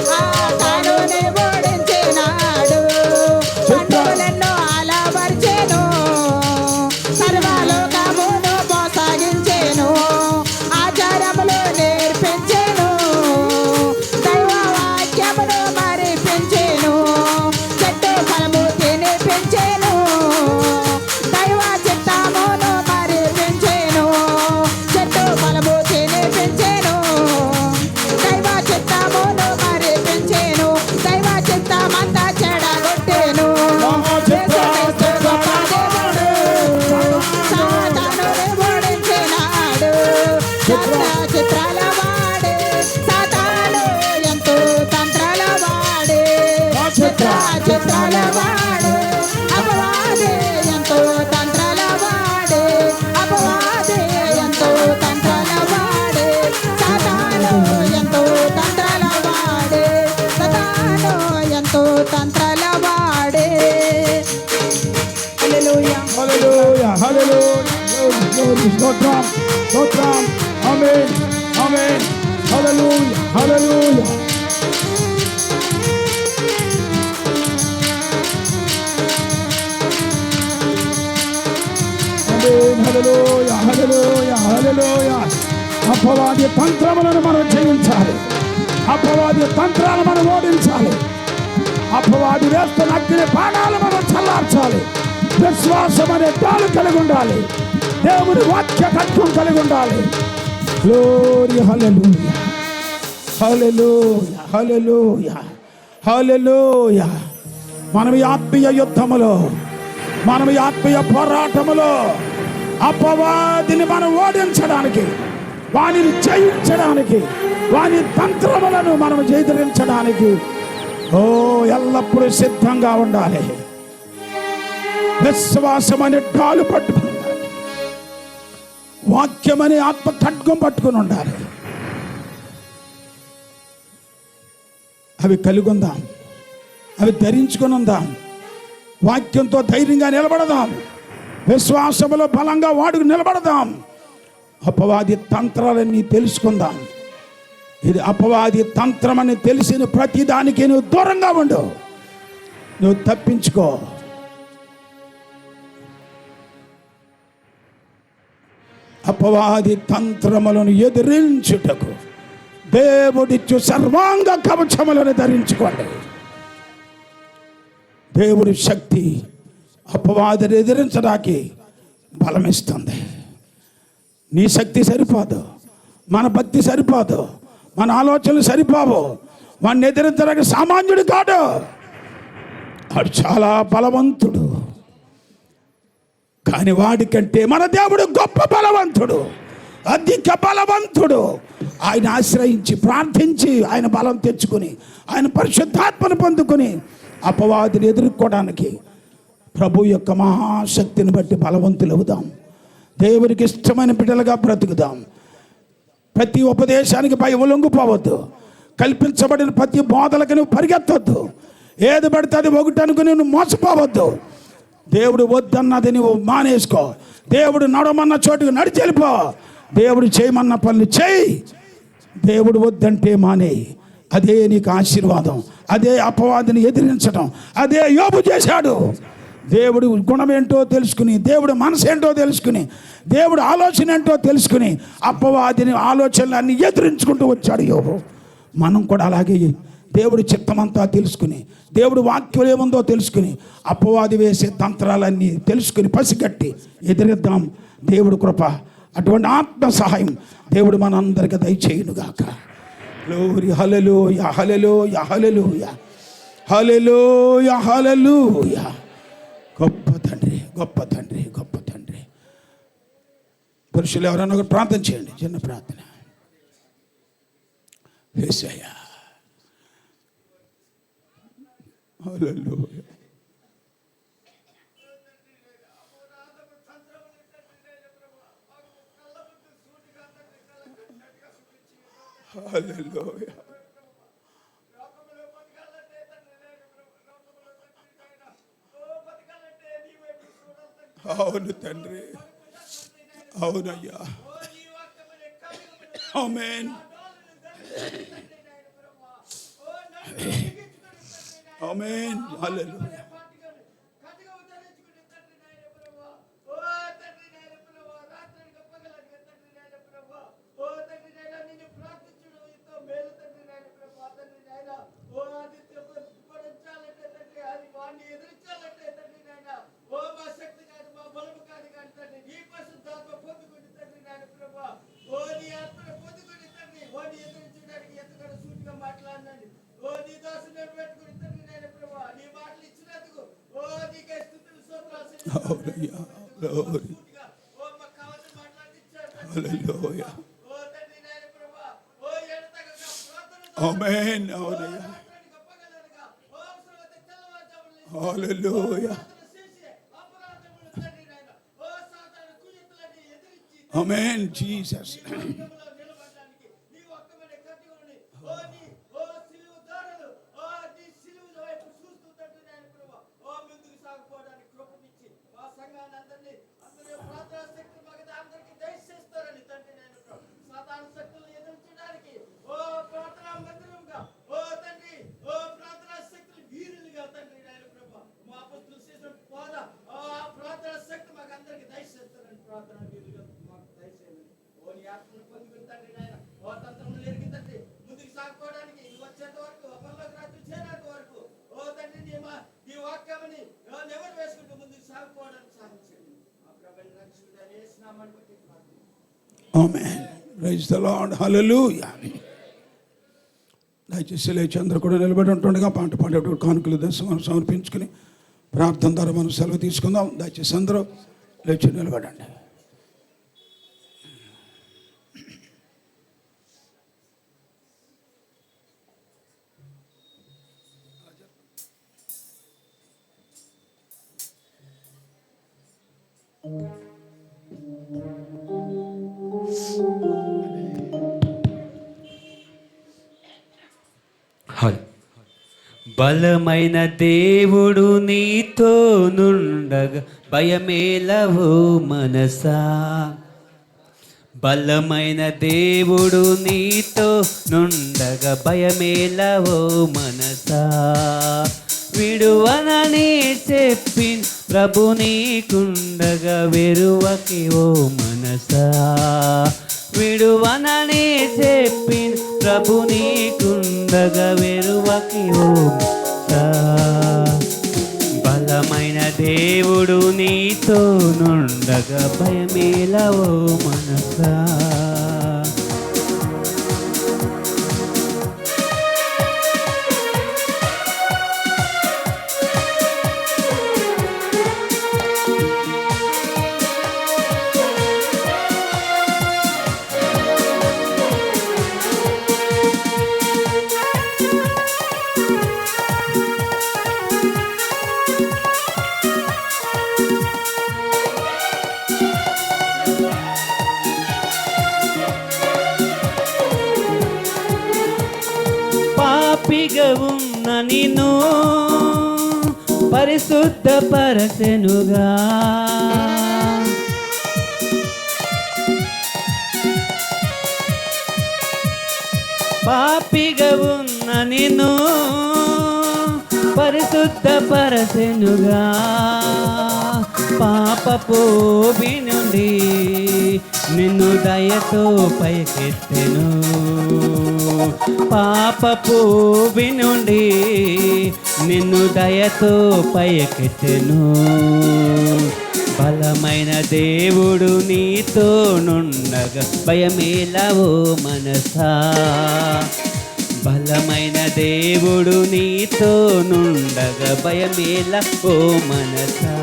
సాతానునే ఓడించినాడు పండుగలెన్నో అలవర్చెను సర్వలోకమును మోసాగించెను ఆచారములు నేర్పించెను దైవ వాక్యమును మరిపించెను చెట్టు ఫలము తినిపించెను దైవ చిత్తమును మరిపించెను చెట్టు ఫలము తినిపించెను దైవ చిత్తమును మరిపించెను దైవ చిత్తమంతా చెడగొట్టెను యేసుక్రీస్తు గొప్ప దేవుడు సాతానుని ఓడించినాడు చిత్రాల వాడే సాతాను ఎంతో తంత్రాల వాడే చిత్రాల వాడే అపవాదే ఎంతో తంత్రాల వాడే అపవాదే ఎంతో తంత్రాల వాడే సాతాను ఎంతో తంత్రాల వాడే సాతాను ఎంతో తంత్రాల వాడే హల్లెలూయా హల్లెలూయా హల్లెలూయా glory స్తోత్రం స్తోత్రం ఆమేన్ ఆమేన్ హల్లెలూయా హల్లెలూయా ఆమేన్ హల్లెలూయా హల్లెలూయా హల్లెలూయా అపవాది తంత్రములను మనం జయించాలి అపవాది తంత్రాలను మనం ఓడించాలి అపవాది వేస్తున్న అగ్ని బాణాలు మనం చల్లార్చాలి విశ్వాసం అనే తాళు కలిగి ఉండాలి దేవుని వాక్య తత్వం కలిగి ఉండాలి గ్లోరీ హల్లెలూయా హల్లెలూయా, హల్లెలూయా, హల్లెలూయా. మనం ఈ ఆత్మీయ యుద్ధములో, మనం ఈ ఆత్మీయ పోరాటములో అపవాదిని మనం ఓడించడానికి, వానిని జయించడానికి, వాని తంత్రములను మనం జయించడానికి ఎల్లప్పుడూ సిద్ధంగా ఉండాలి. విశ్వాసం అనే డాలు పట్టుకుని ఉండాలి. వాక్యం అనే ఆత్మ ఖడ్గం పట్టుకుని ఉండాలి. అవి కలిగి ఉందాం, అవి ధరించుకుని ఉందాం. వాక్యంతో ధైర్యంగా నిలబడదాం. విశ్వాసములో బలంగా వాడుకు నిలబడదాం. అపవాది తంత్రాలన్నీ తెలుసుకుందాం. ఇది అపవాది తంత్రం అని తెలిసిన ప్రతిదానికి నువ్వు దూరంగా ఉండు. నువ్వు తప్పించుకో. అపవాది తంత్రములను ఎదిరించుటకు దేవుడిచ్చు సర్వాంగ కవచములను ధరించుకోండి. దేవుడి శక్తి అపవాదిని ఎదిరించడానికి బలమిస్తుంది. నీ శక్తి సరిపోదు, మన భక్తి సరిపోదు, మన ఆలోచనలు సరిపోవు. వాడిని ఎదిరించడానికి సామాన్యుడు కాడు, వాడు చాలా బలవంతుడు. కానీ వాడికంటే మన దేవుడు గొప్ప బలవంతుడు, అధిక బలవంతుడు. ఆయన ఆశ్రయించి ప్రార్థించి ఆయన బలం తెచ్చుకుని ఆయన పరిశుద్ధాత్మను పొందుకొని అపవాదిని ఎదుర్కోవడానికి ప్రభు యొక్క మహాశక్తిని బట్టి బలవంతులు అవుదాం. దేవునికి ఇష్టమైన బిడ్డలుగా బ్రతుకుదాం. ప్రతి ఉపదేశానికి పై లొంగిపోవద్దు. కల్పించబడిన ప్రతి బోధలకు నువ్వు పరిగెత్తొద్దు. ఏది పడితే అది ఒకటి అనుకుని నువ్వు మోసపోవద్దు. దేవుడు వద్దన్నది నువ్వు మానేసుకో. దేవుడు నడమన్న చోటుకు నడిచి వెళ్ళిపో. దేవుడు చేయమన్న పనులు చేయి. దేవుడు వద్దంటే మానేయి. అదే నీకు ఆశీర్వాదం. అదే అపవాదిని ఎదిరించడం. అదే యోబు చేశాడు. దేవుడు గుణం ఏంటో తెలుసుకుని, దేవుడు మనసు ఏంటో తెలుసుకుని, దేవుడు ఆలోచన ఏంటో తెలుసుకుని అపవాదిని ఆలోచనలన్నీ ఎదిరించుకుంటూ వచ్చాడు యోబు. మనం కూడా అలాగే దేవుడి చిత్తమంతా తెలుసుకుని, దేవుడు వాక్యం ఏముందో తెలుసుకుని, అపవాది వేసే తంత్రాలన్నీ తెలుసుకుని పసిగట్టి ఎదిరిద్దాం. దేవుడు కృప, అటువంటి ఆత్మ సహాయం దేవుడు మనందరికీ దయచేయునుగాక. Glory, hallelujah, hallelujah, hallelujah, hallelujah, హల్లెలూయా. గొప్ప తండ్రి, గొప్ప తండ్రి, గొప్ప తండ్రి. పురుషులు ఎవరైనా ఒకరు ప్రార్థన చేయండి. చిన్న ప్రార్థన. యేసయ్యా, హల్లెలూయా, హల్లెలూయా. అవును తండ్రి, అవునయ్యా. ఆమేన్, ఆమేన్, హల్లెలూయా. అవునయ్యా, గ్లోరీ, హల్లెలూయా, ఆమేన్, అవునయ్యా, హల్లెలూయా, ఆమేన్, Jesus. Amen. Praise the Lord. Hallelujah. దయచేసి లేచి అందరూ కూడా నిలబడి ఉంటుండగా పాట పాడేటప్పుడు కానుకలు దర్శనం సమర్పించుకుని ప్రార్థన ద్వారా మనం సెలవు తీసుకుందాం. దయచేసి అందరూ లేచి నిలబడండి. బలమైన దేవుడు నీతో నుండగా భయమేలవో మనసా. బలమైన దేవుడు నీతో నుండగా భయమేలవో మనసా. విడువనని చెప్పి ప్రభు నీకుండగా వెరువకి ఓ మనసా. విడువనని చెప్పి ప్రభు నీకుండగా వెరువకి ఓ మనసా. బలమైన దేవుడు నీతో నుండగా భయమేలవో మనసా. పాపిగా ఉన్న నిన్ను పరిశుద్ధపరచెనుగా. పాపిగా ఉన్న నిన్ను పరిశుద్ధపరచెనుగా. పాపపు ఊబి నుండి నిన్ను దయతో పైకెత్తెను. పాపపు ఊబి నుండి నిన్ను దయతో పైకెత్తెను. బలమైన దేవుడు నీతో నుండగా భయమేలవో మనసా. బలమైన దేవుడు నీతో నుండగా భయమేలవో మనసా.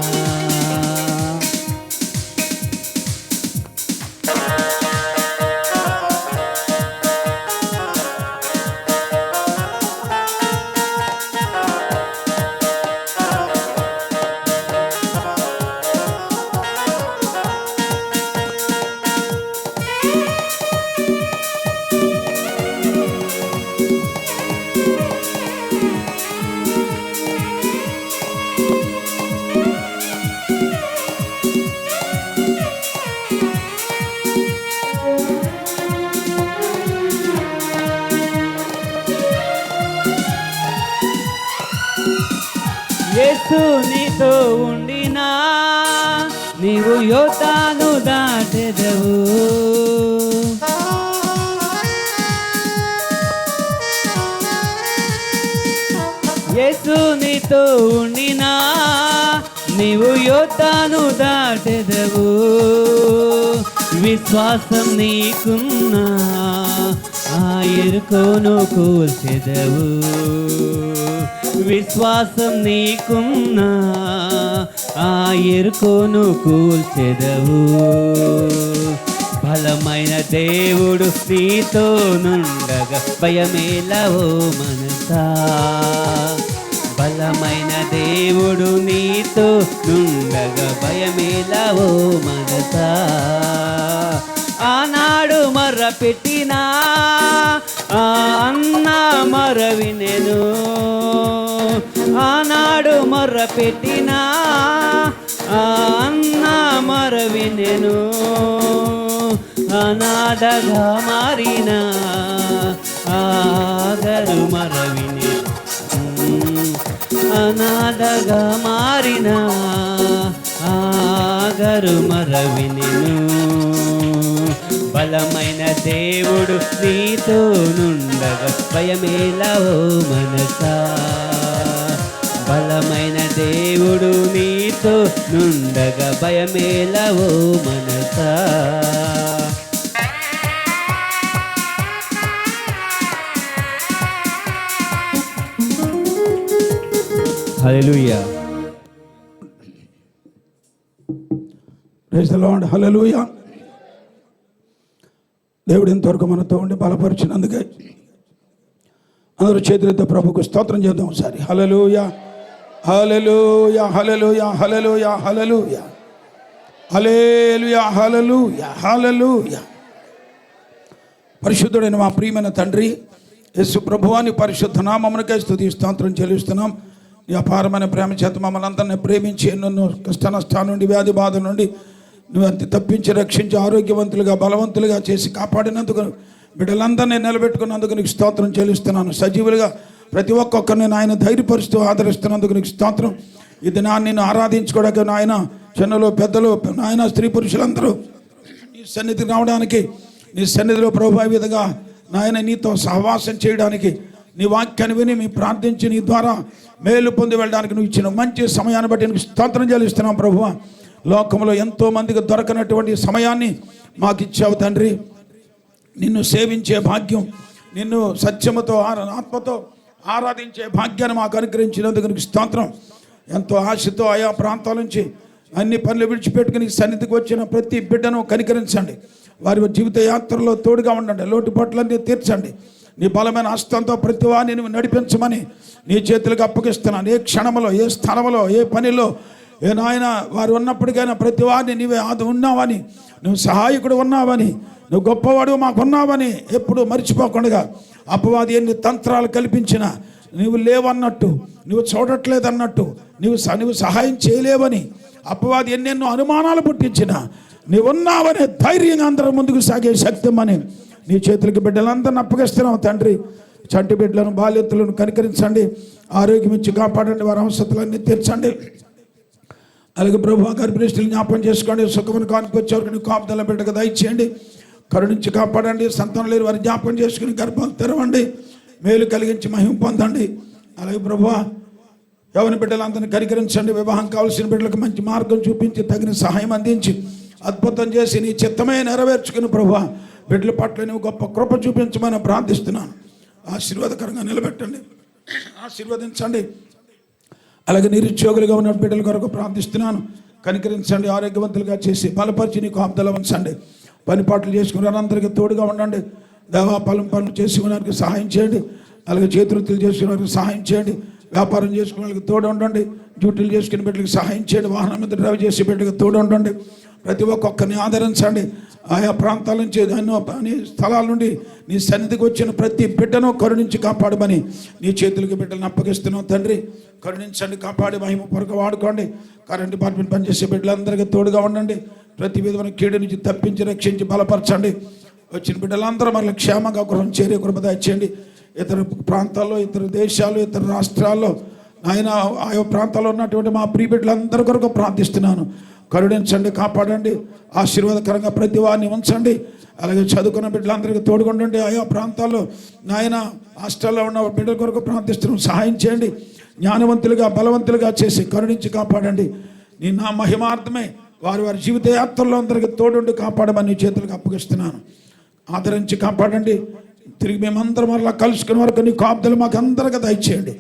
యేసు నీతో ఉండినా నీవు యోర్దాను దాటెదవు. యేసు నీతో ఉండినా నీవు యోర్దాను దాటెదవు. విశ్వాసం నీకున్నా ఆ ఎరుకోను కూల్చెదవు. విశ్వాసం నీకున్నా ఆ ఎరుకోను కూల్చెదవు. బలమైన దేవుడు నీతో నుండగా భయమేలవో మనసా. బలమైన దేవుడు నీతో నుండగా భయమేలవో మనసా. ఆనాడు మర్ర పెట్టినా ఆ అన్న మర వినెను. ఆనాడు మర్ర పెట్టినా ఆ అన్న మర వినెను. అనాథగా మారిన ఆగరు మర వినెను. అనాథగా మారిన ఆగరు మర వినెను. బలమైన దేవుడు నీతో నుండగా భయమేలవో మనసా. బలమైన దేవుడు నీతో నుండగా భయమేలవో మనసా. Hallelujah. Praise the Lord. Hallelujah. దేవుడు ఇంతవరకు మనతో ఉండి బలపరిచినందుకే అందరూ చేతులతో ప్రభుకు స్తోత్రం చేద్దాం ఒకసారి. హల్లెలూయా, hallelujah, hallelujah, hallelujah, hallelujah, hallelujah, hallelujah, హల్లెలూయా. పరిశుద్ధుడైన మా ప్రియమైన తండ్రి యేసు ప్రభువాని పరిశుద్ధ నామమునకే స్తుతి స్తోత్రం చెల్లిస్తున్నాం. ఈ అపారమైన ప్రేమ చేత మమ్మల్ని అందరినీ ప్రేమించి ఎన్నెన్నో కష్ట నష్టాల నుండి వ్యాధి బాధల నుండి నువ్వు అంత తప్పించి రక్షించి ఆరోగ్యవంతులుగా బలవంతులుగా చేసి కాపాడినందుకు బిడ్డలందరినీ నిలబెట్టుకున్నందుకు నీకు స్తోత్రం చెల్లిస్తున్నాను. సజీవులుగా ప్రతి ఒక్కొక్కరిని నాయన ధైర్యపరుస్తూ ఆదరిస్తున్నందుకు నీకు స్తోత్రం. ఈ దినాన్ని నిన్ను ఆరాధించుకోవడానికి నాయన చిన్నలు పెద్దలు నాయన స్త్రీ పురుషులందరూ నీ సన్నిధికి రావడానికి నీ సన్నిధిలో ప్రభావితంగా నాయన నీతో సహవాసం చేయడానికి నీ వాక్యాన్ని విని మీ ప్రార్థించి నీ ద్వారా మేలు పొంది వెళ్ళడానికి నువ్వు ఇచ్చిన మంచి సమయాన్ని బట్టి నీకు స్తోత్రం చెల్లిస్తున్నాం ప్రభువా. లోకంలో ఎంతోమందికి దొరకనటువంటి సమయాన్ని మాకు ఇచ్చావు తండ్రి. నిన్ను సేవించే భాగ్యం, నిన్ను సత్యముతో ఆత్మతో ఆరాధించే భాగ్యాన్ని మాకు అనుగ్రహించినందుకు నీకు స్తోత్రం. ఎంతో ఆశతో ఆయా ప్రాంతాల నుంచి అన్ని పనులు విడిచిపెట్టుకుని సన్నిధికి వచ్చిన ప్రతి బిడ్డను కనికరించండి. వారి జీవిత యాత్రలో తోడుగా ఉండండి. లోటుపాట్లన్నీ తీర్చండి. నీ బలమైన హస్తంతో ప్రతి వారిని నువ్వు నడిపించమని నీ చేతులకు అప్పగిస్తున్నాను. ఏ క్షణంలో, ఏ స్థలంలో, ఏ పనిలో, ఏ నాయన వారు ఉన్నప్పటికైనా ప్రతి వారిని నీవే ఆది ఉన్నావని, నువ్వు సహాయకుడు ఉన్నావని, నువ్వు గొప్పవాడు మాకున్నావని ఎప్పుడు మర్చిపోకుండా అపవాది ఎన్ని తంత్రాలు కల్పించినా నువ్వు లేవన్నట్టు, నువ్వు చూడట్లేదన్నట్టు, నువ్వు సహాయం చేయలేవని అపవాది ఎన్నెన్నో అనుమానాలు పుట్టించినా నీవు ఉన్నావనే ధైర్యంగా అందరూ ముందుకు సాగే శక్తిమని నీ చేతులకి బిడ్డలందరిని అప్పగిస్తున్నావు తండ్రి. చంటి బిడ్డలను బాల్యతలను కనికరించండి. ఆరోగ్యం ఇచ్చి కాపాడండి. వారి అవసరాలన్నీ తీర్చండి. అలాగే ప్రభు గర్భిణీస్తులు జ్ఞాపకం చేసుకోండి. సుఖమును కానుకొచ్చేవరకు నీ కాపుదల బిడ్డకు దయచేయండి. కరుణించి కాపాడండి. సంతానం లేని వారి జ్ఞాపకం చేసుకుని గర్భాలు తెరవండి. మేలు కలిగించి మహిమ పొందండి. అలాగే ప్రభు యవన బిడ్డలందరినీ కనికరించండి. వివాహం కావాల్సిన బిడ్డలకు మంచి మార్గం చూపించి తగిన సహాయం అందించి అద్భుతం చేసి నీ చిత్తమే నెరవేర్చుకుని ప్రభు బిడ్డల పట్ల నువ్వు గొప్ప కృప చూపించమని ప్రార్థిస్తున్నాను. ఆశీర్వాదకరంగా నిలబెట్టండి, ఆశీర్వదించండి. అలాగే నిరుద్యోగులుగా ఉన్న బిడ్డల కొరకు ప్రార్థిస్తున్నాను. కనికరించండి, ఆరోగ్యవంతులుగా చేసి బలపరిచి నీకు కాపుదల ఉంచండి. పని పాటలు చేసుకుని అందరికీ తోడుగా ఉండండి. దేవా పనులు చేసుకునేవారికి సహాయం చేయండి. అలాగే చేతులు చేసుకునేవారికి సహాయం చేయండి. వ్యాపారం చేసుకునే వాళ్ళకి తోడు ఉండండి. డ్యూటీలు చేసుకునే బిడ్డలకు సహాయం చేయండి. వాహనం మీద డ్రైవ్ చేసే బిడ్డలకు తోడు ఉండండి. ప్రతి ఒక్కొక్కరిని ఆదరించండి. ఆయా ప్రాంతాల నుంచి ఎన్నో స్థలాల నుండి నీ సన్నిధికి వచ్చిన ప్రతి బిడ్డను కరుణించి కాపాడమని నీ చేతులకి బిడ్డలను అప్పగిస్తున్నావు తండ్రి. కరుణించండి, కాపాడి మహిమ పొరక వాడుకోండి. కరెంట్ డిపార్ట్మెంట్ పనిచేసే బిడ్డలందరికీ తోడుగా ఉండండి. ప్రతి విధమైన కీడు నుంచి తప్పించి రక్షించి బలపరచండి. వచ్చిన బిడ్డలందరూ మరలా క్షేమంగా గృహం చేరే కృప దయచేయండి. ఇతర ప్రాంతాల్లో, ఇతర దేశాలు, ఇతర రాష్ట్రాల్లో ఆయన ఆయా ప్రాంతాల్లో ఉన్నటువంటి మా ప్రియ బిడ్డలందరి కొరకు ప్రార్థిస్తున్నాను. కరుణించండి, కాపాడండి. ఆశీర్వాదకరంగా ప్రతి వారిని ఉంచండి. అలాగే చదువుకున్న బిడ్డలందరికీ తోడుకుండండి. ఆయా ప్రాంతాల్లో నాయన హాస్టల్లో ఉన్న బిడ్డల కొరకు ప్రార్థిస్తున్నాం. సహాయం చేయండి. జ్ఞానవంతులుగా బలవంతులుగా చేసి కరుణించి కాపాడండి. నీ నా మహిమార్థమే వారి జీవిత యాత్రలో అందరికీ తోడుండి కాపాడమని నీ చేతులకు అప్పగిస్తున్నాను. ఆదరించి కాపాడండి. తిరిగి మేమందరం మరలా కలుసుకునే వరకు నీ కాపుదలు మాకు అందరికీ దయచేయండి.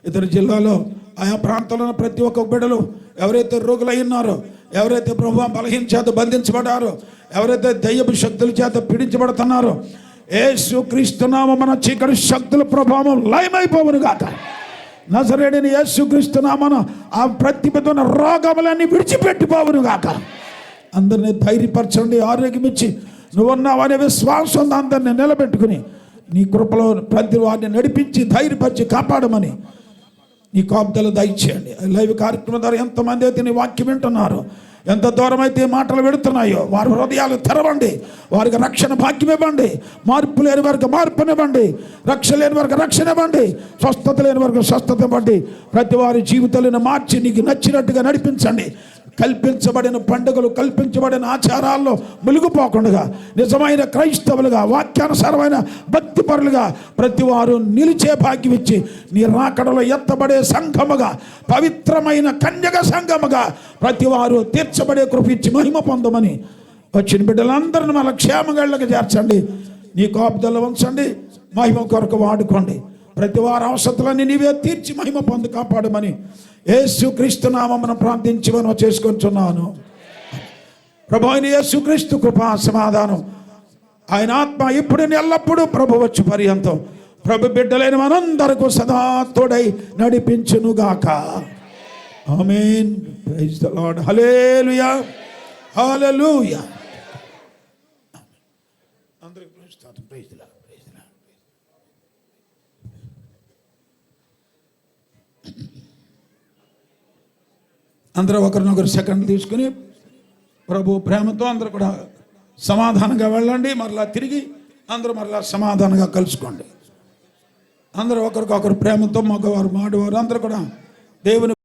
ఇతర జిల్లాలో ఆయా ప్రాంతాల్లో ప్రతి ఒక్క బిడ్డలు ఎవరైతే రోగులై ఉన్నారో, ఎవరైతే ప్రభు బలహీన చేత బంధించబడారో, ఎవరైతే దయ్యపు శక్తుల చేత పీడించబడుతున్నారో, యేసుక్రీస్తు నామమున చీకటి శక్తుల ప్రభావం లయమైపోవును గాక. నజరేయుడైన యేసుక్రీస్తు నామమున ఆ ప్రతిబింబన రోగములన్నీ విడిచిపెట్టిపోవును గాక. అందరినీ ధైర్యపరచండి, ఆరోగ్యం ఇచ్చి నువ్వున్నావనే విశ్వాసం అందరినీ నిలబెట్టుకుని నీ కృపలో ప్రతి వారిని నడిపించి ధైర్యపరిచి కాపాడమని నీ కాపుదల దయచేయండి. లైవ్ కార్యక్రమం ద్వారా ఎంతమంది అయితే నీ వాక్యం వింటున్నారో, ఎంత దూరం అయితే మాటలు పెడుతున్నాయో వారి హృదయాలు తెరవండి. వారికి రక్షణ భాగ్యం ఇవ్వండి. మార్పు లేని వారికి మార్పునివ్వండి. రక్షణ లేని వారికి రక్షణ ఇవ్వండి. స్వస్థత లేని వారికి స్వస్థత ఇవ్వండి. ప్రతి వారి జీవితాలను మార్చి నీకు నచ్చినట్టుగా నడిపించండి. కల్పించబడిన పండుగలు, కల్పించబడిన ఆచారాల్లో మునిగిపోకుండా నిజమైన క్రైస్తవులుగా, వాక్యానుసారమైన భక్తిపరులుగా ప్రతి వారు నిలిచే భాగ్యం ఇచ్చి నీ రాకడలో ఎత్తబడే సంఘముగా, పవిత్రమైన కన్యక సంఘముగా ప్రతి వారు తీర్చబడే కృప ఇచ్చి మహిమ పొందమని వచ్చిన బిడ్డలందరిని మన క్షేమగాళ్ళకి చేర్చండి. నీ కాపుదల ఉంచండి. మహిమ కొరకు వాడుకోండి. ప్రతి వారి అవసరతలన్నీ నీవే తీర్చి మహిమ పొంది కాపాడమని యేసుక్రీస్తు నామమున ప్రార్థించి మనం చేసుకొంచున్నాను. ప్రభు అయిన యేసుక్రీస్తు కృపా సమాధానం ఆయన ఆత్మ ఇప్పుడు ఎల్లప్పుడూ ప్రభు వచ్చి పర్యంతం ప్రభు బిడ్డలైన మనందరకు సదా తోడై నడిపించునుగాక. ఆమేన్. Praise the Lord. హల్లెలూయా, హల్లెలూయా. అందరికి praise the Lord, praise the Lord. అందరూ ఒకరినొకరు సెకండ్ తీసుకుని ప్రభు ప్రేమతో అందరూ కూడా సమాధానంగా వెళ్ళండి. మరలా తిరిగి అందరూ మరలా సమాధానంగా కలుసుకోండి. అందరూ ఒకరికొకరు ప్రేమతో మగవారు మాడవారు అందరూ కూడా దేవుని